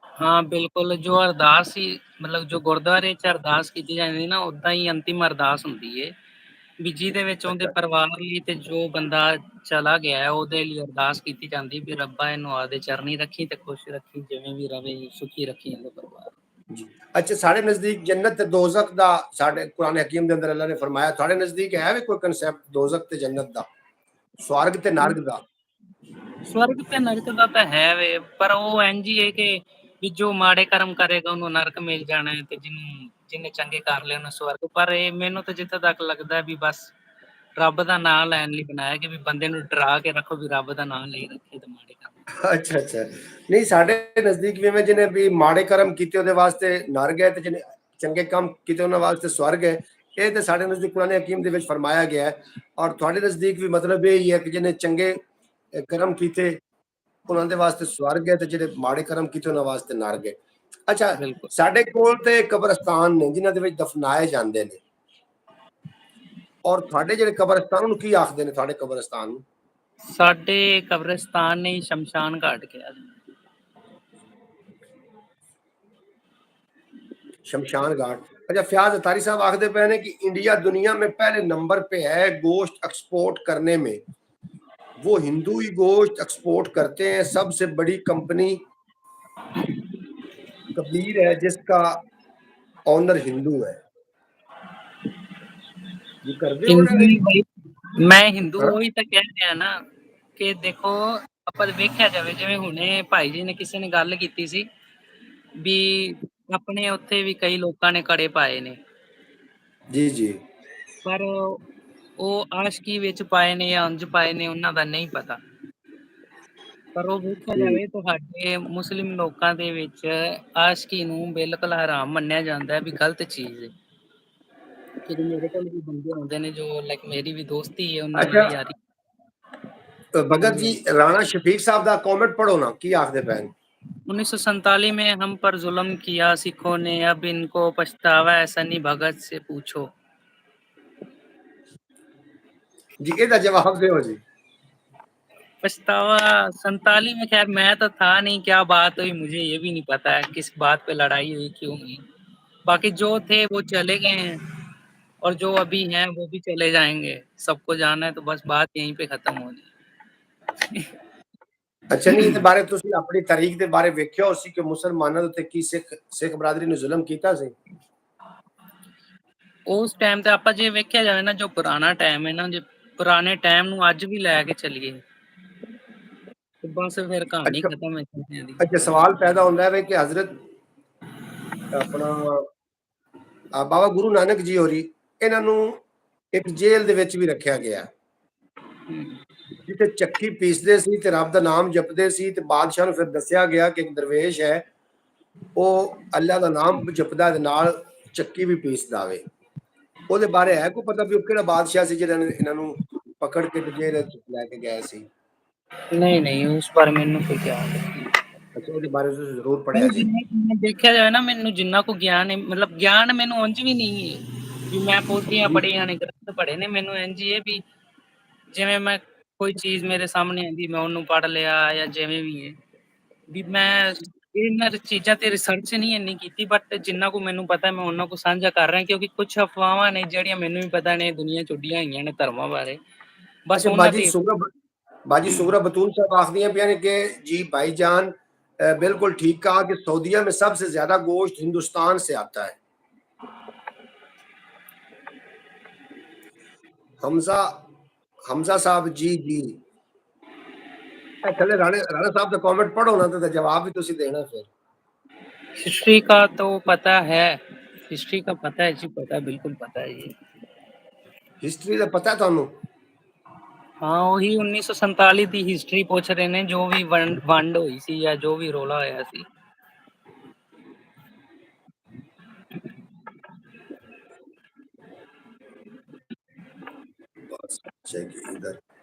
Speaker 1: हाँ बिल्कुल, जो अरदास ही मतलब जो गुरुद्वारे च अरदास की जाती ना, उदा ही अंतिम अरदास होंदी है भी ਜਿਹਦੇ ਵਿੱਚ ਉਹਦੇ ਪਰਿਵਾਰ ਲਈ ਤੇ ਜੋ ਬੰਦਾ ਚਲਾ ਗਿਆ ਹੈ ਉਹਦੇ ਲਈ ਅਰਦਾਸ ਕੀਤੀ ਜਾਂਦੀ ਵੀ ਰੱਬਾ ਇਹਨੂੰ ਆਦੇ ਚਰਨੀ ਰੱਖੀ ਤੇ ਖੁਸ਼ ਰੱਖੀ, ਜਿਵੇਂ ਵੀ ਰਵੇ ਸੁਖੀ ਰੱਖੀ ਇਹਦਾ ਪਰਿਵਾਰ।
Speaker 2: अच्छा, साढ़े नजदीक जन्नत ते दोजख दा, साढ़े कुरान हकीम दे अंदर अल्लाह ने फरमाया, थोड़े नजदीक है भी कोई कांसेप्ट दोजख ते जन्नत दा, स्वर्ग ते नरक दा?
Speaker 1: स्वर्ग ते नरक दा ਤਾਂ ਹੈ ਵੇ, ਪਰ ਉਹ ਇੰਜ ਹੀ ਹੈ ਕਿ ਵੀ ਜੋ ਮਾੜੇ ਕਰਮ ਕਰੇਗਾ ਉਹਨੂੰ ਨਰਕ ਮਿਲ ਜਾਣਾ ਹੈ, ਤੇ ਜਿਹਨੇ ਚੰਗੇ ਕਰ ਲਏ ਉਹਨੂੰ ਸਵਰਗ। ਪਰ ਇਹ ਮੈਨੂੰ ਤਾਂ ਜਿੱਥੇ ਤੱਕ ਲੱਗਦਾ ਵੀ ਬਸ ਰੱਬ ਦਾ ਨਾਮ ਲੈਣ ਲਈ ਬਣਾਇਆ ਕਿ ਵੀ ਬੰਦੇ ਨੂੰ ਡਰਾ ਕੇ ਰੱਖੋ ਵੀ ਰੱਬ ਦਾ ਨਾਮ ਲਈ ਰੱਖੇ ਤੇ ਮਾੜੇ ਕੰਮ।
Speaker 2: अच्छा अच्छा, नहीं साढ़े नजदीक भी में जिन्हें भी माड़े कर्म किए ਉਹਦੇ ਵਾਸਤੇ ਨਰਕ ਹੈ, ਤੇ ਜਿਹਨੇ ਚੰਗੇ ਕੰਮ ਕੀਤੇ ਉਹਨਾਂ ਵਾਸਤੇ ਸਵਰਗ ਹੈ। ਇਹ ਤੇ ਸਾਡੇ ਨਜ਼ਦੀਕ ਕੁਰਾਨ ਹਕੀਮ ਦੇ ਵਿੱਚ ਫਰਮਾਇਆ ਗਿਆ ਹੈ। ਔਰ ਤੁਹਾਡੇ ਨਜ਼ਦੀਕ ਵੀ ਮਤਲਬ ਇਹ ਹੀ ਹੈ ਕਿ ਜਿਹਨੇ ਚੰਗੇ ਕਰਮ ਕੀਤੇ ਉਹਨਾਂ ਦੇ ਵਾਸਤੇ ਸਵਰਗ ਹੈ, ਤੇ ਜਿਹੜੇ ਮਾੜੇ ਕਰਮ ਕੀਤੇ ਉਹਨਾਂ ਵਾਸਤੇ ਨਰਕ ਹੈ। ਅੱਛਾ, ਸਾਡੇ ਕੋਲ ਤੇ ਕਬਰਸਤਾਨ ਨੇ ਜਿਨ੍ਹਾਂ ਦੇ ਵਿੱਚ ਦਫਨਾਏ ਜਾਂਦੇ ਨੇ, ਔਰ ਤੁਹਾਡੇ ਜਿਹੜੇ ਕਬਰਸਤਾਨ ਨੂੰ ਕੀ ਆਖਦੇ ਨੇ? ਤੁਹਾਡੇ ਕਬਰਸਤਾਨ ਨੂੰ
Speaker 1: ਸਾਡੇ ਕਬਰਸਤਾਨ ਨੇ ਸ਼ਮਸ਼ਾਨ ਘਾਟ ਕਿਹਾ।
Speaker 2: शमशान घाट। अच्छा, फयाज अतारी साहब आखते पे ने कि इंडिया दुनिया में पहले नंबर पे है गोश्त एक्सपोर्ट करने में। वो हिंदू ही गोश्त एक्सपोर्ट करते हैं। सबसे बड़ी कंपनी कबीर है जिसका ओनर हिंदू है। ये कर दे
Speaker 1: मैं हिंदू वही तो कह रहा ना कि देखो ਆਪਾਂ ਵੇਖਿਆ ਜਾਵੇ, ਜਿਵੇਂ ਹੁਣੇ ਭਾਈ ਜੀ ਨੇ ਕਿਸੇ ਨੇ ਗੱਲ ਕੀਤੀ ਸੀ ਵੀ ਆਪਣੇ ਉੱਥੇ ਵੀ ਕਈ ਲੋਕਾਂ ਨੇ ਕੜੇ ਪਾਏ ਨੇ।
Speaker 2: ਜੀ ਜੀ,
Speaker 1: ਪਰ ਉਹ ਆਸ਼ਕੀ ਵਿੱਚ ਪਾਏ ਨੇ ਜਾਂ ਅੰਜ ਪਾਏ ਨੇ ਉਹਨਾਂ ਦਾ ਨਹੀਂ ਪਤਾ। ਪਰ ਉਹ ਵੇਖਿਆ ਜਾਵੇ ਤੁਹਾਡੇ ਮੁਸਲਿਮ ਲੋਕਾਂ ਦੇ ਵਿੱਚ ਆਸ਼ਕੀ ਨੂੰ ਬਿਲਕੁਲ ਹਰਾਮ ਮੰਨਿਆ ਜਾਂਦਾ ਹੈ ਵੀ ਗਲਤ ਚੀਜ਼ ਹੈ। ਕਿ ਮੇਰੇ ਕੋਲ ਵੀ ਬੰਦੇ ਹੁੰਦੇ ਨੇ ਜੋ ਲਾਈਕ ਮੇਰੀ ਵੀ ਦੋਸਤੀ ਹੈ ਉਹਨਾਂ ਨਾਲ ਯਾਰੀ।
Speaker 2: भगत जी, राणा शफीक साहब का कमेंट पढ़ो ना, की आखदे पे?
Speaker 1: 1947 में हम पर जुल्म किया सिखों ने, अब इनको पछतावा है, सनी भगत से पूछो।
Speaker 2: जी, ਇਹਦਾ जवाब दो जी।
Speaker 1: पछतावा 47 में, खैर मैं तो था नहीं, क्या बात हुई मुझे ये भी नहीं पता है, किस बात पे लड़ाई हुई क्यों हुई। बाकी जो थे वो चले गए हैं और जो अभी हैं वो भी चले जाएंगे। सबको जाना है तो बस बात यहीं पे खत्म हो जाए।
Speaker 2: अच्छा, नहीं ਇਹਦੇ ਬਾਰੇ ਤੁਸੀਂ ਆਪਣੀ ਤਾਰੀਖ ਦੇ ਬਾਰੇ ਵੇਖਿਆ ਉਸੇ ਕਿ ਮੁਸਲਮਾਨਾਂ ਦੇ ਉੱਤੇ ਕੀ ਸਿੱਖ ਬਰਾਦਰੀ ਨੇ ਜ਼ੁਲਮ ਕੀਤਾ ਸੀ?
Speaker 1: ਉਸ ਟਾਈਮ ਤੇ ਆਪਾਂ ਜੇ ਵੇਖਿਆ ਜਾਵੇ ਨਾ, ਜੋ ਪੁਰਾਣਾ ਟਾਈਮ ਹੈ ਨਾ, ਜੇ ਪੁਰਾਣੇ ਟਾਈਮ ਨੂੰ ਅੱਜ ਵੀ ਲੈ ਕੇ ਚੱਲੀਏ ਤੇ ਬਸ ਫਿਰ ਕਹਾਣੀ ਖਤਮ ਹੈ ਚੀਜ਼ਾਂ ਦੀ।
Speaker 2: अच्छा, सवाल पैदा होता है कि हजरत अपना बाबा गुरु नानक जी होरी ਇਹਨਾਂ ਨੂੰ ਇੱਕ ਜੇਲ੍ਹ ਦੇ ਵਿੱਚ ਵੀ ਰੱਖਿਆ ਗਿਆ, ਜਿੱਥੇ ਚੱਕੀ ਪੀਸਦੇ ਸੀ ਤੇ ਰੱਬ ਦਾ ਨਾਮ ਜਪਦੇ ਸੀ, ਤੇ ਬਾਦਸ਼ਾਹ ਨੂੰ ਫਿਰ ਦੱਸਿਆ ਗਿਆ ਕਿ ਇੱਕ ਦਰਵੇਸ਼ ਹੈ ਉਹ ਅੱਲਾ ਦਾ ਨਾਮ ਜਪਦਾ ਦੇ ਨਾਲ ਚੱਕੀ ਵੀ ਪੀਸਦਾ ਵੇ। ਉਹਦੇ ਬਾਰੇ ਹੈ ਕੋਈ ਪਤਾ ਵੀ ਉਹ ਕਿਹੜਾ ਬਾਦਸ਼ਾਹ ਸੀ ਜਿਹੜਾ ਇਹਨਾਂ ਨੂੰ ਪਕੜ ਕੇ ਜੇਲ੍ਹ ਲੈ ਕੇ ਗਏ ਸੀ?
Speaker 1: ਨਹੀਂ ਨਹੀਂ, ਉਸ ਬਾਰੇ ਮੈਨੂੰ ਕੋਈ ਗਿਆਨ ਨਹੀਂ।
Speaker 2: ਅੱਛਾ, ਉਹਦੇ ਬਾਰੇ ਤੁਸੀਂ ਜ਼ਰੂਰ ਪੜਿਆ ਜੀ।
Speaker 1: ਦੇਖਿਆ ਜਾਵੇ ਨਾ, ਮੈਨੂੰ ਜਿੰਨਾ ਕੋ ਗਿਆਨ ਹੈ, ਮਤਲਬ ਗਿਆਨ ਮੈਨੂੰ ਉਂਝ ਵੀ ਨਹੀਂ ਹੈ ਵੀ ਮੈਂ ਪੋਥੀਆਂ ਪੜ੍ਹੀਆਂ ਨੇ, ਗ੍ਰੰਥ ਪੜ੍ਹੇ ਨੇ। ਮੈਨੂੰ ਇੰਝ ਹੀ ਹੈ ਵੀ ਜਿਵੇਂ ਮੈਂ ਕੋਈ ਚੀਜ਼ ਮੇਰੇ ਸਾਹਮਣੇ ਆਂਦੀ ਮੈਂ ਉਹਨੂੰ ਪੜ੍ਹ ਲਿਆ, ਜਾਂ ਜਿਵੇਂ ਵੀ ਹੈ ਵੀ ਮੈਂ ਇਹਨਾਂ ਚੀਜ਼ਾਂ ਤੇ ਰਿਸਰਚ ਨਹੀਂ ਇੰਨੀ ਕੀਤੀ, ਬਟ ਜਿੰਨਾ ਕੋ ਮੈਨੂੰ ਪਤਾ ਮੈਂ ਉਹਨਾਂ ਕੋ ਸਾਂਝਾ ਕਰ ਰਿਹਾ, ਕਿਉਂਕਿ ਕੁਝ ਅਫਵਾਹਾਂ ਨੇ ਜਿਹੜੀਆਂ ਮੈਨੂੰ ਵੀ ਪਤਾ ਨੇ ਦੁਨੀਆ ਚ ਉੱਡੀਆਂ ਹੋਈਆਂ ਨੇ ਧਰਮਾਂ ਬਾਰੇ। ਬਸ ਉਹਨਾਂ ਤੇ
Speaker 2: बाजी सुगरा बतूल साहब आखदियां पिया ने कि जी भाईजान बिल्कुल ठीक कहा कि सऊदीया में सबसे ज्यादा गोश्त हिंदुस्तान से आता है। ਹਮਜ਼ਾ ਹਮਜ਼ਾ ਸਾਹਿਬ ਜੀ ਜੀ ਥੱਲੇ ਰਾਣਾ ਸਾਹਿਬ ਦਾ ਕਮੈਂਟ ਪੜੋ ਨਾ ਤੇ ਜਵਾਬ ਵੀ ਤੁਸੀਂ ਦੇਣਾ ਫਿਰ।
Speaker 1: हिस्ट्री का तो पता है, हिस्ट्री का पता है जी, पता है, बिल्कुल पता है ये।
Speaker 2: ਹਿਸਟਰੀ ਦਾ ਪਤਾ ਤੁਹਾਨੂੰ?
Speaker 1: ਹਾਂ ਉਹੀ 1947 ਦੀ ਹਿਸਟਰੀ ਪੁੱਛ ਰਹੇ ਨੇ, ਜੋ ਵੀ ਵੰਡ ਹੋਈ ਸੀ ਜਾਂ ਜੋ ਵੀ ਰੋਲਾ ਹੋਇਆ ਸੀ।
Speaker 2: बस चाहिए इधर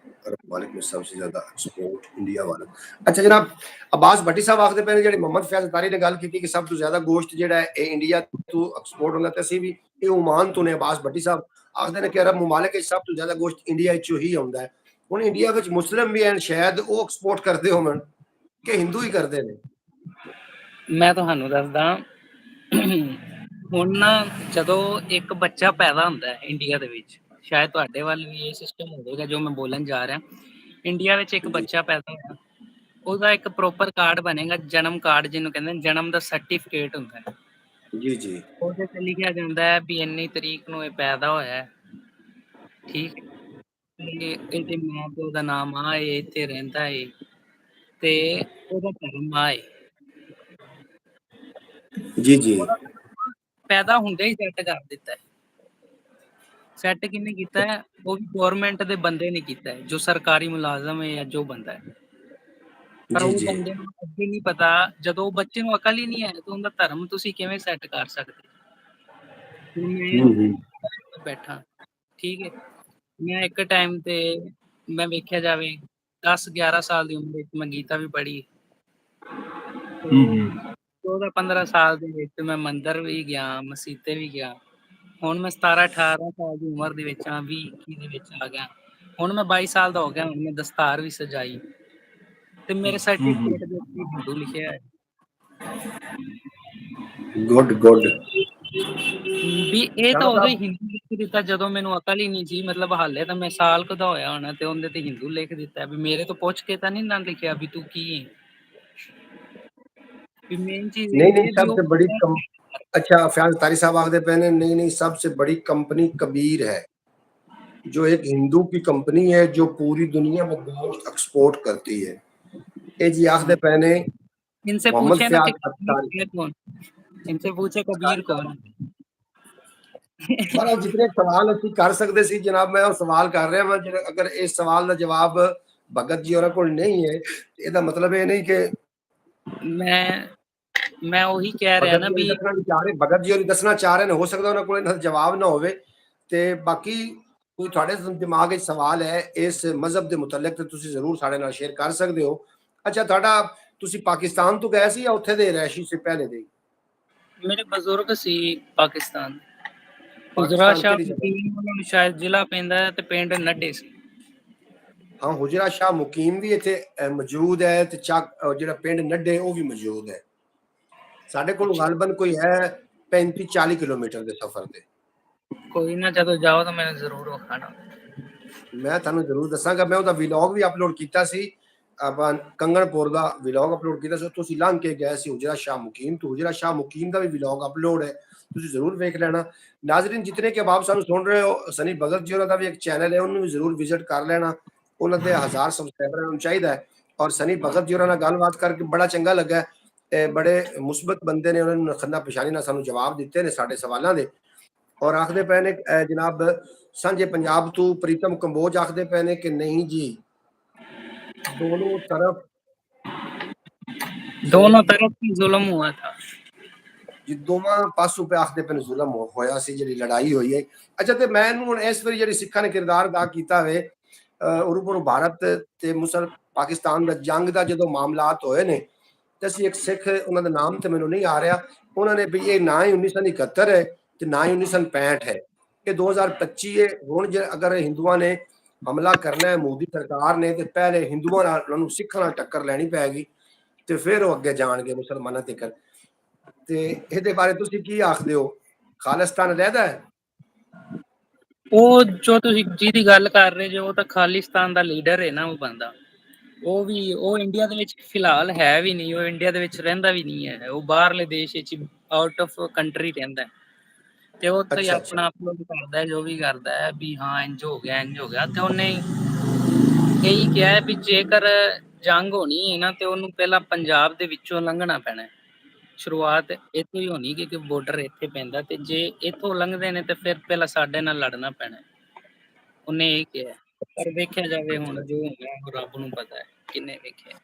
Speaker 2: अरब मालिक में सबसे ज्यादा एक्सपोर्ट इंडिया वाला। अच्छा जनाब, अब्बास भट्टी साहब आखते पे ਜਿਹੜੇ ਮੁਹੰਮਦ ਫੈਜ਼ ਤਾਰੀ ਨੇ ਗੱਲ ਕੀਤੀ ਕਿ ਸਭ ਤੋਂ ਜ਼ਿਆਦਾ ਗੋਸ਼ਤ ਜਿਹੜਾ ਹੈ ਇਹ ਇੰਡੀਆ ਤੋਂ ਐਕਸਪੋਰਟ ਹੁੰਦਾ ਤੇ ਅਸੀਂ ਵੀ ਇਹ ਓਮਾਨ ਤੋਂ ਨੇ। ਅब्बास ਭੱਟੀ ਸਾਹਿਬ ਆਖਦੇ ਨੇ ਕਿ ਅਰਬ ਮੁਮਾਲਿਕ ਵਿੱਚ ਸਭ ਤੋਂ ਜ਼ਿਆਦਾ ਗੋਸ਼ਤ ਇੰਡੀਆ ਵਿੱਚੋਂ ਹੀ ਆਉਂਦਾ ਹੈ। ਹੁਣ ਇੰਡੀਆ ਵਿੱਚ ਮੁਸਲਿਮ ਵੀ ਹਨ, ਸ਼ਾਇਦ ਉਹ ਐਕਸਪੋਰਟ ਕਰਦੇ ਹੋਣ ਕਿ ਹਿੰਦੂ ਹੀ ਕਰਦੇ ਨੇ?
Speaker 1: ਮੈਂ ਤੁਹਾਨੂੰ ਦੱਸਦਾ, ਹੁਣ ਨਾ ਜਦੋਂ ਇੱਕ ਬੱਚਾ ਪੈਦਾ ਹੁੰਦਾ ਹੈ ਇੰਡੀਆ ਦੇ ਵਿੱਚ, ਸ਼ਾਇਦ ਤੁਹਾਡੇ ਵੱਲ ਵੀ ਇਹ ਸਿਸਟਮ ਹੋਵੇਗਾ ਜੋ ਮੈਂ ਬੋਲਣ ਜਾ ਰਿਹਾ। ਇੰਡੀਆ ਵਿੱਚ ਇੱਕ ਬੱਚਾ ਪੈਦਾ ਹੋਇਆ, ਉਹਦਾ ਇੱਕ ਪ੍ਰੋਪਰ ਕਾਰਡ ਬਣੇਗਾ, ਜਨਮ ਕਾਰਡ ਜਿਹਨੂੰ ਕਹਿੰਦੇ ਨੇ, ਜਨਮ ਦਾ ਸਰਟੀਫਿਕੇਟ ਹੁੰਦਾ ਹੈ।
Speaker 2: ਜੀ ਜੀ।
Speaker 1: ਉਹਦੇ ਤੇ ਲਿਖਿਆ ਜਾਂਦਾ ਹੈ ਵੀ ਇੰਨੀ ਤਰੀਕ ਨੂੰ ਇਹ ਪੈਦਾ ਹੋਇਆ ਹੈ, ਠੀਕ ਹੈ, ਇਹਦੇ ਮਾਂ ਪਿਓ ਦਾ ਨਾਮ ਆ, ਇਹ ਇੱਥੇ ਰਹਿੰਦਾ ਹੈ ਤੇ ਉਹਦਾ ਧਰਮ ਆ ਹੈ।
Speaker 2: ਜੀ ਜੀ।
Speaker 1: ਪੈਦਾ ਹੁੰਦੇ ਹੀ ਸੈੱਟ ਕਰ ਦਿੱਤਾ ਹੈ। ਸੈੱਟ ਕਿਹਨੇ ਕੀਤਾ ਹੈ? ਉਹ ਵੀ ਗਵਰਨਮੈਂਟ ਦੇ ਬੰਦੇ ਨੇ ਕੀਤਾ ਹੈ, ਜੋ ਸਰਕਾਰੀ ਮੁਲਾਜ਼ਮ ਹੈ ਜਾਂ ਜੋ ਬੰਦਾ ਹੈ। ਪਰ
Speaker 2: ਜੀ
Speaker 1: ਉਹ
Speaker 2: ਜੀ।
Speaker 1: ਬੰਦੇ ਨੂੰ ਅੱਗੇ ਨਹੀਂ ਪਤਾ, ਜਦੋਂ ਬੱਚੇ ਨੂੰ ਅਕਲ ਹੀ ਨਹੀਂ ਹੈ ਤਾਂ ਉਹਦਾ ਧਰਮ ਤੁਸੀਂ ਕਿਵੇਂ ਸੈੱਟ ਕਰ ਸਕਦੇ? ਮੈਂ ਬੈਠਾ, ਠੀਕ ਹੈ, ਮੈਂ ਇੱਕ ਟਾਈਮ ਤੇ ਮੈਂ ਵੇਖਿਆ ਜਾਵੇ 10-11 ਸਾਲ ਦੀ ਉਮਰ ਵਿੱਚ ਮੈਂ ਗੀਤਾ ਵੀ ਪੜ੍ਹੀ। 14-15 ਸਾਲ ਦੇ ਵਿੱਚ ਮੈਂ ਮੰਦਰ ਵੀ ਗਿਆ, ਮਸੀਤੇ ਵੀ ਗਿਆ। ਹੁਣ ਮੈਂ 17-18 ਸਾਲ ਦੀ ਉਮਰ ਦੇ ਵਿੱਚ ਆ, 20-21 ਦੇ ਵਿੱਚ ਆ ਗਿਆ। ਹੁਣ ਮੈਂ 22 ਸਾਲ ਦਾ ਹੋ ਗਿਆ, ਹੁਣ ਮੈਂ ਦਸਤਾਰ ਵੀ ਸਜਾਈ ਤੇ ਮੇਰੇ ਸਰਟੀਫਿਕੇਟ ਦੇ ਉੱਤੇ ਹਿੰਦੂ ਲਿਖਿਆ ਹੈ।
Speaker 2: Good good.
Speaker 1: ਵੀ ਇਹ ਤਾਂ ਉਦੋਂ ਹੀ ਹਿੰਦੂ ਲਿਖ ਦਿੱਤਾ ਜਦੋਂ ਮੈਨੂੰ ਅਕਲ ਹੀ ਨਹੀਂ ਸੀ, ਮਤਲਬ ਹਾਲੇ ਤਾਂ ਮੈਂ ਸਾਲ ਕੁ ਦਾ ਹੋਇਆ ਹੋਣਾ ਤੇ ਉਹਦੇ ਤੇ ਹਿੰਦੂ ਲਿਖ ਦਿੱਤਾ ਵੀ ਮੇਰੇ ਤੋਂ ਪੁੱਛ ਕੇ ਤਾਂ ਨਹੀਂ ਨਾ ਲਿਖਿਆ ਵੀ ਤੂੰ ਕੀ ਹੈ। ਵੀ ਮੇਨ ਚੀਜ਼
Speaker 2: नहीं
Speaker 1: ਇਹ
Speaker 2: नहीं,
Speaker 1: ਹੈ ਵੀ
Speaker 2: सबसे बड़ी अच्छा फयाज तारी साहब आखते पे ने, नहीं नहीं, सबसे बड़ी कंपनी कबीर है, जो एक हिंदू की कंपनी है जो पूरी दुनिया में गोश्त एक्सपोर्ट करती है। ये जी आखते पे ने
Speaker 1: इनसे
Speaker 2: मोहम्मद
Speaker 1: पूछे ना कि
Speaker 2: फयाज तारी,
Speaker 1: कबीर कौन, इनसे पूछे कबीर कौन।
Speaker 2: पर जितने सवाल ਅਸੀਂ ਕਰ ਸਕਦੇ ਸੀ ਜਨਾਬ, ਮੈਂ ਉਹ ਸਵਾਲ ਕਰ ਰਿਹਾ ਹਾਂ। ਜਿਹੜਾ ਅਗਰ ਇਸ ਸਵਾਲ ਦਾ ਜਵਾਬ ਭਗਤ ਜੀ ਹੋਰਾਂ ਕੋਲ ਨਹੀਂ ਹੈ, ਇਹਦਾ ਮਤਲਬ ਇਹ ਨਹੀਂ ਕਿ
Speaker 1: ਮੈਂ ਉਹੀ ਕਹਿ ਰਿਹਾ ਨਾ ਵੀ
Speaker 2: ਭਗਤ ਜੀ ਹੋਰੀ ਦੱਸਣਾ ਚਾਹ ਰਹੇ ਨੇ, ਹੋ ਸਕਦਾ ਉਹਨਾਂ ਕੋਲ ਇਹਨਾਂ ਦਾ ਜਵਾਬ ਨਾ ਹੋਵੇ। ਤੇ ਬਾਕੀ ਕੋਈ ਤੁਹਾਡੇ ਦਿਮਾਗ ਵਿੱਚ ਸਵਾਲ ਹੈ ਇਸ ਮਜ਼ਹਬ ਦੇ ਮੁਤਲਕ ਤੇ ਤੁਸੀਂ ਜ਼ਰੂਰ ਸਾਡੇ ਨਾਲ ਸ਼ੇਅਰ ਕਰ ਸਕਦੇ ਹੋ। ਅੱਛਾ, ਤੁਹਾਡਾ ਤੁਸੀਂ ਪਾਕਿਸਤਾਨ ਤੋਂ ਗਏ ਸੀ ਜਾਂ ਉੱਥੇ ਦੇ ਰਹਿਸ਼ੀ ਸੀ ਪਹਿਲੇ ਦੇ?
Speaker 1: ਮੇਰੇ ਬਜ਼ੁਰਗ ਸੀ ਪਾਕਿਸਤਾਨ, ਹੁਜਰਾ ਸ਼ਾਹ ਮੁਕੀਮ, ਉਹਨਾਂ ਨੂੰ ਸ਼ਾਇਦ ਜ਼ਿਲ੍ਹਾ ਪੈਂਦਾ ਹੈ ਤੇ ਪਿੰਡ ਨੱਡੇ ਸੀ।
Speaker 2: ਹਾਂ, ਹੁਜਰਾ ਸ਼ਾਹ ਮੁਕੀਮ ਵੀ ਇੱਥੇ ਮੌਜੂਦ ਹੈ ਤੇ ਜਿਹੜਾ ਪਿੰਡ ਨੱਡੇ ਉਹ ਵੀ ਮੌਜੂਦ ਹੈ। ਸਾਡੇ ਕੋਲ ਗਲਬਨ ਕੋਈ ਹੈ 35-40 ਕਿਲੋਮੀਟਰ ਦੇ ਸਫ਼ਰ ਤੇ।
Speaker 1: ਕੋਈ ਨਾ, ਜਦੋਂ ਜਾਓ ਤਾਂ ਮੈਨੂੰ ਜ਼ਰੂਰ ਵਿਖਾਣਾ।
Speaker 2: ਮੈਂ ਤੁਹਾਨੂੰ ਜ਼ਰੂਰ ਦੱਸਾਂਗਾ। ਮੈਂ ਉਹਦਾ ਵਲੌਗ ਵੀ ਅਪਲੋਡ ਕੀਤਾ ਸੀ, ਆਪਾਂ ਕੰਗਣਪੁਰ ਦਾ ਵਲੌਗ ਅਪਲੋਡ ਕੀਤਾ ਸੀ, ਤੁਸੀਂ ਲੰਘ ਕੇ ਗਏ ਸੀ ਹੁਜਰਾ ਸ਼ਾਹ ਮੁਕੀਮ ਤੋਂ। ਹੁਜਰਾ ਸ਼ਾਹ ਮੁਕੀਮ ਦਾ ਵੀ ਵਲੌਗ ਅਪਲੋਡ ਹੈ, ਤੁਸੀਂ ਜ਼ਰੂਰ ਵੇਖ ਲੈਣਾ। ਨਾਜ਼ਰੀਨ ਜਿਤਨੇ ਕਿ ਆਪ ਸਾਨੂੰ ਸੁਣ ਰਹੇ ਹੋ, ਸਨੀ ਭਗਤ ਜੀ ਹੋਰਾਂ ਦਾ ਵੀ ਇੱਕ ਚੈਨਲ ਹੈ, ਉਹਨੂੰ ਵੀ ਜ਼ਰੂਰ ਵਿਜ਼ਿਟ ਕਰ ਲੈਣਾ। ਉਹਨਾਂ ਦੇ 1000 ਸਬਸਕ੍ਰਾਈਬਰ ਨੂੰ ਚਾਹੀਦਾ ਹੈ। ਔਰ ਸਨੀ ਭਗਤ ਜੀ ਹੋਰਾਂ ਨਾਲ ਗੱਲਬਾਤ ਕਰਕੇ ਬੜਾ ਚੰਗਾ ਲੱਗਾ। ਬੜੇ ਮੁਸਬਤ ਬੰਦੇ ਨੇ, ਉਹਨਾਂ ਨੂੰ ਖੰਦਾ ਪਛਾਣੀ ਨਾਲ ਸਾਨੂੰ ਜਵਾਬ ਦਿੱਤੇ ਨੇ ਸਾਡੇ ਸਵਾਲਾਂ ਦੇ। ਔਰ ਆਖਦੇ ਪਏ ਨੇ ਜਨਾਬ ਸਾਂਝੇ ਪੰਜਾਬ ਤੋਂ ਪ੍ਰੀਤਮ ਕੰਬੋਜ ਆਖਦੇ ਪਏ ਨੇ ਕਿ ਨਹੀਂ ਜੀ, दोनों तरफ
Speaker 1: जुल्म हुआ था।
Speaker 2: ਦੋਵਾਂ ਪਾਸੋਂ पे ਆਖਦੇ ਪਏ ਜ਼ੁਲਮ ਹੋਇਆ ਸੀ, ਜਿਹੜੀ ਲੜਾਈ ਹੋਈ ਹੈ। ਅੱਛਾ, ਤੇ ਮੈਨੂੰ ਹੁਣ ਇਸ ਵਾਰੀ ਜਿਹੜੀ ਸਿੱਖਾਂ ਨੇ ਕਿਰਦਾਰ ਅਦਾ ਕੀਤਾ ਵੇ ਉਰੂਪੁਰ ਭਾਰਤ ਤੇ ਪਾਕਿਸਤਾਨ ਦਾ ਜੰਗ ਦਾ ਜਦੋਂ ਮਾਮਲਾਤ ਹੋਏ ਨੇ, ਤੇ ਅਸੀਂ ਇੱਕ ਸਿੱਖ, ਉਹਨਾਂ ਦਾ ਨਾਮ ਤੇ ਮੈਨੂੰ ਨਹੀਂ ਆ ਰਿਹਾ, ਉਹਨਾਂ ਨੇ ਵੀ ਇਹ ਨਾ ਹੀ 1971 ਹੈ ਤੇ ਨਾ ਹੀ 1965 ਹੈ, ਇਹ 2025 ਹੈ। ਹੁਣ ਜੇ ਅਗਰ ਹਿੰਦੂਆਂ ਨੇ ਹਮਲਾ ਕਰਨਾ ਹੈ ਮੋਦੀ ਸਰਕਾਰ ਨੇ, ਤੇ ਪਹਿਲੇ ਹਿੰਦੂਆਂ ਨਾਲ ਉਹਨਾਂ ਨੂੰ ਸਿੱਖਾਂ ਨਾਲ ਟੱਕਰ ਲੈਣੀ ਪੈਗੀ ਤੇ ਫਿਰ ਉਹ ਅੱਗੇ ਜਾਣਗੇ ਮੁਸਲਮਾਨਾਂ ਤੱਕ। ਤੇ ਇਹਦੇ ਬਾਰੇ ਤੁਸੀਂ ਕੀ ਆਖਦੇ ਹੋ? ਖਾਲਿਸਤਾਨ ਰਹਿਦਾ ਹੈ?
Speaker 1: ਉਹ ਜੋ ਤੁਸੀਂ ਜਿਹਦੀ ਗੱਲ ਕਰ ਰਹੇ ਜੋ, ਉਹ ਤਾਂ ਖਾਲਿਸਤਾਨ ਦਾ ਲੀਡਰ ਹੈ ਨਾ ਉਹ ਬੰਦਾ। ਉਹ ਇੰਡੀਆ ਦੇ ਵਿੱਚ ਫਿਲਹਾਲ ਹੈ ਵੀ ਨਹੀਂ, ਉਹ ਇੰਡੀਆ ਦੇ ਵਿੱਚ ਰਹਿੰਦਾ ਵੀ ਨਹੀਂ ਹੈ, ਉਹ ਬਾਹਰਲੇ ਦੇਸ਼ ਵਿੱਚ ਆਊਟ ਆਫ ਕੰਟਰੀ ਰਹਿੰਦਾ ਹੈ। ਤੇ ਉਹ ਉੱਥੇ ਹੀ
Speaker 2: ਅੱਛਾ ਅੱਛਾ
Speaker 1: ਆਪਣਾ ਅਪਲੋਡ ਕਰਦਾ ਜੋ ਵੀ ਕਰਦਾ ਹੈ ਵੀ ਹਾਂ ਇੰਜ ਹੋ ਗਿਆ ਤੇ ਉਹਨੇ ਇਹੀ ਕਿਹਾ ਹੈ ਵੀ ਜੇਕਰ ਜੰਗ ਹੋਣੀ ਹੈ ਨਾ ਤੇ ਉਹਨੂੰ ਪਹਿਲਾਂ ਪੰਜਾਬ ਦੇ ਵਿੱਚੋਂ ਲੰਘਣਾ ਪੈਣਾ। ਸ਼ੁਰੂਆਤ ਇੱਥੋਂ ਹੀ ਹੋਣੀ ਕਿ ਬਾਰਡਰ ਇੱਥੇ ਪੈਂਦਾ ਤੇ ਜੇ ਇੱਥੋਂ ਲੰਘਦੇ ਨੇ ਤੇ ਫਿਰ ਪਹਿਲਾਂ ਸਾਡੇ ਨਾਲ ਲੜਨਾ ਪੈਣਾ। ਉਹਨੇ ਇਹ ਕਿਹਾ, ਪਰ ਵੇਖਿਆ ਜਾਵੇ ਹੁਣ ਜੋ ਹੋਣਾ ਉਹ ਰੱਬ ਨੂੰ ਪਤਾ ਹੈ ਕਿੰਨੇ ਵੇਖਿਆ।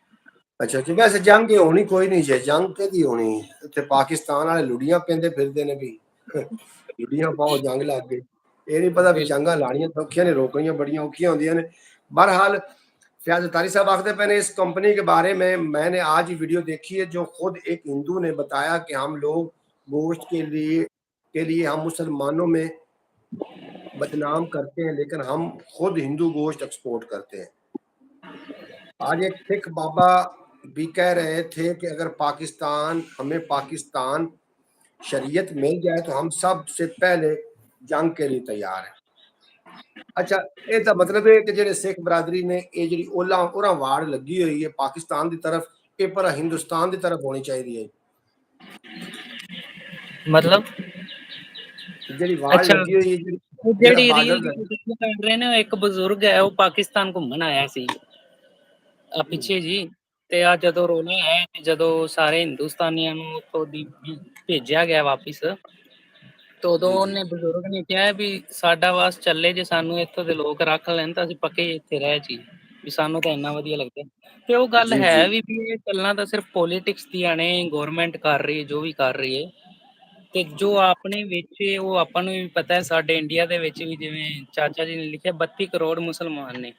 Speaker 2: ਅੱਛਾ ਜੀ, ਵੈਸੇ ਜੰਗ ਹੀ ਹੋਣੀ ਕੋਈ ਨਹੀਂ ਜੇ, ਜੰਗ ਕਿਹਦੀ ਹੋਣੀ? ਇੱਥੇ ਪਾਕਿਸਤਾਨ ਵਾਲੇ ਲੁੱਡੀਆਂ ਪੈਂਦੇ ਫਿਰਦੇ ਨੇ ਵੀ ਲੁੱਡੀਆਂ ਪਾਓ ਜੰਗ ਲੱਗ ਗਈ। ਇਹ ਨਹੀਂ ਪਤਾ ਵੀ ਜੰਗਾਂ ਲਾਣੀਆਂ ਸੌਖੀਆਂ ने, रोकनियां बड़ियां औखियां होंदियां ने। बहरहाल फयाज तारी साहब आखते पे ने इस कंपनी के बारे में, मैंने आज ही वीडियो देखी है जो खुद एक हिंदू ने बताया कि हम लोग गोश्त के लिए हम मुसलमानों में बदनाम करते हैं, लेकिन हम खुद हिंदू गोश्त एक्सपोर्ट करते हैं। आज एक सिख बाबा भी कह रहे थे कि अगर पाकिस्तान, हमें पाकिस्तान शरीयत मिल जाए तो हम सबसे पहले जंग के लिए तैयार हैं। अच्छा, ਇਹਦਾ ਮਤਲਬ ਹੈ ਕਿ ਜਿਹੜੇ ਸਿੱਖ ਬਰਾਦਰੀ ਨੇ ਇਹ ਜਿਹੜੀ ਉਹਨਾਂ ਵਾੜ ਲੱਗੀ ਹੋਈ ਹੈ ਪਾਕਿਸਤਾਨ ਦੀ ਤਰਫ, ਇਹ ਪਰ ਹਿੰਦੁਸਤਾਨ ਦੀ ਤਰਫ ਹੋਣੀ ਚਾਹੀਦੀ ਹੈ।
Speaker 1: ਮਤਲਬ
Speaker 2: ਜਿਹੜੀ ਵਾੜ
Speaker 1: ਅੱਛਾ,
Speaker 2: ਲੱਗੀ ਹੋਈ ਹੈ, ਜਿਹੜਾ
Speaker 1: ਜਿਹੜੀ
Speaker 2: ਬਾਰਡਰ
Speaker 1: ਰੀਲ ਦੀ ਤੁਸੀਂ ਕਰ ਰਹੇ ਨੇ, ਇੱਕ ਬਜ਼ੁਰਗ ਹੈ ਉਹ ਪਾਕਿਸਤਾਨ ਘੁੰਮਣ ਆਇਆ ਸੀ ਆ ਪਿੱਛੇ ਜੀ, ਤੇ ਆ ਜਦੋਂ ਰੋਲਾ ਹੈ, ਜਦੋਂ ਸਾਰੇ ਹਿੰਦੁਸਤਾਨੀਆਂ ਨੂੰ ਉੱਥੋਂ ਦੀ ਭੇਜਿਆ ਗਿਆ ਵਾਪਿਸ, ਤੇ ਉਦੋਂ ਉਹਨੇ ਬਜ਼ੁਰਗ ਨੇ ਕਿਹਾ ਵੀ ਸਾਡਾ ਵਾਸ ਚੱਲੇ, ਜੇ ਸਾਨੂੰ ਇੱਥੋਂ ਦੇ ਲੋਕ ਰੱਖ ਲੈਣ ਤਾਂ ਅਸੀਂ ਪੱਕੇ ਇੱਥੇ ਰਹਿ ਜੀ, ਵੀ ਸਾਨੂੰ ਤਾਂ ਇੰਨਾ ਵਧੀਆ ਲੱਗਦਾ। ਤੇ ਉਹ ਗੱਲ
Speaker 2: ਜੀ
Speaker 1: ਹੈ
Speaker 2: ਜੀ
Speaker 1: ਵੀ ਇਹ ਗੱਲਾਂ ਤਾਂ ਸਿਰਫ ਪੋਲੀਟਿਕਸ ਦੀਆਂ ਨੇ, ਗਵਰਨਮੈਂਟ ਕਰ ਰਹੀ ਹੈ ਜੋ ਵੀ ਕਰ ਰਹੀ ਹੈ, ਤੇ ਜੋ ਆਪਣੇ ਵਿੱਚ ਉਹ ਆਪਾਂ ਨੂੰ ਵੀ ਪਤਾ ਹੈ। ਸਾਡੇ ਇੰਡੀਆ ਦੇ ਵਿੱਚ ਵੀ ਜਿਵੇਂ ਚਾਚਾ ਜੀ ਨੇ ਲਿਖਿਆ 32 ਕਰੋੜ ਮੁਸਲਮਾਨ ਨੇ।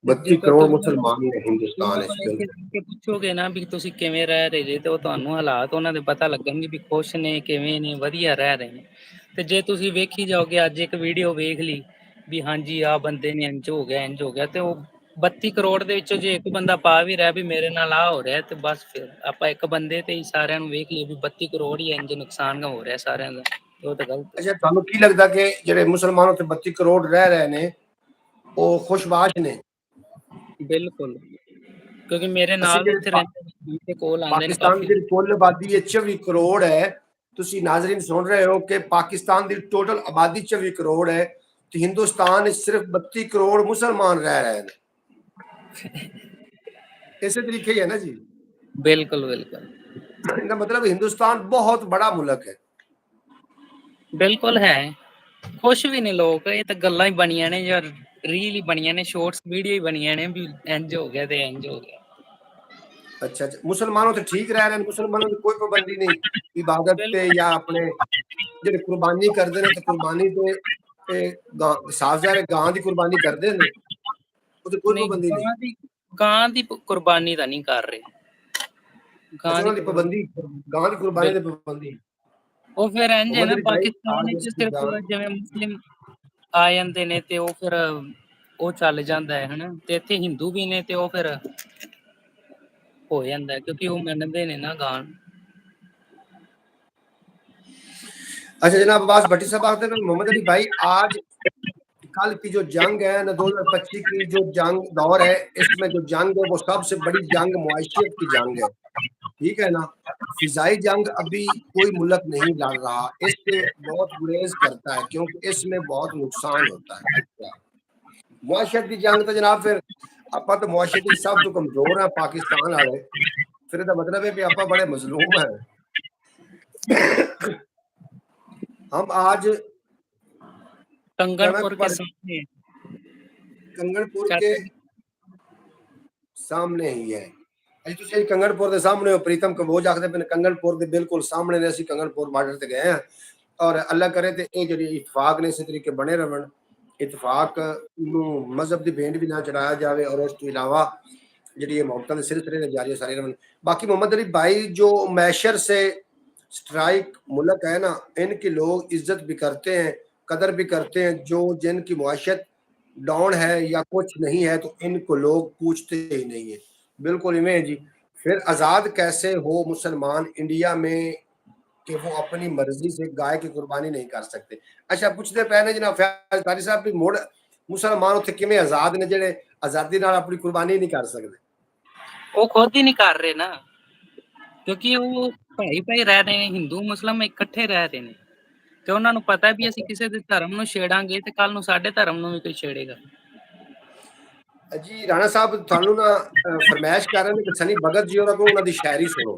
Speaker 2: 32 ਕਰੋੜ ਮੁਸਲਮਾਨ ਨੇ ਹਿੰਦੁਸਤਾਨ ਵਿੱਚ। ਬਿਲਕੁਲ
Speaker 1: ਪੁੱਛੋਗੇ ਨਾ ਵੀ ਤੁਸੀਂ ਕਿਵੇਂ ਰਹਿ ਰਹੇ ਜੇ, ਤੇ ਉਹ ਤੁਹਾਨੂੰ ਹਾਲਾਤ ਉਹਨਾਂ ਦੇ ਪਤਾ ਲੱਗਣਗੇ ਵੀ ਖੁਸ਼ ਨੇ, ਕਿਵੇਂ ਨੇ, ਵਧੀਆ ਰਹਿ ਰਹੇ ਨੇ। ਤੇ ਜੇ ਤੁਸੀਂ ਵੇਖੀ ਜਾਓਗੇ, ਅੱਜ ਇੱਕ ਵੀਡੀਓ ਵੇਖ ਲਈ ਵੀ ਹਾਂਜੀ ਆਹ ਬੰਦੇ ਨੇ ਇੰਜ ਹੋ ਗਿਆ, ਤੇ ਉਹ 32 ਕਰੋੜ ਦੇ ਵਿੱਚੋਂ ਜੇ ਇੱਕ ਬੰਦਾ ਪਾ ਵੀ ਰਿਹਾ ਵੀ ਮੇਰੇ ਨਾਲ ਆ ਹੋ ਰਿਹਾ, ਤੇ ਬਸ ਫਿਰ ਆਪਾਂ ਇੱਕ ਬੰਦੇ ਤੇ ਹੀ ਸਾਰਿਆਂ ਨੂੰ ਵੇਖ ਲਈਏ ਵੀ 32 ਕਰੋੜ ਹੀ ਇੰਜ ਨੁਕਸਾਨ ਹੋ ਰਿਹਾ ਸਾਰਿਆਂ ਦਾ, ਉਹ ਤਾਂ ਗਲਤ ਹੈ।
Speaker 2: ਅੱਛਾ, ਤੁਹਾਨੂੰ ਕੀ ਲੱਗਦਾ ਕਿ ਜਿਹੜੇ ਮੁਸਲਮਾਨ ਉੱਥੇ 32 ਕਰੋੜ ਰਹਿ ਰਹੇ ਨੇ ਉਹ ਖੁਸ਼ਬਾਸ਼ ਨੇ?
Speaker 1: ਬਿਲਕੁਲ, ਕਿਉਂਕਿ ਮੇਰੇ
Speaker 2: ਅਸੀਂ
Speaker 1: ਨਾਲ ਵੀ
Speaker 2: ਜਿਹੜੇ
Speaker 1: ਇੱਥੇ ਰਹਿੰਦੇ ਤੇ ਕੋਲ ਆਉਂਦੇ ਨੇ
Speaker 2: ਪਾਕਿਸਤਾਨ
Speaker 1: ਕਾਫੀ।
Speaker 2: ਦੀ ਕੁੱਲ ਆਬਾਦੀ 24 ਕਰੋੜ ਹੈ। ਤੁਸੀਂ ਨਾਜ਼ਰੀਨ ਸੁਣ ਰਹੇ ਹੋ ਕਿ ਪਾਕਿਸਤਾਨ ਦੀ ਟੋਟਲ ਆਬਾਦੀ 24 ਕਰੋੜ ਹੈ, ਤੇ ਹਿੰਦੁਸਤਾਨ ਵਿੱਚ ਸਿਰਫ 32 ਕਰੋੜ ਮੁਸਲਮਾਨ ਰਹਿ ਰਹੇ ਨੇ। ਇਸੇ ਤਰੀਕੇ ਹੀ ਹੈ ਨਾ ਜੀ।
Speaker 1: ਬਿਲकुल बिल्कुल
Speaker 2: इसका मतलब हिंदुस्तान बहुत बड़ा मुल्क है।
Speaker 1: बिल्कुल है। खुश भी ने लोग, ये तो गल्लां ही बनियां ने यार, रील ही बनियां ने, शॉर्ट्स वीडियो ही बनियां ने भी इंज हो गया ते इंज हो गया।
Speaker 2: अच्छा अच्छा, मुसलमानों तो ठीक रह रहे हैं, मुसलमानों की कोई पाबंदी नहीं इबादत पे या अपने ਜਿਹੜੇ ਕੁਰਬਾਨੀ ਕਰਦੇ ਨੇ ਤੇ ਕੁਰਬਾਨੀ ਤੇ ਸਾਫ਼ ਜ਼ਾਹਿਰ ਗਾਂ ਦੀ ਕੁਰਬਾਨੀ ਕਰਦੇ ਨੇ, ਉਹਦੇ ਕੋਈ
Speaker 1: नहीं,
Speaker 2: ਪਾਬੰਦੀ ਨਹੀਂ।
Speaker 1: गां दी कुर्बानी तो नहीं कर रहे। गां
Speaker 2: अच्छा,
Speaker 1: दी
Speaker 2: ਉਹਨਾਂ ਦੀ ਪਾਬੰਦੀ, ਗਾਂ ਦੀ ਕੁਰਬਾਨੀ ਤੇ ਪਾਬੰਦੀ।
Speaker 1: ਉਹ ਫਿਰ ਇੰਜ ਹੈ ਨਾ,
Speaker 2: मोहम्मद भाई
Speaker 1: ਪਾਕਿਸਤਾਨ
Speaker 2: आज
Speaker 1: ਵਿੱਚ
Speaker 2: इसकी
Speaker 1: ਸਿਰਫ
Speaker 2: जान
Speaker 1: ਜਿਵੇਂ ਮੁਸਲਿਮ ਆ ਜਾਂਦੇ ਨੇ ਤੇ ਉਹ ਫਿਰ ਉਹ ਚੱਲ ਜਾਂਦਾ ਹੈ ਹਨਾ, ਤੇ ਇੱਥੇ ਹਿੰਦੂ ਵੀ ਨੇ ਤੇ ਉਹ ਫਿਰ ਹੋ ਜਾਂਦਾ, ਕਿਉਂਕਿ ਉਹ ਮੰਨਦੇ ਨੇ ਨਾ ਗਾਂ।
Speaker 2: अच्छा जनाब अब्बास भट्टी साहब आखते हैं मोहम्मद अली भाई, आज कल की जो जंग है ना, 2025 की जो जंग दौर है, इसमें जो जंग है वो सबसे बड़ी जंग मुआशियत की जंग है, ठीक है ना। फिजाई जंग अभी कोई मुल्क नहीं लड़ रहा, इससे बहुत गुरेज करता है क्योंकि इसमें बहुत नुकसान होता है। मुआशियत की जंग तो जनाब फिर ਆਪਾਂ तो मुआशियत सब तो कमजोर है पाकिस्तान वाले, फिर ਇਹਦਾ मतलब है कि आप बड़े मजलूम हैं। हम आज
Speaker 1: कंगनपुर
Speaker 2: कनक
Speaker 1: के
Speaker 2: पर
Speaker 1: सामने
Speaker 2: कंगनपुर के
Speaker 1: चाचा
Speaker 2: सामने ही है। ਅਸੀਂ ਤੁਸੀਂ ਕੰਗਨਪੁਰ ਦੇ ਸਾਹਮਣੇ ਹੋ, ਪ੍ਰੀਤਮ ਕੰਬੋਜ ਆਖਦੇ ਪਏ ਕੰਗਨਪੁਰ ਦੇ ਬਿਲਕੁਲ ਸਾਹਮਣੇ ਨੇ, ਅਸੀਂ ਕੰਗਨਪੁਰ ਬਾਰਡਰ ਤੇ ਗਏ ਹਾਂ। ਔਰ ਅੱਲਾ ਕਰੇ ਤੇ ਇਹ ਜਿਹੜੀ ਇਤਫਾਕ ਨੇ ਇਸੇ ਤਰੀਕੇ ਬਣੇ ਰਹਿਣ, ਇਤਫਾਕ ਨੂੰ ਮਜ਼ਹਬ ਦੀ ਭੇਂਟ ਵੀ ਨਾ ਚੜਾਇਆ ਜਾਵੇ, और ਉਸ ਤੋਂ ਇਲਾਵਾ ਜਿਹੜੀ ਇਹ ਮੁਹੱਬਤਾਂ ਦੇ सिलसिले जारी सारे रहन। बाकी मोहम्मद अली भाई, जो मैशर से स्ट्राइक मुल्क है ना, इनके लोग इज्जत भी करते हैं, कदर भी करते हैं, जो जिनकी मुआशत डाउन है या कुछ नहीं है तो इनको लोग पूछते ही नहीं है। बिल्कुल इमें जी, फिर आज़ाद कैसे हो मुसलमान इंडिया में कि वो अपनी मर्जी से गाय की कुर्बानी नहीं कर सकते। अच्छा, पुछते पहले जनाब फैज कारी साहब भी मुड़ मुसलमान उत्थे किवें आज़ाद ने जेड़े आज़ादी नाल अपनी कुर्बानी नहीं कर सकते?
Speaker 1: वो खुद ही नहीं कर रहे ना, ਕਿਉਂਕਿ ਉਹ ਭਾਈ ਰਹਿ ਰਹੇ ਨੇ, ਹਿੰਦੂ ਮੁਸਲਮ ਇਕੱਠੇ ਰਹਿ ਰਹੇ ਨੇ ਤੇ ਉਹਨਾਂ ਨੂੰ ਪਤਾ ਵੀ ਅਸੀਂ ਕਿਸੇ ਦੇ ਧਰਮ ਨੂੰ ਛੇੜਾਂਗੇ ਤੇ ਕੱਲ ਨੂੰ ਸਾਡੇ ਧਰਮ ਨੂੰ ਵੀ ਕੋਈ ਛੇੜੇਗਾ।
Speaker 2: ਜੀ ਰਾਣਾ ਸਾਹਿਬ ਤੁਹਾਨੂੰ ਨਾ ਫਰਮਾਇਸ਼ ਕਰ ਰਹੇ ਨੇ ਕਿ ਸਨੀ ਭਗਤ ਜੀ ਉਹਨਾਂ ਕੋਲ ਉਹਨਾਂ ਦੀ ਸ਼ਾਇਰੀ ਸੁਣੋ।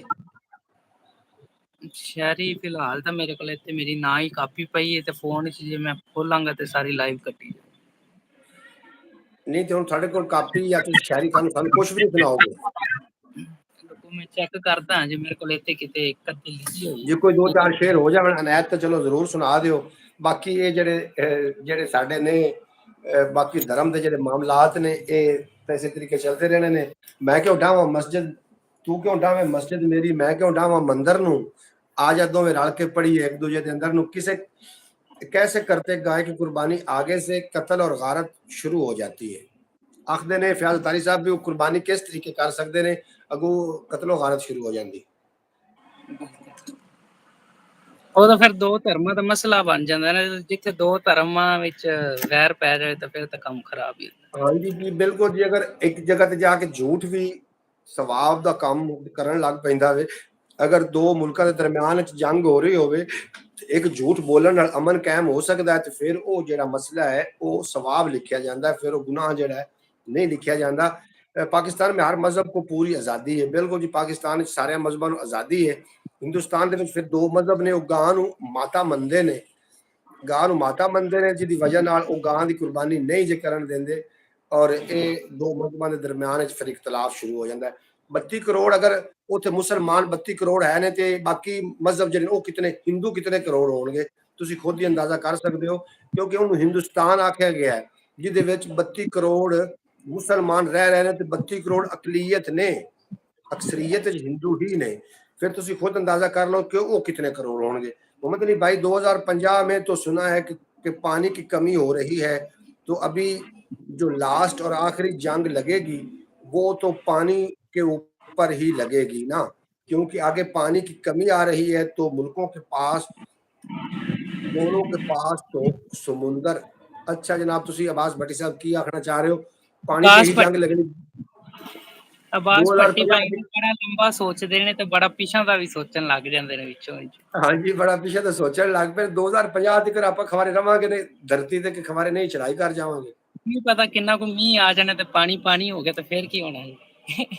Speaker 1: ਸ਼ਾਇਰੀ ਫਿਲਹਾਲ ਤਾਂ ਮੇਰੇ ਕੋਲ ਇੱਥੇ ਮੇਰੀ ਨਾ ਹੀ ਕਾਪੀ ਪਈ ਹੈ ਤੇ ਫੋਨ 'ਚ ਜੇ ਮੈਂ ਖੋਲਾਂਗਾ ਤੇ ਸਾਰੀ ਲਾਈਵ ਕੱਟੀ
Speaker 2: ਨਹੀਂ ਤੇ ਹੁਣ ਤੁਹਾਡੇ ਕੋਲ ਕਾਪੀ ਜਾਂ ਤੁਸੀਂ ਸ਼ਾਇਰੀ ਸਾਨੂੰ ਕੁਝ ਵੀ ਨਹੀਂ ਸੁਣਾਓਗੇ।
Speaker 1: ਮੈਂ ਚੈੱਕ ਕਰਦਾ ਜੇ ਮੇਰੇ ਕੋਲ ਇੱਥੇ ਕਿਤੇ ਇੱਕ ਅੱਧੀ ਲਿਖੀ ਹੋਈ
Speaker 2: ਜੇ ਕੋਈ 2-4 ਸ਼ੇਰ ਹੋ ਜਾਣ ਅਨਾਇਤ ਤਾਂ ਚਲੋ ਜ਼ਰੂਰ ਸੁਣਾ ਦਿਓ। ਬਾਕੀ ਇਹ ਜਿਹੜੇ ਸਾਡੇ ਨੇ ਬਾਕੀ ਧਰਮ ਦੇ ਜਿਹੜੇ ਮਾਮਲਾਤ ਨੇ ਇਹ ਤਾਂ ਇਸੇ ਤਰੀਕੇ ਚੱਲਦੇ ਰਹਿਣੇ ਨੇ। ਮੈਂ ਕਿਉਂ ਡਾਵਾਂ ਮਸਜਿਦ, ਤੂੰ ਕਿਉਂ ਡਾਵੇਂ ਮਸਜਿਦ ਮੇਰੀ, ਮੈਂ ਕਿਉਂ ਡਾਵਾਂ ਮੰਦਰ ਨੂੰ, आ जा दोवें रल के पढ़िए एक दूजे के अंदर नु किसे कैसे करते गाय की कुर्बानी आगे से कत्ल और गारत शुरू हो जाती है। आखदे ने फयाज तारी साहब भी कुर्बानी किस तरीके कर सकते ने अगू कत्लो गारत शुरू हो जाती।
Speaker 1: ਉਹ ਤਾਂ ਫਿਰ ਦੋ ਧਰਮਾਂ ਦਾ ਮਸਲਾ ਬਣ ਜਾਂਦਾ ਨਾ, ਜਿੱਥੇ ਦੋ ਧਰਮਾਂ ਵਿੱਚ ਵੈਰ ਪੈ ਜਾਏ ਤਾਂ ਫਿਰ ਤਾਂ ਕੰਮ ਖਰਾਬ ਹੀ ਹੁੰਦਾ।
Speaker 2: हाँ जी बिल्कुल जी, अगर एक जगह ते जाके झूठ भी सवाब दा काम करन लग पैंदा वे, अगर दो मुल्कां दे दरमियान च जंग हो रही होवे एक झूठ बोलन नाल अमन कायम हो सकदा है, ते फिर वो जेड़ा मसला है वो सवाब लिखिया जांदा है, फिर वो गुनाह जेड़ा है नहीं लिखिया जांदा। पाकिस्तान में हर मजहब को पूरी आज़ादी है, बिल्कुल जी पाकिस्तान च सारे मजहबां नूं आज़ादी है। हिंदुस्तान दे विच फिर दो मजहब ने, वो गां नूं माता मनदे ने, गां नूं माता मनदे ने जिहदी वजह नाल वो गां दी कुर्बानी नहीं जे करन देंदे और ये दो मजहबां दे दरमियान फिर इख्तलाफ शुरू हो जाता है। 32 करोड़ अगर उत्थे मुसलमान 32 करोड़ है ने ते बाकी मजहब जिहड़े वो कितने हिंदू कितने करोड़ होणगे तुसीं खुद ही अंदाजा कर सकते हो, क्योंकि उन्होंने हिंदुस्तान आख्या गया है जिहदे विच 32 करोड़ मुसलमान रह रहे हैं ते 32 करोड़ अकलीयत ने, अक्सरीयत हिंदू ही ने, फिर तुसीं खुद अंदाजा कर लो कि वो कितने करोड़ होणगे। मोहम्मद अली भाई 2050 में तो सुना है कि पानी की कमी हो रही है, तो अभी जो लास्ट और आखिरी जंग लगेगी वो तो पानी के ऊपर ही लगेगी ना, क्योंकि आगे पानी की कमी आ रही है तो मुल्कों के पास दोनों के पास तो समुंदर। अच्छा जनाब तुसी अब्बास भट्टी साहब की आखना चाह रहे हो, पानी पे ही जंग लगनी।
Speaker 1: अब्बास भट्टी भाई बड़ा लंबा सोचते ने ते बड़ा पिछां दा भी सोचन लग जांदे ने विचों विच।
Speaker 2: हाँ जी बड़ा पिछे तो सोचन लग पे 2050 तक आप खवारे रवांगे ने धरती ते कि खवारे नहीं चढ़ाई कर जावांगे।
Speaker 1: नहीं पता किन्ना को मींह आ जाने ते पानी पानी हो गया तो फिर की होना है।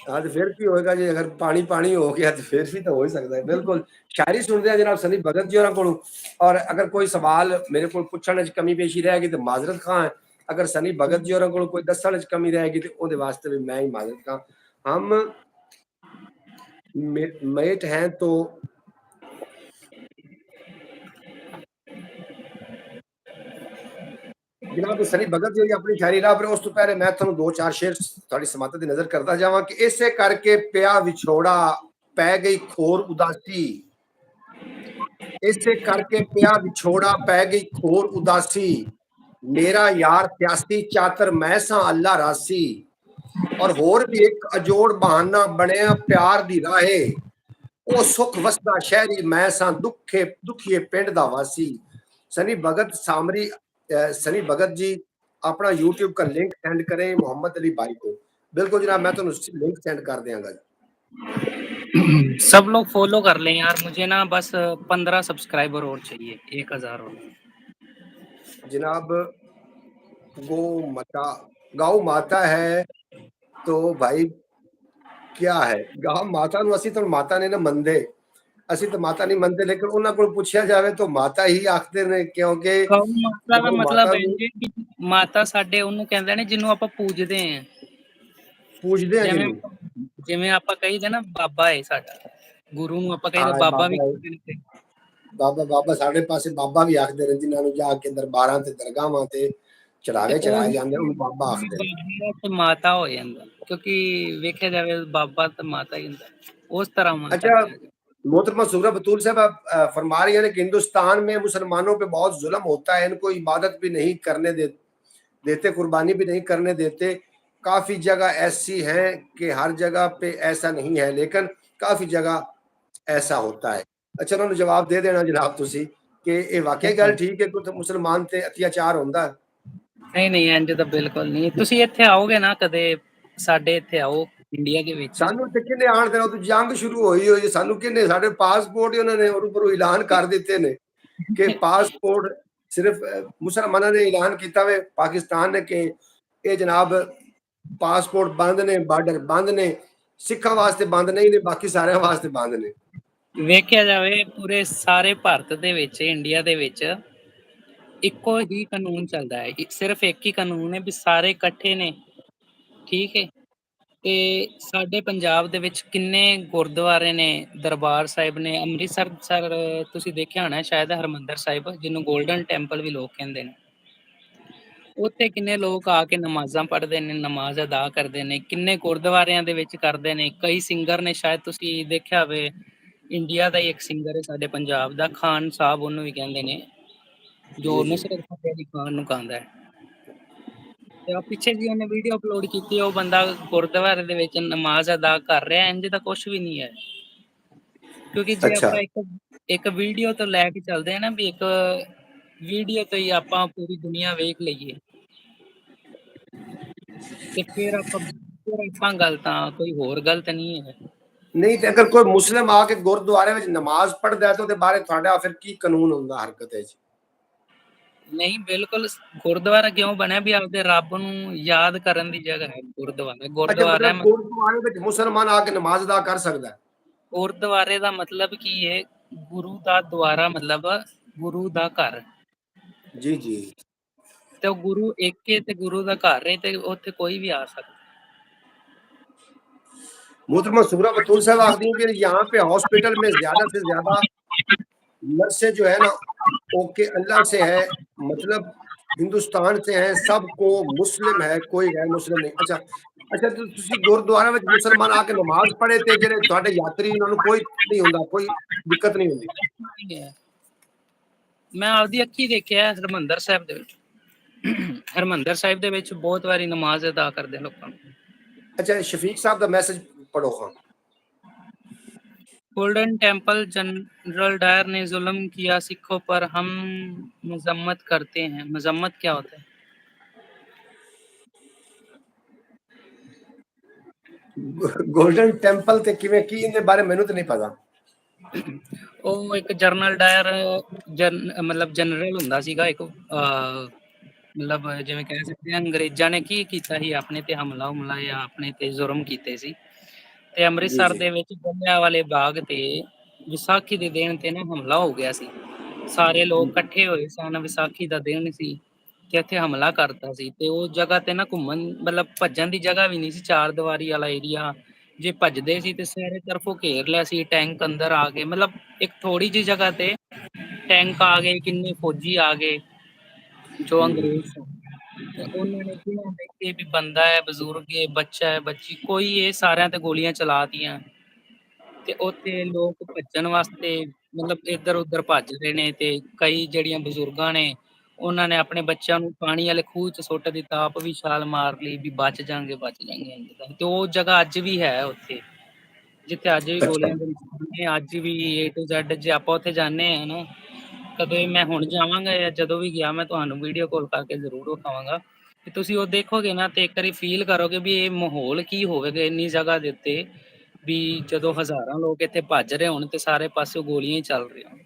Speaker 2: हाँ तो फिर की होएगा जी, अगर पानी पानी हो गया तो फिर भी तो हो ही सकता है। बिल्कुल शायरी सुनते हैं जनाब सनी भगत जी होरां कोलों, और अगर कोई सवाल मेरे को पूछण च कमी पेशी रहेगी तो माजरत खां है, अगर सनी भगत जी होरां कोलों कोई दस्सण च कमी रहेगी तो उहदे वास्ते भी मैं ही माजरत खां। हम मेट हैं तो जनाब सनी भगत जी अपनी शायरी राह पर, उस तो पहले मैं तुहानूं 2-4 शेर तुहाडी समात दी नज़र करदा जावां कि इसे करके पिया विछोड़ा पै गई खोर उदासी, इसे करके पिया विछोड़ा पै गई खोर उदासी, मेरा यार सियासी चातर मैं सा अल्लाह रासी, और होर भी एक अजोड़ बहाना बनया प्यार दी राहे, ओ सुख वसदा शहरी मैं सा दुखिए पिंड दा वासी। सनी भगत सामरी सनी भगत जी अपना YouTube का लिंक सेंड करें मोहम्मद अली भाई को। बिल्कुल जनाब मैं तो लिंक सेंड कर देंगे।
Speaker 1: सब लोग फॉलो कर लें यार, मुझे ना बस 15 सब्सक्राइबर और चाहिए, 1000 और।
Speaker 2: जनाब गौ माता है तो भाई क्या है गौ माता ਨੂੰ ਅਸੀਂ ਤਾਂ ਮਾਤਾ ਨੇ ਨਾ ਮੰਨਦੇ, ਅਸੀਂ ਤਾਂ ਮਾਤਾ ਨਹੀਂ ਮੰਨਦੇ, ਲੇਕਿਨ ਉਹਨਾਂ ਕੋਲ ਪੁੱਛਿਆ ਜਾਵੇ ਤਾਂ ਮਾਤਾ ਹੀ ਆਖਦੇ ਨੇ, ਕਿਉਂਕਿ
Speaker 1: ਗਊ ਮਾਤਾ ਦਾ ਮਤਲਬ ਹੈ ਜੀ ਮਾਤਾ ਸਾਡੇ ਉਹਨੂੰ ਕਹਿੰਦੇ ਨੇ ਜਿਹਨੂੰ ਆਪਾਂ ਪੂਜਦੇ ਆਂ,
Speaker 2: ਪੂਜਦੇ ਆ ਜਿਹਨੂੰ,
Speaker 1: ਜਿਵੇਂ ਆਪਾਂ ਕਹੀਦੇ ਨਾ ਬਾਬਾ ਹੈ ਸਾਡਾ, ਗੁਰੂ ਨੂੰ ਆਪਾਂ ਕਹਿੰਦੇ ਬਾਬਾ ਵੀ
Speaker 2: ਬਾਬਾ ਸਾਡੇ ਪਾਸੇ ਬਾਬਾ ਵੀ ਆਖਦੇ ਨੇ, ਜਿਨ੍ਹਾਂ ਨੂੰ ਜਾ ਕੇ ਦਰਬਾਰਾਂ ਤੇ ਦਰਗਾਹਾਂ ਤੇ ਚੜਾਵੇ ਚੜਾਏ ਜਾਂਦੇ ਉਹਨੂੰ ਬਾਬਾ ਆਖਦੇ ਨੇ।
Speaker 1: ਤੇ ਮਾਤਾ ਹੋ ਜਾਂਦਾ, ਕਿਉਂਕਿ ਵੇਖਿਆ ਜਾਵੇ ਬਾਬਾ ਤੇ ਮਾਤਾ ਹੀ ਹੁੰਦਾ ਉਸ ਤਰ੍ਹਾਂ।
Speaker 2: अच्छा मोहतरमा सुगरा बतूल साहब फरमा रही है कि हिंदुस्तान में मुसलमानों पे बहुत जुल्म होता है, इनको इबादत भी नहीं करने देते, कुर्बानी भी नहीं करने देते। काफ़ी जगह ऐसी हैं कि हर जगह पे ऐसा नहीं है, लेकिन काफ़ी जगह ऐसा होता है। अच्छा उन्होंने जवाब दे देना जनाब तुसी कि ये वाकई गल ठीक है कि मुसलमान ते अत्याचार होंदा है।
Speaker 1: नहीं इंज ਤਾਂ ਬਿਲਕੁਲ ਨਹੀਂ, ਤੁਸੀਂ ਇੱਥੇ ਆਓਗੇ ਨਾ ਕਦੇ ਸਾਡੇ ਇੱਥੇ ਆਓ, ਇੰਡੀਆ ਦੇ ਵਿੱਚ।
Speaker 2: ਸਾਨੂੰ ਤੇ ਕਿੰਨੇ ਆਣ ਦੇਣਾ, ਉਹ ਜੰਗ ਸ਼ੁਰੂ ਹੋਈ ਸਾਨੂੰ ਕਿੰਨੇ, ਸਾਡੇ ਪਾਸਪੋਰਟ ਹੀ ਉਹਨਾਂ ਨੇ ਉੱਪਰੋਂ ਐਲਾਨ ਕਰ ਦਿੱਤੇ ਨੇ ਕਿ ਪਾਸਪੋਰਟ ਸਿਰਫ ਮੁਸਲਮਾਨਾਂ ਨੇ ਐਲਾਨ ਕੀਤਾ ਵੇ ਪਾਕਿਸਤਾਨ ਨੇ ਕਿ ਇਹ ਜਨਾਬ ਪਾਸਪੋਰਟ ਬੰਦ ਨੇ, ਬਾਰਡਰ ਬੰਦ ਨੇ, ਸਿੱਖਾਂ ਵਾਸਤੇ ਬੰਦ ਨਹੀਂ ਨੇ, ਬਾਕੀ ਸਾਰਿਆਂ ਵਾਸਤੇ ਬੰਦ ਨੇ।
Speaker 1: ਵੇਖਿਆ ਜਾਵੇ ਪੂਰੇ ਸਾਰੇ ਭਾਰਤ ਦੇ ਵਿੱਚ, ਇੰਡੀਆ ਦੇ ਵਿੱਚ ਇੱਕੋ ਹੀ ਕਾਨੂੰਨ ਚੱਲਦਾ ਹੈ, ਸਿਰਫ ਇੱਕ ਹੀ ਕਾਨੂੰਨ ਹੈ ਵੀ ਸਾਰੇ ਇਕੱਠੇ ਨੇ, ਠੀਕ ਹੈ। ਤੇ ਸਾਡੇ ਪੰਜਾਬ ਦੇ ਵਿੱਚ ਕਿੰਨੇ ਗੁਰਦੁਆਰੇ ਨੇ, ਦਰਬਾਰ ਸਾਹਿਬ ਨੇ, ਅੰਮ੍ਰਿਤਸਰ ਸਰ ਤੁਸੀਂ ਦੇਖਿਆ ਹੋਣਾ ਸ਼ਾਇਦ, ਹਰਮੰਦਰ ਸਾਹਿਬ ਜਿਹਨੂੰ ਗੋਲਡਨ ਟੈਂਪਲ ਵੀ ਲੋਕ ਕਹਿੰਦੇ ਨੇ, ਉੱਥੇ ਕਿੰਨੇ ਲੋਕ ਆ ਕੇ ਨਮਾਜ਼ਾਂ ਪੜ੍ਹਦੇ ਨੇ, ਨਮਾਜ਼ ਅਦਾ ਕਰਦੇ ਨੇ, ਕਿੰਨੇ ਗੁਰਦੁਆਰਿਆਂ ਦੇ ਵਿੱਚ ਕਰਦੇ ਨੇ। ਕਈ ਸਿੰਗਰ ਨੇ, ਸ਼ਾਇਦ ਤੁਸੀਂ ਦੇਖਿਆ ਹੋਵੇ, ਇੰਡੀਆ ਦਾ ਹੀ ਇੱਕ ਸਿੰਗਰ ਹੈ ਸਾਡੇ ਪੰਜਾਬ ਦਾ, ਖਾਨ ਸਾਹਿਬ ਉਹਨੂੰ ਵੀ ਕਹਿੰਦੇ ਨੇ, ਜੋ ਨੁਸਰਤ ਫਤਿਹ ਅਲੀ ਖਾਨ ਨੂੰ ਕਹਿੰਦਾ ਹੈ। ਤੇ ਪਿੱਛੇ ਜੀ ਉਹਨੇ ਵੀਡੀਓ ਅਪਲੋਡ ਕੀਤੀ, ਉਹ ਬੰਦਾ ਗੁਰਦੁਆਰੇ ਦੇ ਵਿੱਚ ਨਮਾਜ਼ ਅਦਾ ਕਰ ਰਿਹਾ, ਇੰਜ ਤਾਂ ਕੁਝ ਵੀ ਨਹੀਂ ਹੈ। ਕਿਉਂਕਿ ਜੇ ਆਪਾਂ ਇੱਕ ਵੀਡੀਓ ਤੋਂ ਲੈ ਕੇ ਚੱਲਦੇ ਆ ਨਾ, ਵੀ ਇੱਕ ਵੀਡੀਓ ਤੋਂ ਹੀ ਆਪਾਂ ਪੂਰੀ ਦੁਨੀਆ ਵੇਖ ਲਈਏ, ਤੇ ਫਿਰ ਆਪਾਂ ਗੱਲ ਤਾਂ ਕੋਈ ਹੋਰ ਗਲਤ ਨਹੀਂ ਹੈ।
Speaker 2: ਨਹੀਂ ਤੇ ਅਗਰ ਕੋਈ ਮੁਸਲਿਮ ਆ ਕੇ ਗੁਰਦੁਆਰੇ ਵਿੱਚ ਨਮਾਜ਼ ਪੜ੍ਹਦਾ ਹੈ ਤਾਂ ਉਹਦੇ ਬਾਰੇ ਤੁਹਾਡਾ ਫਿਰ ਕੀ ਕਾਨੂੰਨ ਹੁੰਦਾ ਹਰਕਤ ਵਿੱਚ?
Speaker 1: ਨਹੀਂ, ਬਿਲਕੁਲ ਗੁਰਦੁਆਰਾ ਕਿਉਂ ਬਣਿਆ ਵੀ ਆਪਦੇ ਰੱਬ ਨੂੰ ਯਾਦ ਕਰਨ ਦੀ ਜਗ੍ਹਾ ਹੈ ਗੁਰਦੁਆਰਾ। ਗੁਰਦੁਆਰੇ
Speaker 2: ਵਿੱਚ ਮੁਸਲਮਾਨ ਆ ਕੇ ਨਮਾਜ਼ ਅਦਾ ਕਰ ਸਕਦਾ ਹੈ।
Speaker 1: ਗੁਰਦੁਆਰੇ ਦਾ ਮਤਲਬ ਕੀ ਹੈ? ਗੁਰੂ ਦਾ ਦੁਆਰਾ, ਮਤਲਬ ਗੁਰੂ ਦਾ ਘਰ।
Speaker 2: ਜੀ ਜੀ।
Speaker 1: ਤੇ ਉਹ ਗੁਰੂ ਇੱਕ ਹੈ ਤੇ ਗੁਰੂ ਦਾ ਘਰ ਹੈ, ਤੇ ਉੱਥੇ ਕੋਈ ਵੀ आ सकता।
Speaker 2: मोहतरमा सुगरा बतूल साहब आखती हैं कि यहाँ पे हॉस्पिटल में ज्यादा से ज्यादा नर्सें जो है ना ओके अल्लाह से है, मतलब हिंदुस्तान से है, सबको मुस्लिम है, कोई गैर मुस्लिम नहीं। अच्छा अच्छा, तो ਤੁਸੀਂ ਗੁਰਦੁਆਰਾ ਵਿੱਚ ਮੁਸਲਮਾਨ ਆ ਕੇ ਨਮਾਜ਼ ਪੜ੍ਹੇ ਤੇ ਜਿਹੜੇ ਤੁਹਾਡੇ ਯਾਤਰੀ ਉਹਨਾਂ ਨੂੰ ਕੋਈ ਨਹੀਂ ਹੁੰਦਾ, ਕੋਈ ਦਿੱਕਤ ਨਹੀਂ ਹੁੰਦੀ?
Speaker 1: ਮੈਂ ਆਪਦੀ ਅੱਖੀ ਦੇਖਿਆ ਹਰਮੰਦਰ ਸਾਹਿਬ ਦੇ ਵਿੱਚ, ਹਰਮੰਦਰ ਸਾਹਿਬ ਦੇ ਵਿੱਚ ਬਹੁਤ ਵਾਰੀ ਨਮਾਜ਼ ਅਦਾ ਕਰਦੇ ਲੋਕਾਂ ਨੂੰ।
Speaker 2: अच्छा, शफीक साहब का मैसेज पढ़ो। हाँ।
Speaker 1: गोल्डन टेम्पल, जनरल डायर ने जुल्म किया सिखों पर, हम मजम्मत करते हैं। मजम्मत क्या होता है?
Speaker 2: ਗੋਲਡਨ ਟੈਂਪਲ ਤੇ ਕਿਵੇਂ, ਕੀ ਇਹਦੇ ਬਾਰੇ ਮੈਨੂੰ ਤਾਂ ਨਹੀਂ ਪਤਾ।
Speaker 1: ਉਹ ਇੱਕ ਜਨਰਲ ਡਾਇਰ ਮਤਲਬ ਜਨਰਲ ਹੁੰਦਾ ਸੀਗਾ ਇੱਕ, ਮਤਲਬ ਜਿਵੇਂ ਕਹਿ ਸਕਦੇ ਹਾਂ ਅੰਗਰੇਜ਼ਾਂ ਨੇ ਕੀ ਕੀਤਾ ਸੀ, ਆਪਣੇ ਤੇ ਹਮਲਾ ਜਾਂ ਆਪਣੇ ਤੇ ਜ਼ੁਲਮ ਕੀਤੇ ਸੀ। ਤੇ ਅੰਮ੍ਰਿਤਸਰ ਦੇ ਵਿੱਚ ਜਲਿਆਂਵਾਲੇ ਬਾਗ ਤੇ ਵਿਸਾਖੀ ਦੇ ਦਿਨ ਤੇ ਨਾ ਹਮਲਾ ਹੋ ਗਿਆ ਸੀ। ਸਾਰੇ ਲੋਕ ਇਕੱਠੇ ਹੋਏ ਸਨ, ਵਿਸਾਖੀ ਦਾ ਦਿਨ ਸੀ ਤੇ ਇੱਥੇ ਹਮਲਾ ਕਰਤਾ ਸੀ। ਤੇ ਉਹ ਜਗ੍ਹਾ ਤੇ ਨਾ ਘੁੰਮਣ, ਮਤਲਬ ਭੱਜਣ ਦੀ ਜਗ੍ਹਾ ਵੀ ਨਹੀਂ ਸੀ, ਚਾਰ ਦੀਵਾਰੀ ਵਾਲਾ ਏਰੀਆ। ਜੇ ਭੱਜਦੇ ਸੀ ਤੇ ਸਾਰੇ ਤਰਫੋਂ ਘੇਰ ਲਿਆ ਸੀ, ਟੈਂਕ ਅੰਦਰ ਆ ਗਏ, ਮਤਲਬ ਇੱਕ ਥੋੜੀ ਜਿਹੀ ਜਗ੍ਹਾ ਤੇ ਟੈਂਕ ਆ ਗਏ, ਕਿੰਨੇ ਫੌਜੀ ਆ ਗਏ ਜੋ ਅੰਗਰੇਜ਼ ਸਨ। ਤੇ ਉਹਨਾਂ ਨੇ ਕਿਹਾ ਦੇਖੇ ਵੀ ਬੰਦਾ ਹੈ, ਬਜ਼ੁਰਗ ਹੈ, ਬੱਚਾ ਹੈ, ਬੱਚੀ, ਕੋਈ ਇਹ ਸਾਰਿਆਂ ਤੇ ਗੋਲੀਆਂ ਚਲਾਤੀਆਂ। ਤੇ ਉੱਥੇ ਲੋਕ ਭੱਜਣ ਵਾਸਤੇ ਮਤਲਬ ਇੱਧਰ ਉੱਧਰ ਭੱਜ ਰਹੇ ਨੇ, ਤੇ ਕਈ ਜਿਹੜੀਆਂ ਬਜ਼ੁਰਗਾਂ ਨੇ ਉਹਨਾਂ ਨੇ ਆਪਣੇ ਬੱਚਿਆਂ ਨੂੰ ਪਾਣੀ ਵਾਲੇ ਖੂਹ 'ਚ ਸੁੱਟ ਦਿੱਤਾ, ਆਪ ਵੀ ਛਾਲ ਮਾਰ ਲਈ ਵੀ ਬਚ ਜਾਣਗੇ। ਤੇ ਉਹ ਜਗ੍ਹਾ ਅੱਜ ਵੀ ਹੈ ਉੱਥੇ, ਜਿੱਥੇ ਅੱਜ ਵੀ ਗੋਲੀਆਂ ਦੇ ਨਿਸ਼ਾਨ, ਅੱਜ ਵੀ A to Z। ਜੇ ਆਪਾਂ ਉੱਥੇ ਜਾਂਦੇ ਹਾਂ ਨਾ, ਕਦੇ ਮੈਂ ਹੁਣ ਜਾਵਾਂਗਾ ਜਾਂ ਜਦੋਂ ਵੀ ਗਿਆ, ਮੈਂ ਤੁਹਾਨੂੰ ਵੀਡੀਓ ਕਾਲ ਕਰਕੇ ਜ਼ਰੂਰ ਵਿਖਾਵਾਂਗਾ। ਤੇ ਤੁਸੀਂ ਉਹ ਦੇਖੋਗੇ ਨਾ ਤੇ ਇੱਕ ਵਾਰੀ ਫੀਲ ਕਰੋਗੇ ਵੀ ਇਹ ਮਾਹੌਲ ਕੀ ਹੋਵੇਗਾ ਇੰਨੀ ਜਗ੍ਹਾ ਦੇ ਉੱਤੇ, ਵੀ ਜਦੋਂ ਹਜ਼ਾਰਾਂ ਲੋਕ ਇੱਥੇ ਭੱਜ ਰਹੇ ਹੋਣ ਤੇ ਸਾਰੇ ਪਾਸੇ ਗੋਲੀਆਂ ਹੀ ਚੱਲ ਰਹੀਆਂ।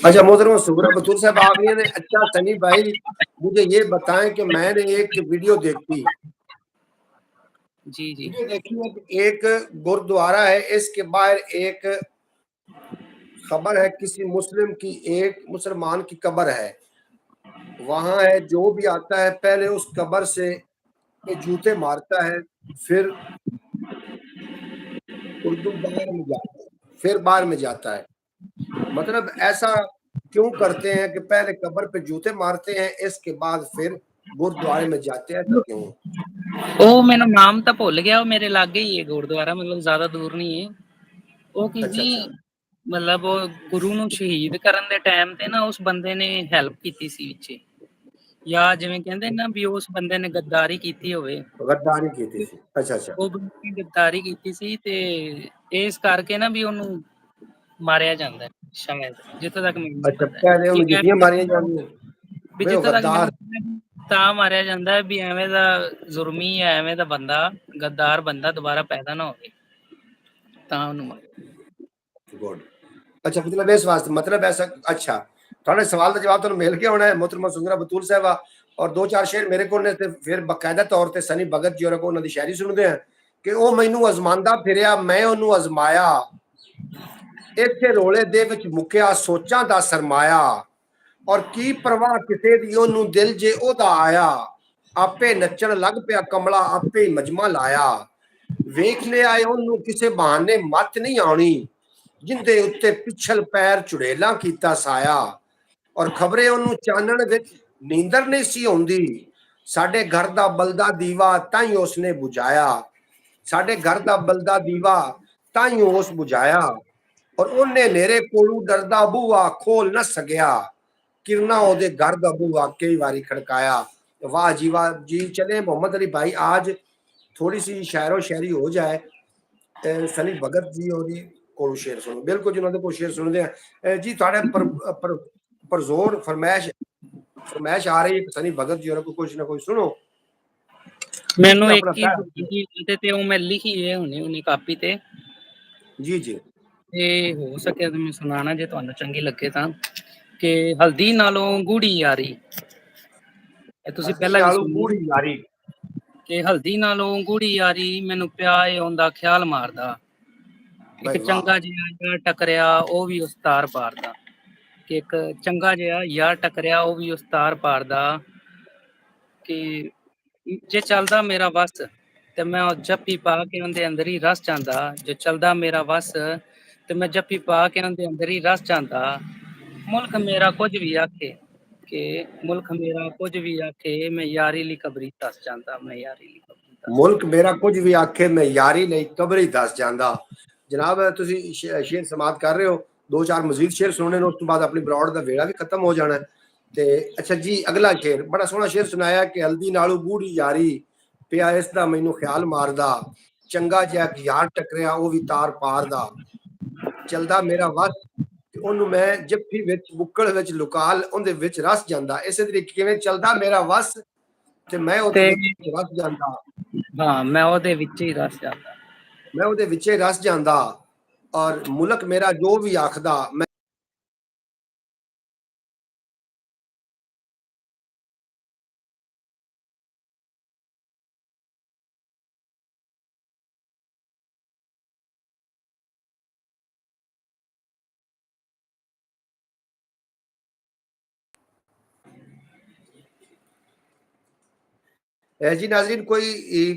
Speaker 2: अच्छा मोहतरमा सुगरा बतूल साहब आप ने, अच्छा सनी भाई मुझे ये बताएं कि मैंने एक वीडियो देखी
Speaker 1: जी जी
Speaker 2: देखी है कि एक गुरुद्वारा है, इसके बाहर एक खबर है किसी मुस्लिम की, एक मुसलमान की कब्र है वहां है। जो भी आता है पहले उस कब्र से ये जूते मारता है, फिर उर्दू बाहर में जाता है, फिर बाहर में जाता है। मतलब ऐसा क्यों करते हैं कि पहले कब्र पे जूते मारते हैं, इसके बाद फिर गुरुद्वारे में जाते हैं, तो क्यों?
Speaker 1: ਉਹ ਮੈਨੂੰ ਨਾਮ ਤਾਂ ਭੁੱਲ ਗਿਆ, ਉਹ ਮੇਰੇ ਲਾਗੇ ਹੀ ਹੈ ਗੁਰਦੁਆਰਾ, ਮਤਲਬ ਜ਼ਿਆਦਾ ਦੂਰ ਨਹੀਂ ਹੈ ਉਹ। ਕੀ ਜੀ, ਮਤਲਬ ਉਹ ਗੁਰੂ ਨੂੰ ਸ਼ਹੀਦ ਕਰਨ ਦੇ ਟਾਈਮ ਤੇ ਨਾ ਉਸ ਬੰਦੇ ਨੇ ਹੈਲਪ ਕੀਤੀ ਸੀ ਵਿੱਚ, ਜਾਂ ਜਿਵੇਂ ਕਹਿੰਦੇ ਨਾ ਵੀ ਉਸ ਬੰਦੇ ਨੇ ਗੱਦਾਰੀ ਕੀਤੀ ਹੋਵੇ।
Speaker 2: ਗੱਦਾਰੀ ਕੀਤੀ ਸੀ। ਅੱਛਾ ਅੱਛਾ,
Speaker 1: ਉਹ ਬੰਦੇ ਨੇ ਗੱਦਾਰੀ ਕੀਤੀ ਸੀ ਤੇ ਇਸ ਕਰਕੇ ਨਾ ਵੀ ਉਹਨੂੰ ਮਾਰਿਆ ਜਾਂਦਾ ਸ਼ਾਇਦ, ਜਿੱਥੇ ਤੱਕ ਮੈਨੂੰ
Speaker 2: ਅੱਛਾ ਪਹਿਲੇ ਉਹਨੂੰ ਜੁੱਤੀਆਂ ਮਾਰੀਆਂ ਜਾਂਦੀਆਂ।
Speaker 1: ਵੀ
Speaker 2: ਵੇ ਉਹ
Speaker 1: ਜਿੱਥੇ ਤੱਕ
Speaker 2: ਗੱਦਾਰ
Speaker 1: ਮੈਨੂੰ ਤਾਂ ਮਾਰਿਆ ਜਾਂਦਾ ਹੈ ਵੀ ਐਵੇਂ ਦਾ ਜ਼ੁਰਮੀ ਹੈ, ਐਵੇਂ ਦਾ ਬੰਦਾ, ਗੱਦਾਰ ਬੰਦਾ ਦੁਬਾਰਾ ਪੈਦਾ ਨਾ ਹੋਵੇ, ਤਾਂ ਉਹਨੂੰ
Speaker 2: ਗੁੱਡ। ਅੱਛਾ ਮਤਲਬ ਇਸ ਵਾਸਤੇ ਮਤਲਬ ਐਸਾ ਅੱਛਾ ਤੁਹਾਡੇ ਸਵਾਲ ਦਾ ਜਵਾਬ ਤੁਹਾਨੂੰ ਮਿਲ ਗਿਆ ਹੋਣਾ ਹੈ ਮੁਹਤਰਮਾ ਸੁੰਦਰਾ ਬਤੂਲ ਸਾਹਿਬਾ। ਔਰ ਦੋ ਚਾਰ ਸ਼ੇਰ ਮੇਰੇ ਕੋਲ ਨੇ ਤੇ ਫਿਰ ਬਕਾਇਦਾ ਤੌਰ ਤੇ ਸਨੀ ਭਗਤ ਜੀ ਹੋਰਾਂ ਕੋਲ ਉਹਨਾਂ ਦੀ ਸ਼ਾਇਰੀ ਸੁਣਦੇ ਆ ਕਿ ਉਹ ਮੈਨੂੰ ਅਜ਼ਮਾਂਦਾ ਫਿਰਿਆ ਮੈਂ ਉਹਨੂੰ ਅਜ਼ਮਾਇਆ, ਇੱਥੇ ਰੋਲੇ ਦੇ ਵਿੱਚ ਮੁੱਕਿਆ ਸੋਚਾਂ ਦਾ ਸਰਮਾਇਆ, ਔਰ ਕੀ ਪਰਵਾਹ ਕਿਸੇ ਦੀ ਉਹਨੂੰ ਦਿਲ ਜੇ ਉਹਦਾ ਆਇਆ, ਆਪੇ ਨੱਚਣ ਲੱਗ ਪਿਆ ਕਮਲਾ ਆਪੇ ਹੀ ਮਜਮਾ ਲਾਇਆ, ਵੇਖ ਲਿਆ ਉਹਨੂੰ ਕਿਸੇ ਬਹਾਨੇ ਮੱਤ ਨਹੀਂ ਆਉਣੀ, ਜਿੰਦੇ ਉੱਤੇ ਪਿਛਲ ਪੈਰ ਚੁੜੇਲਾ ਕੀਤਾ ਸਾਇਆ, ਔਰ ਖਬਰੇ ਉਹਨੂੰ ਚਾਨਣ ਵਿੱਚ ਨੀਂਦਰ ਨਹੀਂ ਸੀ ਆਉਂਦੀ, ਸਾਡੇ ਘਰ ਦਾ ਬਲਦਾ ਦੀਵਾ ਤਾਂ ਹੀ ਉਸਨੇ ਬੁਝਾਇਆ, ਸਾਡੇ ਘਰ ਦਾ ਬਲਦਾ ਦੀਵਾ ਤਾਂ ਹੀ ਉਸ ਬੁਝਾਇਆ, ਔਰ ਉਹਨੇ ਨੇਰੇ ਕੋਲੋਂ ਡਰਦਾ ਬੂਹਾ ਖੋਲ ਨਾ ਸਕਿਆ, किरना ओदे घर का बूहा कई बारी खड़काया। वाह जी वाह जी। चले मोहम्मद अली भाई आज थोड़ी सी शायरो शायरी हो जाए, सनी भगत जी और को शेर सुनो। बिल्कुल जिन्होंने को शेर सुनते हैं जी थोड़े पर जोर फरमाइश आ रही है सनी भगत जी और को कुछ ना कुछ सुनो।
Speaker 1: ਮੈਨੂੰ ਇੱਕ ਹੀ ਤੇ ਉਹ ਮੈਂ ਲਿਖੀ ਹੈ ਹੁਣੇ ਕਾਪੀ ਤੇ
Speaker 2: ਜੀ ਜੀ
Speaker 1: ਤੇ ਹੋ ਸਕੇ ਤਾਂ ਮੈਂ ਸੁਣਾਣਾ ਜੇ ਤੁਹਾਨੂੰ ਚੰਗੀ ਲੱਗੇ ਤਾਂ ਕਿ ਹਲਦੀ ਨਾਲੋਂ ਗੂੜੀ ਯਾਰੀ, ਇਹ ਤੁਸੀਂ ਪਹਿਲਾਂ ਵੀ
Speaker 2: ਗੂੜੀ
Speaker 1: ਸੁਣੀ
Speaker 2: ਯਾਰੀ
Speaker 1: ਕਿ ਹਲਦੀ ਨਾਲੋਂ ਗੂੜੀ ਯਾਰੀ ਮੈਨੂੰ ਪਿਆ ਏ ਉਹਦਾ ਖਿਆਲ ਮਾਰਦਾ, ਇੱਕ ਚੰਗਾ ਜਿਹਾ ਟਕਰਿਆ ਉਹ ਵੀ ਉਸ ਤਾਰ ਪਾਰਦਾ, ਕਿ ਇੱਕ ਚੰਗਾ ਜਿਹਾ ਯਾਰ ਟਕਰਿਆ ਉਹ ਵੀ ਉਸ ਤਾਰ ਪਾਰਦਾ, ਕਿ ਜੇ ਚੱਲਦਾ ਮੇਰਾ ਵਸ ਤੇ ਮੈਂ ਉਹ ਜੱਫੀ ਪਾ ਕੇ ਉਹਦੇ ਅੰਦਰ ਹੀ ਰਸ ਜਾਂਦਾ, ਜੇ ਚੱਲਦਾ ਮੇਰਾ ਵਸ ਤੇ ਮੈਂ ਜੱਫੀ ਪਾ ਕੇ ਉਹਦੇ ਅੰਦਰ ਹੀ ਰਸ ਜਾਂਦਾ, ਮੁਲਕ ਮੇਰਾ ਕੁਝ ਵੀ ਆਖੇ ਕਿ ਮੁਲਕ ਮੇਰਾ ਕੁਝ ਵੀ ਆਖੇ ਮੈਂ ਯਾਰੀ ਲਈ ਕਬਰੀ ਦੱਸ ਜਾਂਦਾ, ਮੈਂ ਯਾਰੀ ਲਈ
Speaker 2: ਮੁਲਕ ਮੇਰਾ ਕੁਝ ਵੀ ਆਖੇ ਮੈਂ ਯਾਰੀ ਲਈ ਕਬਰੀ ਦੱਸ ਜਾਂਦਾ। ਜਨਾਬ ਤੁਸੀਂ ਸ਼ੇਰ ਸਮਾਪਤ ਕਰ ਰਹੇ ਹੋ, ਦੋ ਚਾਰ ਮਜ਼ੀਦ ਸ਼ੇਰ ਸੁਣਨੇ ਨੇ, ਉਸ ਤੋਂ ਬਾਅਦ ਆਪਣੀ ਬਰੌੜ ਦਾ ਵੇੜਾ ਵੀ ਖਤਮ ਹੋ ਜਾਣਾ ਤੇ ਅੱਛਾ ਜੀ ਅਗਲਾ ਸ਼ੇਰ ਬੜਾ ਸੋਹਣਾ ਸ਼ੇਰ ਸੁਣਾਇਆ ਕਿ ਹਲਦੀ ਨਾਲੋਂ ਗੂੜੀ ਯਾਰੀ ਪਿਆ ਇਸ ਦਾ ਮੈਨੂੰ ਖਿਆਲ ਮਾਰਦਾ, ਚੰਗਾ ਜਿਹਾ ਯਾਰ ਟਕਰਿਆ ਉਹ ਵੀ ਤਾਰ ਪਾਰ ਦਾ, ਚਲਦਾ ਮੇਰਾ ਵਸ ਤੇ ਉਹਨੂੰ ਮੈਂ ਜੱਫੀ ਵਿੱਚ ਬੁੱਕਲ ਵਿੱਚ ਲੁਕਾਲ ਉਹਦੇ ਵਿੱਚ ਰਸ ਜਾਂਦਾ। ਇਸੇ ਤਰੀਕੇ ਕਿਵੇਂ ਚਲਦਾ ਮੇਰਾ ਵਸ ਤੇ ਮੈਂ ਉਹਦੇ ਵਿੱਚ ਰਸ ਜਾਂਦਾ,
Speaker 1: ਹਾਂ ਮੈਂ ਉਹਦੇ ਵਿੱਚ ਹੀ ਰਸ ਜਾਂਦਾ,
Speaker 2: ਮੈਂ ਉਹਦੇ ਵਿੱਚ ਰਸ ਜਾਂਦਾ, ਔਰ ਮੁਲਕ ਮੇਰਾ ਜੋ ਵੀ ਆਖਦਾ ਮੈਂ जी नाज़रीन कोई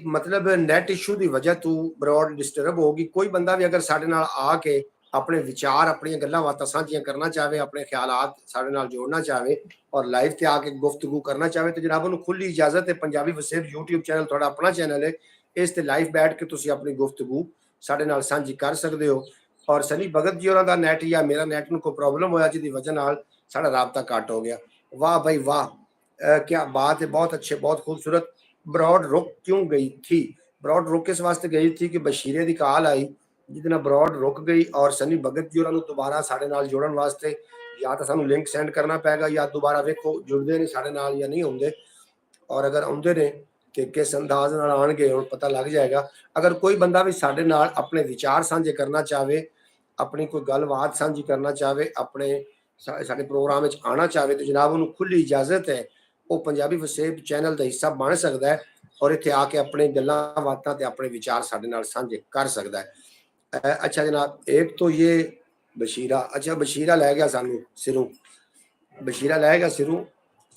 Speaker 2: मतलब नेट इशू की वजह तो ब्रॉड डिस्टर्ब होगी, कोई बंदा भी अगर साढ़े नाल आके अपने विचार अपन गल्लां बातां साझियां करना चाहे, अपने ख्यालात साढ़े नाल जोड़ना चाहे और लाइव ते आके गुफ्तगू करना चाहे तो जनाब उन्होंने खुली इजाजत है। पंजाबी वसेब यूट्यूब चैनल थोड़ा अपना चैनल है, इस ते लाइव बैठ के तुसीं अपनी गुफ्तगू साढ़े नाल साझी कर सकते हो। और सनी भगत जी होरां दा नेट या मेरा नेट में कोई प्रॉब्लम होया जिहदी वजह नाल साढ़ा राबता घट हो गया। वाह भाई वाह, क्या बात है, बहुत अच्छे बहुत खूबसूरत। ब्रॉड रुक क्यों गई थी? ब्रॉड रुक किस वास्ते गई थी कि बशीरे की कॉल आई जिहदे नाल ब्रॉड रुक गई और सनी भगत जी होरां दोबारा साढ़े नाल जोड़न वास्ते या तो सानू लिंक सेंड करना पैगा या दोबारा वेखो जुड़ते ने साढ़े नाल या नहीं आउंदे, और अगर आउंदे ने तो किस अंदाज नाल आउणगे हुण पता लग जाएगा। अगर कोई बंदा भी साढ़े नाल अपने विचार साझे करना चाहे, अपनी कोई गलबात साझी करना चाहे, अपने साडे प्रोग्राम में आना चाहे तो जनाब उन्होंने खुली इजाजत है, वो पंजाबी वसेब चैनल का हिस्सा बन सकता है और इत्थे आके अपने गल्लां बातां ते अपने विचार साडे नाल साझे कर सकता है। अच्छा जनाब एक तो ये बशीरा, अच्छा बशीरा लै गया सानू सिरों, बशीरा लै गया सिरों।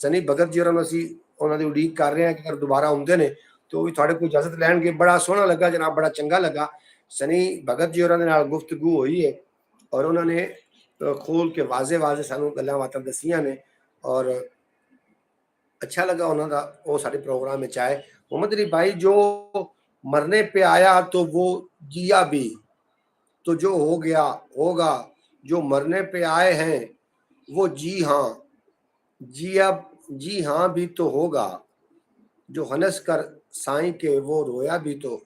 Speaker 2: सनी भगत जी होरां असीं उन्हां दी उड़ीक कर रहे हैं कि अगर दोबारा आउंदे ने तो भी थोड़े कोई इजाजत लैणगे। बड़ा सोहना लगा जनाब, बड़ा चंगा लगा। सनी भगत जी होरां दे नाल गुफ्तगू हुई है और उन्होंने खोल के वाजे वाजे सानू गल्लां बातां दसियां ने और अच्छा लगा उन्होंने वो सारे प्रोग्राम में आए। मोहम्मद अली भाई जो मरने पे आया तो वो जिया भी, तो जो हो गया होगा, जो मरने पे आए हैं वो जी हाँ जिया, जी हाँ भी तो होगा, जो हंस कर साईं के वो रोया भी तो,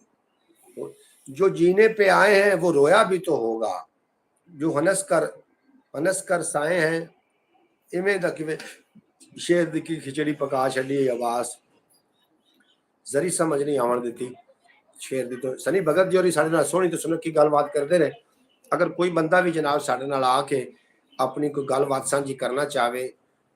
Speaker 2: जो जीने पे आए हैं वो रोया भी तो होगा, जो हंस कर साए हैं इवें दा किवें शेर दी की खिचड़ी पका छड़ी आवाज जरी समझ नहीं आवन दी शेर दी। तो सनी भगत जी और साढ़े नाल सोहनी तो सुनखी गलबात करते रहे। अगर कोई बंदा भी जनाब साढ़े नाल आके अपनी कोई गलबात साझी करना चाहे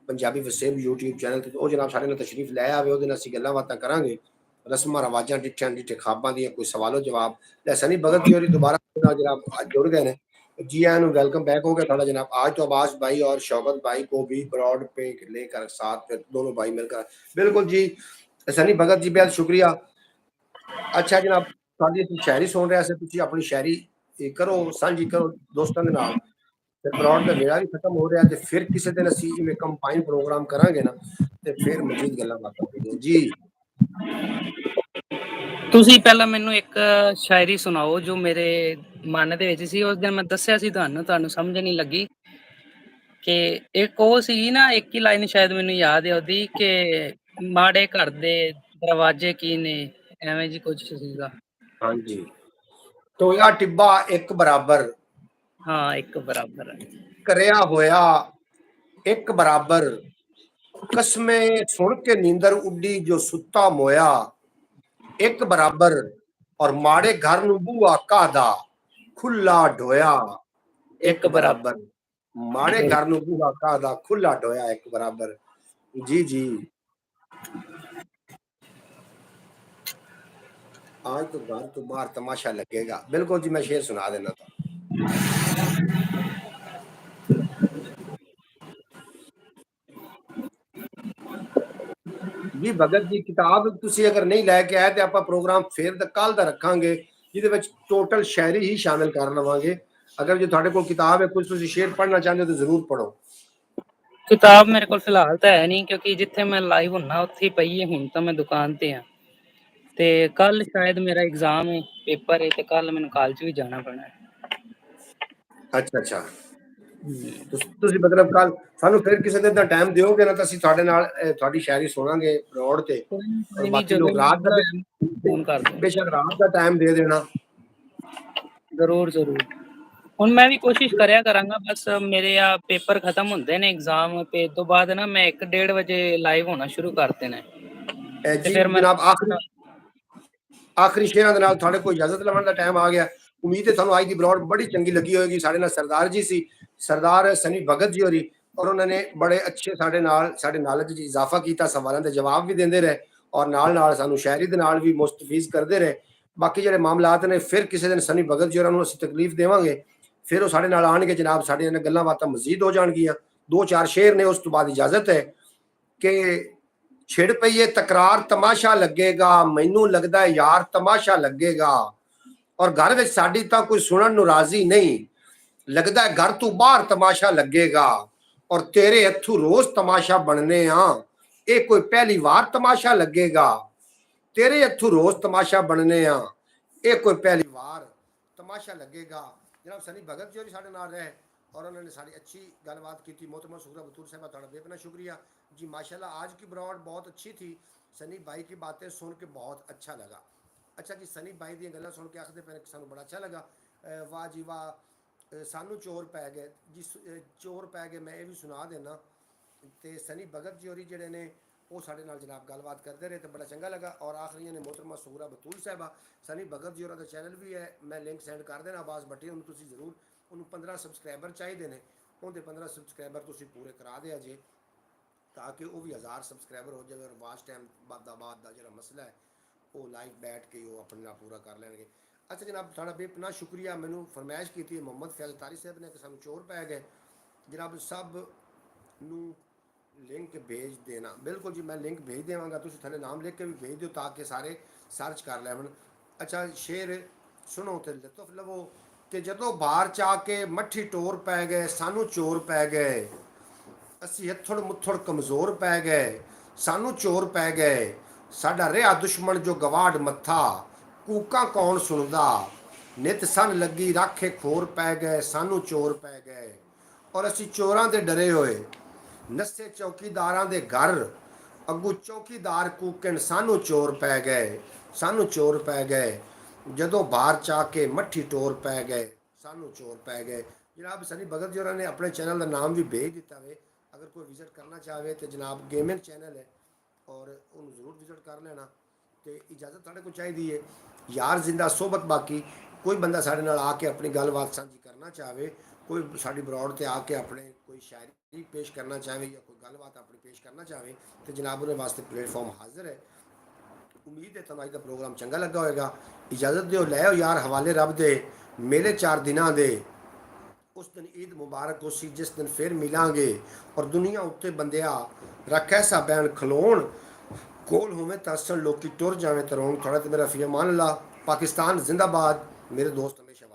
Speaker 2: पंजाबी वसेब यूट्यूब चैनल ते वो जनाब साढ़े नाल तशरीफ लै आवे, ਉਹਦੇ ਨਾਲ ਅਸੀਂ ਗੱਲਾਂ ਬਾਤਾਂ ਕਰਾਂਗੇ, रस्मां रवाजां डिठियां डिठे खाबां दी कोई सवालो जवाब। ले सनी भगत जी और दोबारा जनाब आज जुड़ गए हैं। जी आया वेलकम बैक हो गया थोड़ा जनाब। आज तो अब्बास भाई और शौकत भाई को भी ब्रॉड पे लेकर साथ फिर दोनों भाई मिलकर बिल्कुल जी सनी भगत जी बेहद शुक्रिया। अच्छा जनाब साडी ਅਸੀਂ शायरी सुन रहे थे, ਤੁਸੀਂ ਆਪਣੀ शायरी करो ਸਾਂਝੀ करो दोस्तों के नाल। ਤੇ ਬਰੌਡ ਦਾ ਵੇਲਾ ਵੀ ਖਤਮ ਹੋ ਰਿਹਾ ਤੇ ਫਿਰ ਕਿਸੇ ਦਿਨ ਅਸੀਂ ਇਵੇਂ ਕੰਬਾਈਨ ਪ੍ਰੋਗਰਾਮ ਕਰਾਂਗੇ ਨਾ ਤੇ ਫਿਰ ਮਜ਼ੀਦ ਗੱਲਾਂ ਬਾਤਾਂ ਹੋਣਗੀਆਂ ਜੀ।
Speaker 1: ਤੁਸੀਂ ਪਹਿਲਾਂ ਮੈਨੂੰ ਇੱਕ ਸ਼ਾਇਰੀ ਸੁਣਾਓ ਜੋ ਮੇਰੇ ਮਨ ਦੇ ਵਿੱਚ ਸੀ। ਉਸ ਦਿਨ ਮੈਂ ਦੱਸਿਆ ਸੀ ਤੁਹਾਨੂੰ ਸਮਝ ਨਹੀਂ ਲੱਗੀ ਕਿ ਇੱਕ ਉਹ ਸੀ ਨਾ, ਇੱਕ ਹੀ ਲਾਈਨ ਸ਼ਾਇਦ ਮੈਨੂੰ ਯਾਦ ਹੈ ਉਹਦੀ ਕਿ ਮਾੜੇ ਘਰ ਦੇ ਦਰਵਾਜ਼ੇ ਕੀ ਨੇ, ਐਵੇਂ ਜੀ ਕੁਝ ਸੀਗਾ।
Speaker 2: ਹਾਂਜੀ ਟੋਇਆ ਟਿੱਬਾ ਇੱਕ ਬਰਾਬਰ,
Speaker 1: ਹਾਂ ਇੱਕ ਬਰਾਬਰ
Speaker 2: ਕਰਿਆ ਹੋਇਆ ਇੱਕ ਬਰਾਬਰ, ਕਸਮੇ ਸੁਣ ਕੇ ਨੀਂਦਰ ਉੱਡੀ ਜੋ ਸੁੱਤਾ ਮੋਇਆ ਇੱਕ ਬਰਾਬਰ, ਔਰ ਮਾੜੇ ਘਰ ਨੂੰ ਬੂਹਾ ਕਾਦਾ ਖੁੱਲਾ ਢੋਇਆ ਇੱਕ ਬਰਾਬਰ, ਮਾੜੇ घर ਨੂੰ ਬੂਹਾ ਕਾਦਾ ਖੁੱਲਾ ਢੋਇਆ ਇੱਕ बराबर। जी जी आज तो घर तो बाहर तमाशा लगेगा। बिल्कुल जी मैं शेर सुना देना था। जी भगत जी किताब तुसी अगर नहीं लैके आए तो आप प्रोग्राम फिर कल का रखांगे जिहदे विच टोटल शायरी ही शामिल कर लवांगे। अगर जो तुहाडे कोल किताब है कुछ तुसी शेर पढ़ना चाहते हो तो जरूर पढ़ो।
Speaker 1: किताब मेरे को फिलहाल तो है नहीं क्योंकि जिथे मैं लाइव हुन्ना उत्थे पई है। हुण तो मैं दुकान ते हाँ ते कल शायद मेरा एग्जाम है, पेपर है, ते कल मैनूं कॉलेज भी जाना पैना है।
Speaker 2: अच्छा अच्छा ਤੁਸੀਂ मतलब कल सानू फिर किसी दिन दा टाइम दिओगे ना तो ਅਸੀਂ ਤੁਹਾਡੇ ਨਾਲ ਤੁਹਾਡੀ ਸ਼ਾਇਰੀ ਸੁਣਾਂਗੇ ਰੋਡ ਤੇ। और बाकी लोग रात का
Speaker 1: फोन कर दो
Speaker 2: बेशक रात का टाइम दे देना।
Speaker 1: जरूर जरूर ਹੁਣ ਮੈਂ ਵੀ ਕੋਸ਼ਿਸ਼ ਕਰਿਆ ਕਰਾਂਗਾ। ਬਸ ਮੇਰੇ ਆ ਪੇਪਰ ਖਤਮ ਹੁੰਦੇ ਨੇ एग्जाम ਤੇ ਤੋਂ ਬਾਅਦ ਨਾ ਮੈਂ 1-1:30 ਵਜੇ ਲਾਈਵ ਹੋਣਾ ਸ਼ੁਰੂ ਕਰ ਦੇਣਾ ਤੇ
Speaker 2: जी
Speaker 1: ਫਿਰ ਮੈਂ
Speaker 2: जनाब आखिरी शेरां दे नाल ਤੁਹਾਡੇ कोई इजाजत लेवन दा टाइम आ गया। उम्मीद है थानू आज दी ब्रॉड बड़ी चंगी लगी होगी। साडे नाल सरदार जी सी, सरदार सनी भगत जी होरी, और उन्होंने बड़े अच्छे साडे नॉलेज च इजाफा किया, सवालों के जवाब भी देंदे रहे और नाल सानू शायरी दे नाल भी मुस्तफीज करते रहे। बाकी जिहड़े मामलात ने फिर किसी दिन सनी भगत जी होरां नूं असीं तकलीफ देवांगे, फिर वो साडे नाल आणगे जनाब, साडे नाल गल्लां बातां मजीद हो जाणगियां। 2-4 शेर ने उस तो बाद इजाजत है कि छिड़ पईए तकरार तमाशा लगेगा, मैनू लगदा है यार तमाशा लगेगा, और घर विच साडी तां कोई सुनन नूं राजी नहीं, लगदा है घर तू बाहर तमाशा लगेगा, और तेरे हथू रोज तमाशा बनने आ, ये कोई पहली बार तमाशा लगेगा, तेरे हथू रोज तमाशा बनने आ, ये कोई पहली बार तमाशा लगेगा। जनाब सनी भगत जी साडे नाल रहे और उन्होंने सारी अच्छी गलबात की थी। मोहतरमा सुगरा बतूर साहब थोड़ा बेपना शुक्रिया जी। माशाल्लाह आज की ब्रॉड बहुत अच्छी थी। सनी भाई की बातें सुन के बहुत अच्छा लगा। अच्छा जी सनी भाई दी गल्लां सुन के आखदे पे सानू बड़ा अच्छा लगा। वाह जी वाह, सानू चोर पै गए जी, चोर पै गए। मैं ये भी सुना देना तो सनी भगत जी होरी जेडे ने वो साढ़े नाल जनाब गलबात करते रहे तो बड़ा चंगा लगा। और आखिरी ने मोहतरमा सुगरा बतूल साहबा, सनी भगत जी होरा दा चैनल भी है, मैं लिंक सेंड कर देना अब्बास भट्टी उन्होंने, तुसी जरूर उन्होंने 15 सबसक्राइबर चाहिए ने, उनके 15 सबसक्राइबर तुसी पूरे करा दिया जे ताकि वो भी 1000 सबसक्राइबर हो जाए और वाच टाइम बाद का जो मसला है वो लाइव बैठ के वो अपने पूरा कर लेंगे। अच्छा जनाब थोड़ा बेपना शुक्रिया। मैनू फरमाइश की थी मोहम्मद फैज तारी साहब ने कि सानू चोर पै गए। जनाब सब नू लिंक भेज देना। बिल्कुल जी मैं लिंक भेज देवांगा, तुम थले नाम लिख के भी भेज दो ताकि सारे सर्च कर लैन। अच्छा शेर सुनो तो लुत्फ लवो कि जदों बाहर चा के मट्ठी टोर पै गए, सानू चोर पै गए, असी हथड़ मुथड़ कमज़ोर पै गए, सानू चोर पै गए, साडा रिहा दुश्मन जो गवाड़ मत्था, कूका कौन सुनदा, नित सन लगी राखे खोर पै गए, सानू चोर पै गए, और असी चोरां दे डरे होए नस्से चौकीदारां दे घर, अगू चौकीदार कूकन, सानू चोर पै गए, सानू चोर पै गए, जदों बाहर चा के मट्ठी टोर पै गए, सानू चोर पै गए। जनाब सनी भगत जी होरां ने अपने चैनल का नाम भी भेज दिता वे, ਅਗਰ ਕੋਈ ਵਿਜ਼ਿਟ ਕਰਨਾ ਚਾਹਵੇ ਤੇ ਜਨਾਬ ਗੇਮਿੰਗ ਚੈਨਲ ਹੈ ਔਰ ਉਹਨੂੰ ਜ਼ਰੂਰ ਵਿਜ਼ਿਟ ਕਰ ਲੈਣਾ। ਤੇ ਇਜਾਜ਼ਤ ਤੁਹਾਡੇ ਕੋਲ ਚਾਹੀਦੀ ਹੈ ਯਾਰ ਜ਼ਿੰਦਾ ਸੋਬਤ ਬਾਕੀ ਕੋਈ ਬੰਦਾ ਸਾਡੇ ਨਾਲ ਆ ਕੇ ਆਪਣੀ ਗੱਲਬਾਤ ਸਾਂਝੀ ਕਰਨਾ ਚਾਹਵੇ, ਕੋਈ ਸਾਡੀ ਬਰੋਡ ਤੇ ਆ ਕੇ ਆਪਣੇ ਕੋਈ ਸ਼ਾਇਰੀ ਪੇਸ਼ ਕਰਨਾ ਚਾਹਵੇ ਜਾਂ ਕੋਈ ਗੱਲਬਾਤ ਆਪਣੀ ਪੇਸ਼ ਕਰਨਾ ਚਾਹਵੇ ਤੇ ਜਨਾਬ ਉਹਦੇ ਵਾਸਤੇ ਪਲੇਟਫਾਰਮ ਹਾਜ਼ਰ ਹੈ। ਉਮੀਦ ਹੈ ਤੁਹਾਨੂੰ ਅੱਜ ਦਾ ਪ੍ਰੋਗਰਾਮ ਚੰਗਾ ਲੱਗਾ ਹੋਏਗਾ। ਇਜਾਜ਼ਤ ਦਿਓ, ਲੈ ਆਓ ਯਾਰ ਹਵਾਲੇ ਰੱਬ ਦੇ ਮੇਲੇ 4 ਦਿਨਾਂ ਦੇ। ਉਸ ਦਿਨ ਈਦ ਮੁਬਾਰਕ ਹੋਸੀ ਜਿਸ ਦਿਨ ਫਿਰ ਮਿਲਾਂਗੇ ਔਰ ਦੁਨੀਆ ਉੱਤੇ ਬੰਦਿਆ ਰੱਖ ਐਸਾ ਬੈਨ ਖਲੋਣ ਕੋਲ ਹੋਵੇਂ ਤਾਂ ਅਸਲ ਲੋਕੀ ਟੁਰ ਜਾਵੇਂ ਤਰੋਣ। ਥੋੜਾ ਤੇ ਮੇਰਾ ਫੀ ਅਮਾਨ ਅੱਲਾ। ਪਾਕਿਸਤਾਨ ਜ਼ਿੰਦਾਬਾਦ। ਮੇਰੇ ਦੋਸਤ ਹਮੇਸ਼ਾ